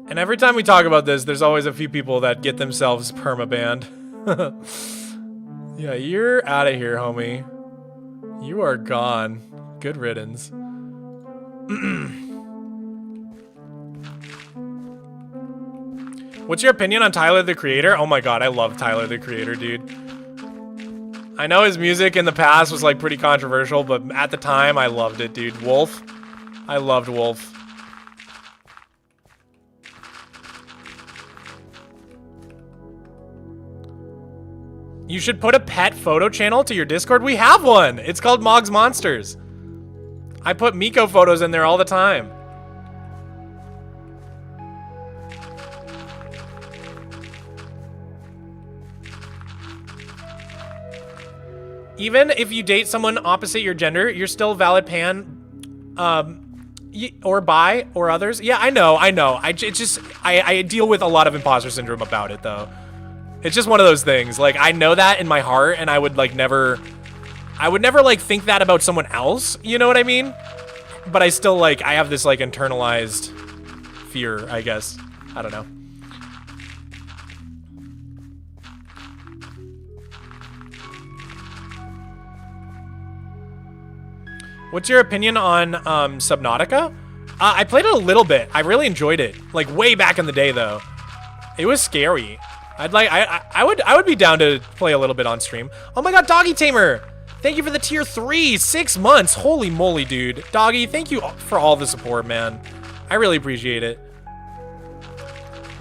And every time we talk about this, there's always a few people that get themselves permabanned. Yeah, you're out of here, homie. You are gone. Good riddance. What's your opinion on Tyler, the Creator? Oh my god, I love Tyler, the Creator, dude. I know his music in the past was like pretty controversial, but at the time, I loved it, dude. Wolf. I loved Wolf. You should put a pet photo channel to your Discord. We have one. It's called Mog's Monsters. I put Miko photos in there all the time. Even if you date someone opposite your gender, you're still valid pan, or bi, or others. Yeah, I know. I deal with a lot of imposter syndrome about it, though. It's just one of those things. Like, I know that in my heart, and I would never like think that about someone else. You know what I mean? But I still like, I have this like internalized fear, I guess. I don't know. What's your opinion on Subnautica? I played it a little bit. I really enjoyed it. Like way back in the day, though. It was scary. I would be down to play a little bit on stream. Oh my god, Doggy Tamer! Thank you for the tier 3, 6 months. Holy moly, dude. Doggy, thank you for all the support, man. I really appreciate it.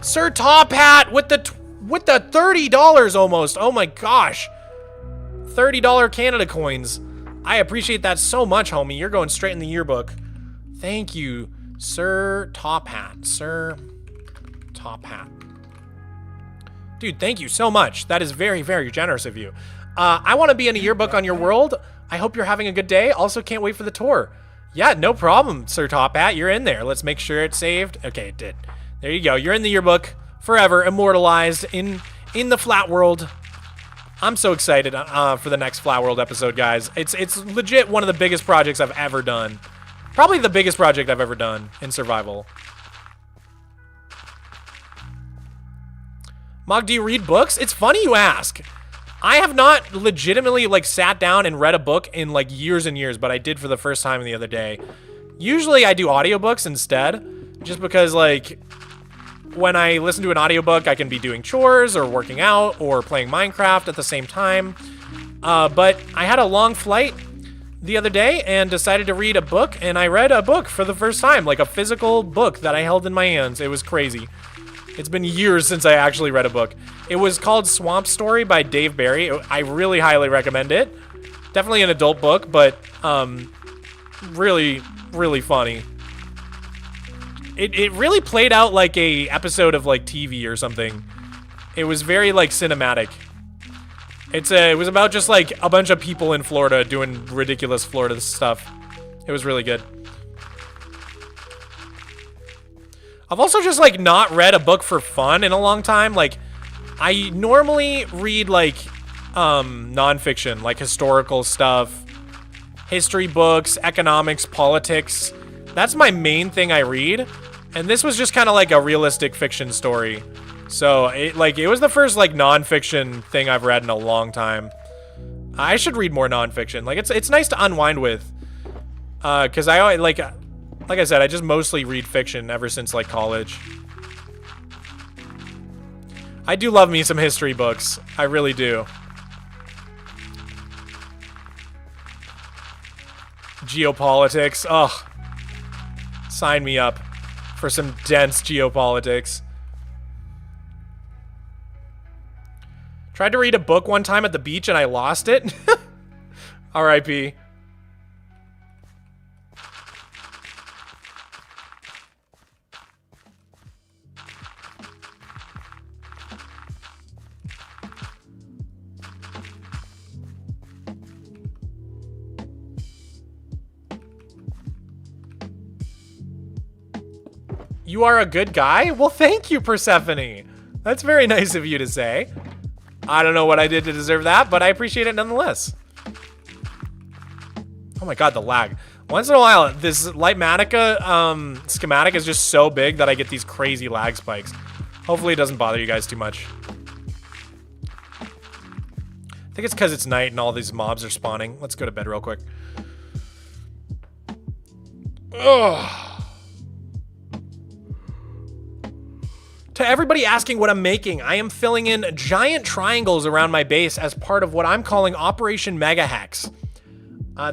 Sir Top Hat with the $30 almost. Oh my gosh. $30 Canada coins. I appreciate that so much, homie. You're going straight in the yearbook. Thank you, Sir Top Hat. Sir Top Hat. Dude, thank you so much. That is very, very generous of you. I want to be in a yearbook on your world. I hope you're having a good day. Also, can't wait for the tour. Yeah, no problem, Sir Top Hat. You're in there. Let's make sure it's saved. Okay, it did. There you go. You're in the yearbook forever, immortalized in the Flat World. I'm so excited for the next Flat World episode, guys. It's legit one of the biggest projects I've ever done. Probably the biggest project I've ever done in survival. Mog, do you read books? It's funny you ask. I have not legitimately like sat down and read a book in like years and years, but I did for the first time the other day. Usually I do audiobooks instead, just because like when I listen to an audiobook, I can be doing chores or working out or playing Minecraft at the same time. But I had a long flight the other day and decided to read a book, and I read a book for the first time, like a physical book that I held in my hands. It was crazy. It's been years since I actually read a book. It was called Swamp Story by Dave Barry. I really highly recommend it. Definitely an adult book, but really, really funny. It really played out like a episode of like TV or something. It was very like cinematic. It was about just like a bunch of people in Florida doing ridiculous Florida stuff. It was really good. I've also just like not read a book for fun in a long time. Like I normally read like nonfiction, like historical stuff, history books, economics, politics. That's my main thing I read. And this was just kind of like a realistic fiction story. So, it was the first, like, non-fiction thing I've read in a long time. I should read more non-fiction. Like, it's nice to unwind with. Because I always, like I said, I just mostly read fiction ever since, like, college. I do love me some history books. I really do. Geopolitics. Ugh. Sign me up for some dense geopolitics. Tried to read a book one time at the beach and I lost it. R.I.P. You are a good guy? Well, thank you, Persephone. That's very nice of you to say. I don't know what I did to deserve that, but I appreciate it nonetheless. Oh my god, the lag. Once in a while, this Lightmatica schematic is just so big that I get these crazy lag spikes. Hopefully it doesn't bother you guys too much. I think it's because it's night and all these mobs are spawning. Let's go to bed real quick. Ugh. To everybody asking what I'm making, I am filling in giant triangles around my base as part of what I'm calling Operation Mega Hex.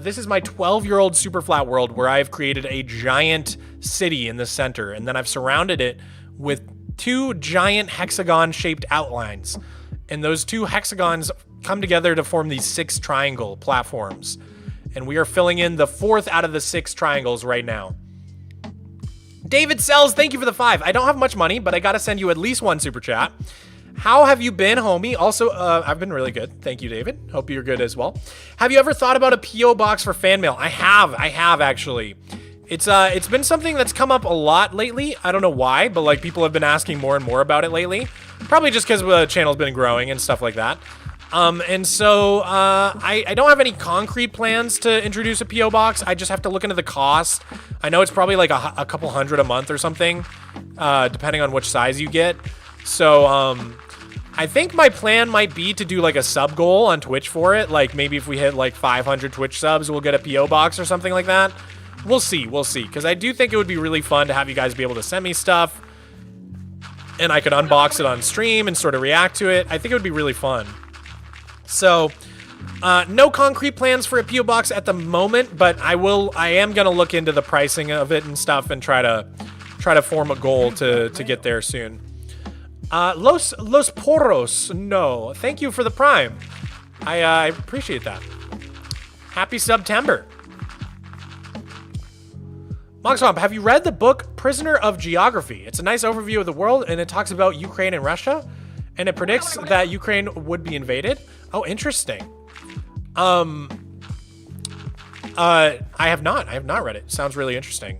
This is my 12-year-old super flat world where I've created a giant city in the center, and then I've surrounded it with 2 giant hexagon-shaped outlines. And those 2 hexagons come together to form these 6 triangle platforms. And we are filling in the 4th out of the 6 triangles right now. David Sells, thank you for the 5. I don't have much money, but I gotta send you at least 1 super chat. How have you been, homie? Also, I've been really good. Thank you, David. Hope you're good as well. Have you ever thought about a P.O. box for fan mail? I have actually. It's been something that's come up a lot lately. I don't know why, but like people have been asking more and more about it lately. Probably just because the channel's been growing and stuff like that. And so I don't have any concrete plans to introduce a P.O. box. I just have to look into the cost. I know it's probably like a couple hundred a month or something, depending on which size you get. So I think my plan might be to do like a sub goal on Twitch for it. Like maybe if we hit like 500 Twitch subs, we'll get a P.O. box or something like that. We'll see. Because I do think it would be really fun to have you guys be able to send me stuff. And I could unbox it on stream and sort of react to it. I think it would be really fun. So, no concrete plans for a P.O. box at the moment, but I am gonna look into the pricing of it and stuff and try to form a goal to get there soon. Los Poros, no. Thank you for the Prime. I appreciate that. Happy September. Mogswamp, have you read the book Prisoner of Geography? It's a nice overview of the world, and it talks about Ukraine and Russia, and it predicts that Ukraine would be invaded. Oh, interesting. I have not read it. Sounds really interesting.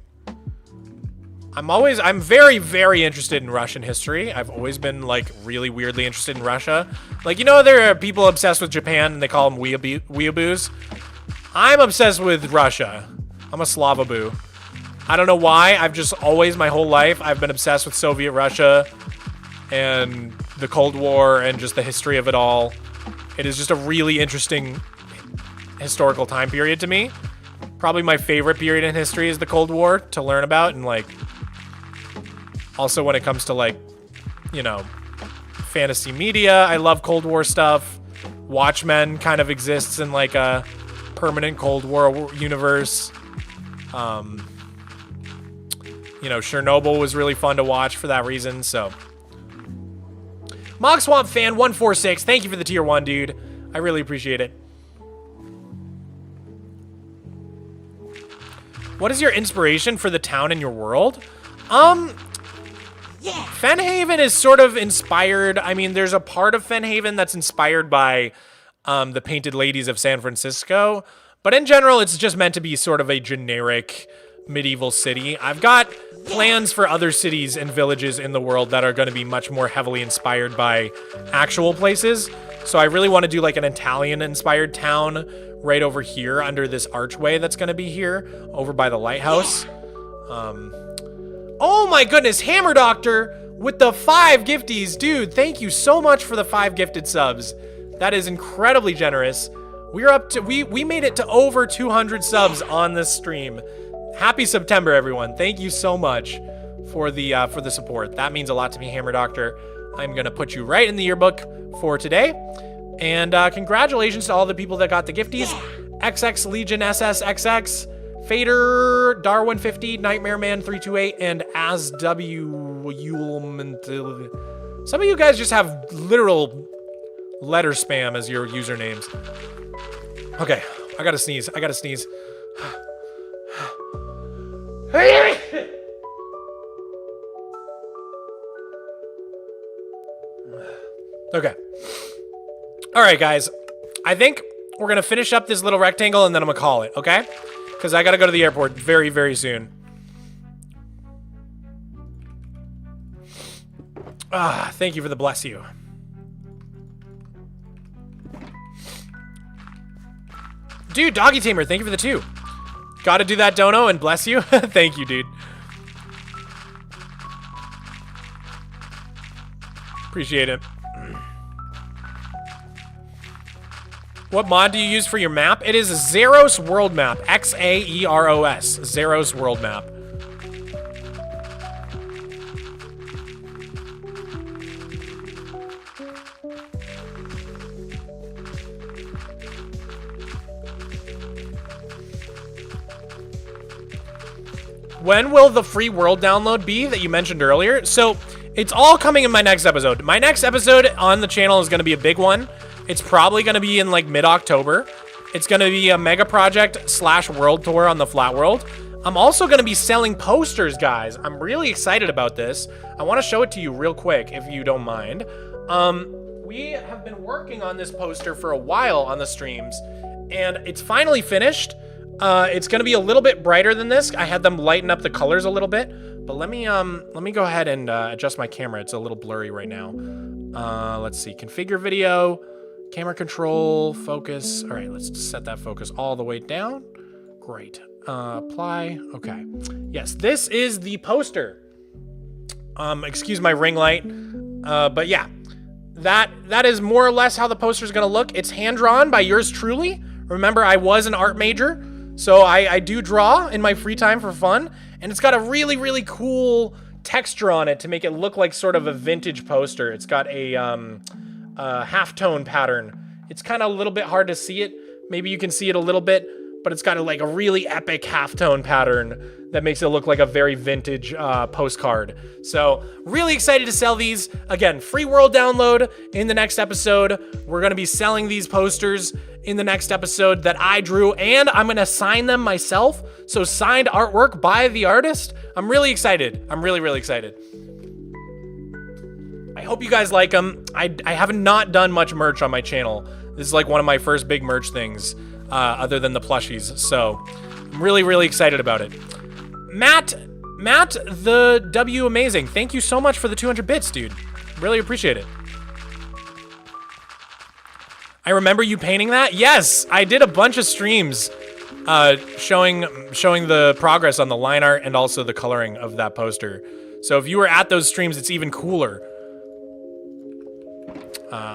I'm very, very interested in Russian history. I've always been like really weirdly interested in Russia. Like, you know, there are people obsessed with Japan and they call them weeaboos. I'm obsessed with Russia. I'm a Slavaboo. I don't know why. I've just always, my whole life, I've been obsessed with Soviet Russia and the Cold War and just the history of it all. It is just a really interesting historical time period to me. Probably my favorite period in history is the Cold War to learn about, and like also when it comes to like, you know, fantasy media, I love Cold War stuff. Watchmen kind of exists in like a permanent Cold War universe. You know, Chernobyl was really fun to watch for that reason, so. Mogswamp fan 146, thank you for the tier 1, dude. I really appreciate it. What is your inspiration for the town in your world? Yeah. Fenhaven is sort of inspired. I mean, there's a part of Fenhaven that's inspired by the Painted Ladies of San Francisco. But in general, it's just meant to be sort of a generic medieval city. I've got plans for other cities and villages in the world that are going to be much more heavily inspired by actual places. So I really want to do like an Italian-inspired town right over here under this archway that's going to be here, over by the lighthouse. Oh my goodness, Hammer Doctor with the 5 gifties. Dude, thank you so much for the 5 gifted subs. That is incredibly generous. We're up to, we made it to over 200 subs on this stream. Happy September, everyone. Thank you so much for the support. That means a lot to me, Hammer Doctor. I'm gonna put you right in the yearbook for today. And congratulations to all the people that got the gifties. XX Legion SSXX, Fader, Darwin 50, Nightmare Man 328, and AsW Yulman. Some of you guys just have literal letter spam as your usernames. Okay, I gotta sneeze. I gotta sneeze. Okay. All right, guys. I think we're gonna finish up this little rectangle and then I'm gonna call it, okay? Because I gotta go to the airport very, very soon. Thank you for the bless you. Dude, Doggy Tamer, thank you for the 2. Gotta do that, Dono, and bless you. Thank you, dude. Appreciate it. What mod do you use for your map? It is a Xeros World Map. Xaeros. Xeros World Map. When will the free world download be that you mentioned earlier? So, it's all coming in my next episode. My next episode on the channel is going to be a big one. It's probably going to be in like mid-October. It's going to be a mega project / world tour on the Flat World. I'm also going to be selling posters, guys. I'm really excited about this. I want to show it to you real quick, if you don't mind. We have been working on this poster for a while on the streams, and it's finally finished. It's going to be a little bit brighter than this. I had them lighten up the colors a little bit, but let me go ahead and adjust my camera. It's a little blurry right now. Let's see, configure video. Camera control, focus. All right, let's set that focus all the way down. Great. Apply. Okay. Yes, this is the poster. Excuse my ring light. But yeah, that is more or less how the poster is going to look. It's hand-drawn by yours truly. Remember, I was an art major, so I do draw in my free time for fun. And it's got a really, really cool texture on it to make it look like sort of a vintage poster. It's got a halftone pattern. It's kind of a little bit hard to see it. Maybe you can see it a little bit, but it's got a really epic halftone pattern that makes it look like a very vintage postcard. So really excited to sell these. Again, free world download in the next episode. We're going to be selling these posters in the next episode that I drew, and I'm going to sign them myself. So signed artwork by the artist. I'm really excited. I'm really, really excited. I hope you guys like them. I have not done much merch on my channel. This is like one of my first big merch things, other than the plushies. So I'm really, really excited about it. Matt the W Amazing. Thank you so much for the 200 bits, dude. Really appreciate it. I remember you painting that. Yes, I did a bunch of streams showing the progress on the line art and also the coloring of that poster. So if you were at those streams, it's even cooler.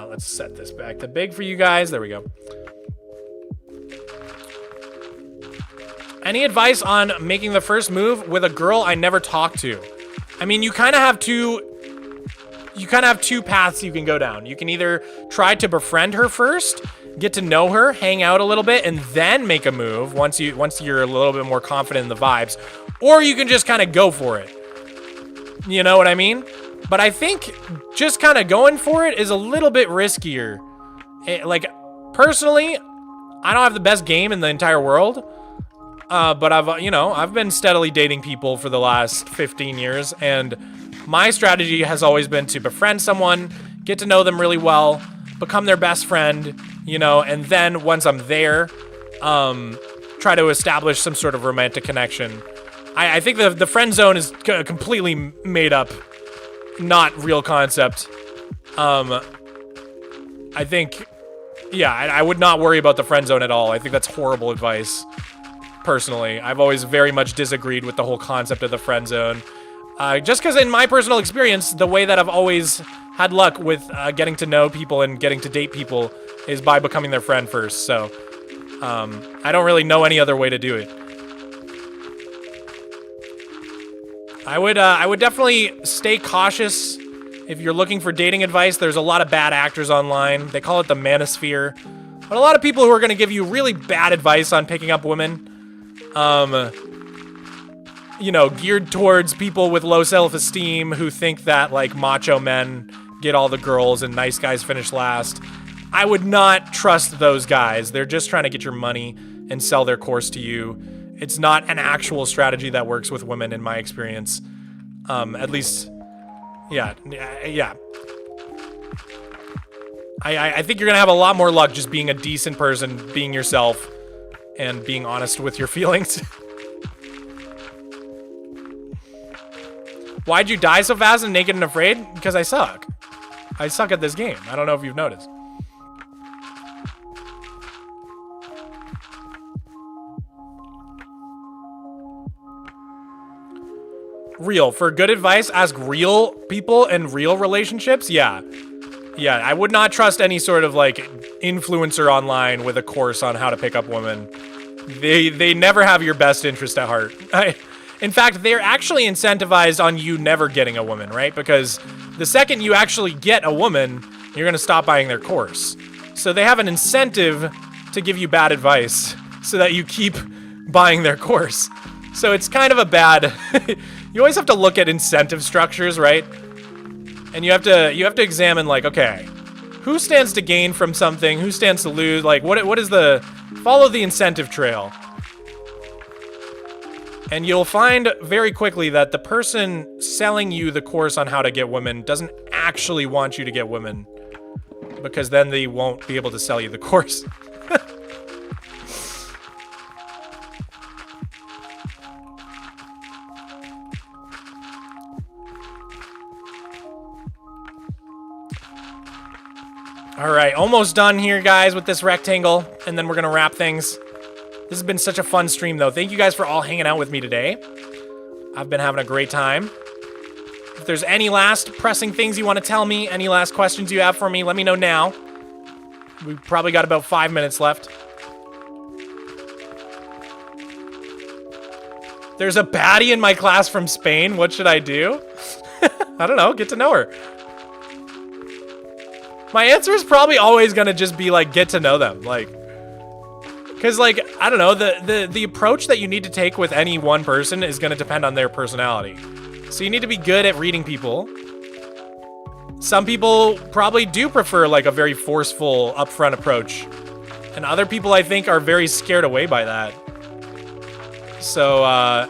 Let's set this back to big for you guys. There we go. Any advice on making the first move with a girl I never talked to? I mean, you kind of have two paths you can go down. You can either try to befriend her first, get to know her, hang out a little bit, and then make a move once you're a little bit more confident in the vibes, or you can just kind of go for it. You know what I mean? But I think just kind of going for it is a little bit riskier. Personally, I don't have the best game in the entire world. But I've been steadily dating people for the last 15 years, and my strategy has always been to befriend someone, get to know them really well, become their best friend, and then once I'm there, try to establish some sort of romantic connection. I think the friend zone is completely made up, not real concept. I think, yeah, I would not worry about the friend zone at all. I think that's horrible advice. Personally, I've always very much disagreed with the whole concept of the friend zone. Just because in my personal experience, the way that I've always had luck with getting to know people and getting to date people is by becoming their friend first. So I don't really know any other way to do it. I would definitely stay cautious if you're looking for dating advice. There's a lot of bad actors online. They call it the manosphere. But a lot of people who are going to give you really bad advice on picking up women. You know, geared towards people with low self-esteem who think that, like, macho men get all the girls and nice guys finish last. I would not trust those guys. They're just trying to get your money and sell their course to you. It's not an actual strategy that works with women in my experience. At least, yeah. I think you're gonna have a lot more luck just being a decent person, being yourself, and being honest with your feelings. Why'd you die so fast in Naked and Afraid? Because I suck. I suck at this game. I don't know if you've noticed. Real. For good advice, ask real people and real relationships. Yeah. Yeah, I would not trust any sort of, like, influencer online with a course on how to pick up women. They never have your best interest at heart. In fact, they're actually incentivized on you never getting a woman, right? Because the second you actually get a woman, you're going to stop buying their course. So they have an incentive to give you bad advice so that you keep buying their course. So it's kind of a bad... You always have to look at incentive structures, right? And you have to examine, like, okay, who stands to gain from something? Who stands to lose? Like, what is the... Follow the incentive trail. And you'll find very quickly that the person selling you the course on how to get women doesn't actually want you to get women, because then they won't be able to sell you the course. All right, almost done here, guys, with this rectangle, and then we're gonna wrap things. This has been such a fun stream, though. Thank you guys for all hanging out with me today. I've been having a great time. If there's any last pressing things you want to tell me, any last questions you have for me, let me know now. We've probably got about 5 minutes left. There's a baddie in my class from Spain. What should I do? I don't know. Get to know her. My answer is probably always going to just be, like, get to know them. Like... Because, like, I don't know, the approach that you need to take with any one person is going to depend on their personality. So you need to be good at reading people. Some people probably do prefer, like, a very forceful, upfront approach. And other people, I think, are very scared away by that. So,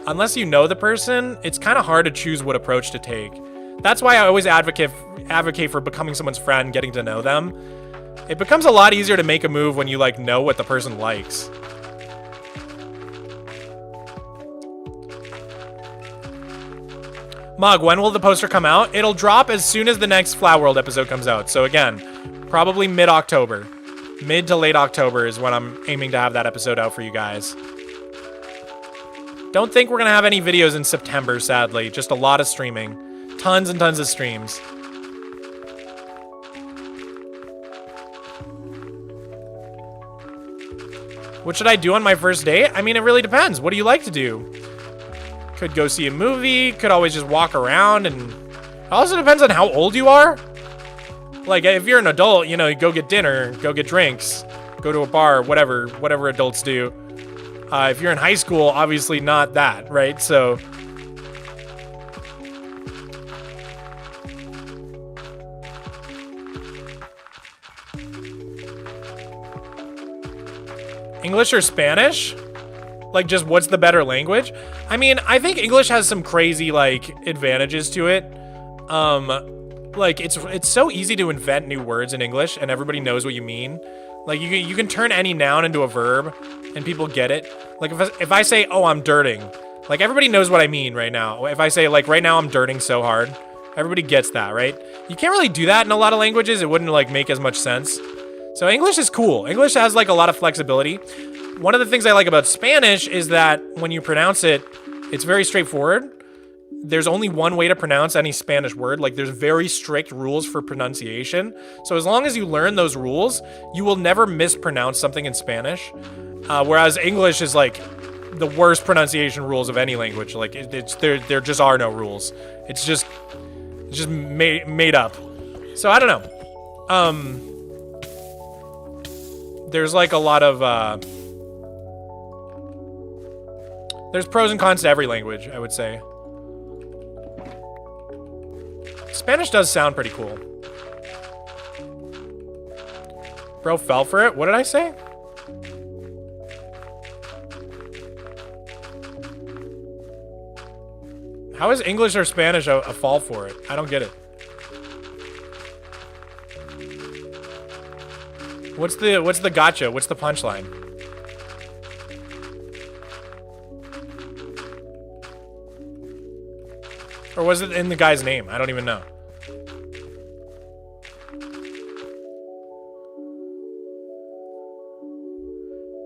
unless you know the person, it's kind of hard to choose what approach to take. That's why I always advocate for becoming someone's friend, getting to know them. It becomes a lot easier to make a move when you, like, know what the person likes. Mog, when will the poster come out? It'll drop as soon as the next Flat World episode comes out. So again, probably mid-October. Mid to late October is when I'm aiming to have that episode out for you guys. Don't think we're gonna have any videos in September, sadly. Just a lot of streaming. Tons and tons of streams. What should I do on my first date? I mean, it really depends. What do you like to do? Could go see a movie, could always just walk around, and it also depends on how old you are. Like, if you're an adult, you know, you go get dinner, go get drinks, go to a bar, whatever adults do. If you're in high school, obviously not that, right? So... English or Spanish? Like, just what's the better language? I mean, I think English has some crazy, like, advantages to it. Like, it's so easy to invent new words in English, and everybody knows what you mean. Like, you can turn any noun into a verb, and people get it. Like, if I say, oh, I'm dirting, like, everybody knows what I mean right now. If I say, like, right now I'm dirting so hard, everybody gets that, right? You can't really do that in a lot of languages. It wouldn't, like, make as much sense. So English is cool. English has, like, a lot of flexibility. One of the things I like about Spanish is that when you pronounce it, it's very straightforward. there's only one way to pronounce any Spanish word. Like, there's very strict rules for pronunciation. So as long as you learn those rules, you will never mispronounce something in Spanish. Whereas English is like the worst pronunciation rules of any language. Like, there just are no rules. It's just made up. So I don't know. There's like a lot of there's pros and cons to every language, I would say. Spanish does sound pretty cool. Bro fell for it? What did I say? How is English or Spanish a fall for it? I don't get it. What's the gotcha? What's the punchline? Or was it in the guy's name? I don't even know.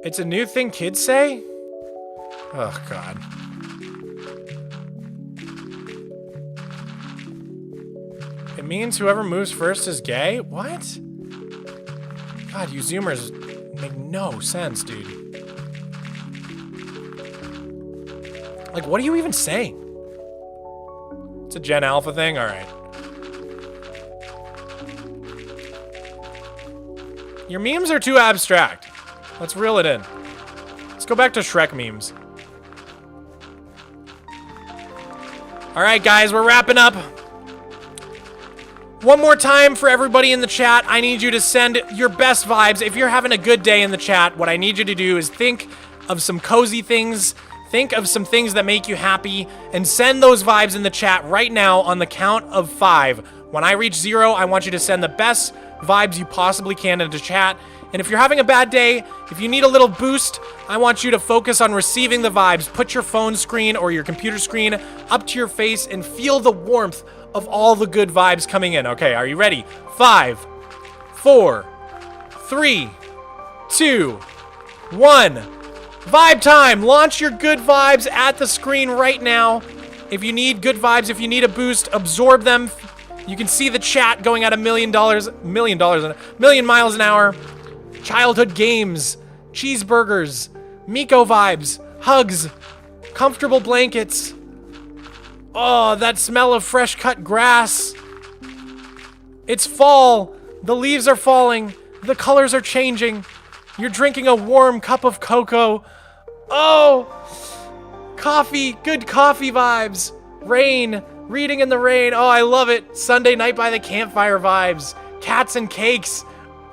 It's a new thing kids say? Oh, God. It means whoever moves first is gay? What? God, you Zoomers make no sense, dude. Like, what are you even saying? It's a Gen Alpha thing? Alright. Your memes are too abstract. Let's reel it in. Let's go back to Shrek memes. Alright, guys, we're wrapping up. One more time for everybody in the chat, I need you to send your best vibes. If you're having a good day in the chat, what I need you to do is think of some cozy things, think of some things that make you happy, and send those vibes in the chat right now on the count of 5. When I reach 0, I want you to send the best vibes you possibly can into chat. And if you're having a bad day, if you need a little boost, I want you to focus on receiving the vibes. Put your phone screen or your computer screen up to your face and feel the warmth of all the good vibes coming in. Okay, are you ready? 5, 4, 3, 2, 1. Vibe time. Launch your good vibes at the screen right now. If you need good vibes, if you need a boost, absorb them. You can see the chat going at $1 million, million miles an hour. Childhood games, cheeseburgers, Miko vibes, hugs, comfortable blankets. Oh, that smell of fresh cut grass. It's fall. The leaves are falling. The colors are changing. You're drinking a warm cup of cocoa. Oh, coffee, good coffee vibes. Rain, reading in the rain. Oh, I love it. Sunday night by the campfire vibes. Cats and cakes.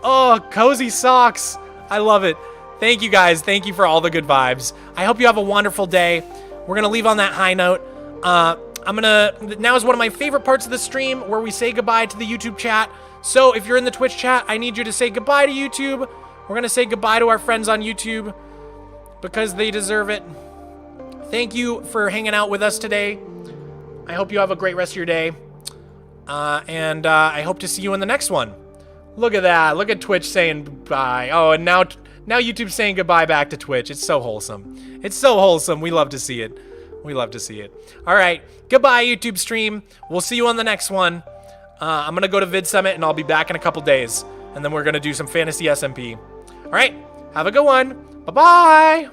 Oh, cozy socks. I love it. Thank you guys. Thank you for all the good vibes. I hope you have a wonderful day. We're going to leave on that high note. Now is one of my favorite parts of the stream where we say goodbye to the YouTube chat. So if you're in the Twitch chat, I need you to say goodbye to YouTube. We're going to say goodbye to our friends on YouTube because they deserve it. Thank you for hanging out with us today. I hope you have a great rest of your day. And I hope to see you in the next one. Look at that. Look at Twitch saying bye. Oh, and now YouTube's saying goodbye back to Twitch. It's so wholesome. It's so wholesome. We love to see it. We love to see it. All right. Goodbye, YouTube stream. We'll see you on the next one. I'm going to go to Vid Summit, and I'll be back in a couple days. And then we're going to do some Fantasy SMP. All right. Have a good one. Bye-bye.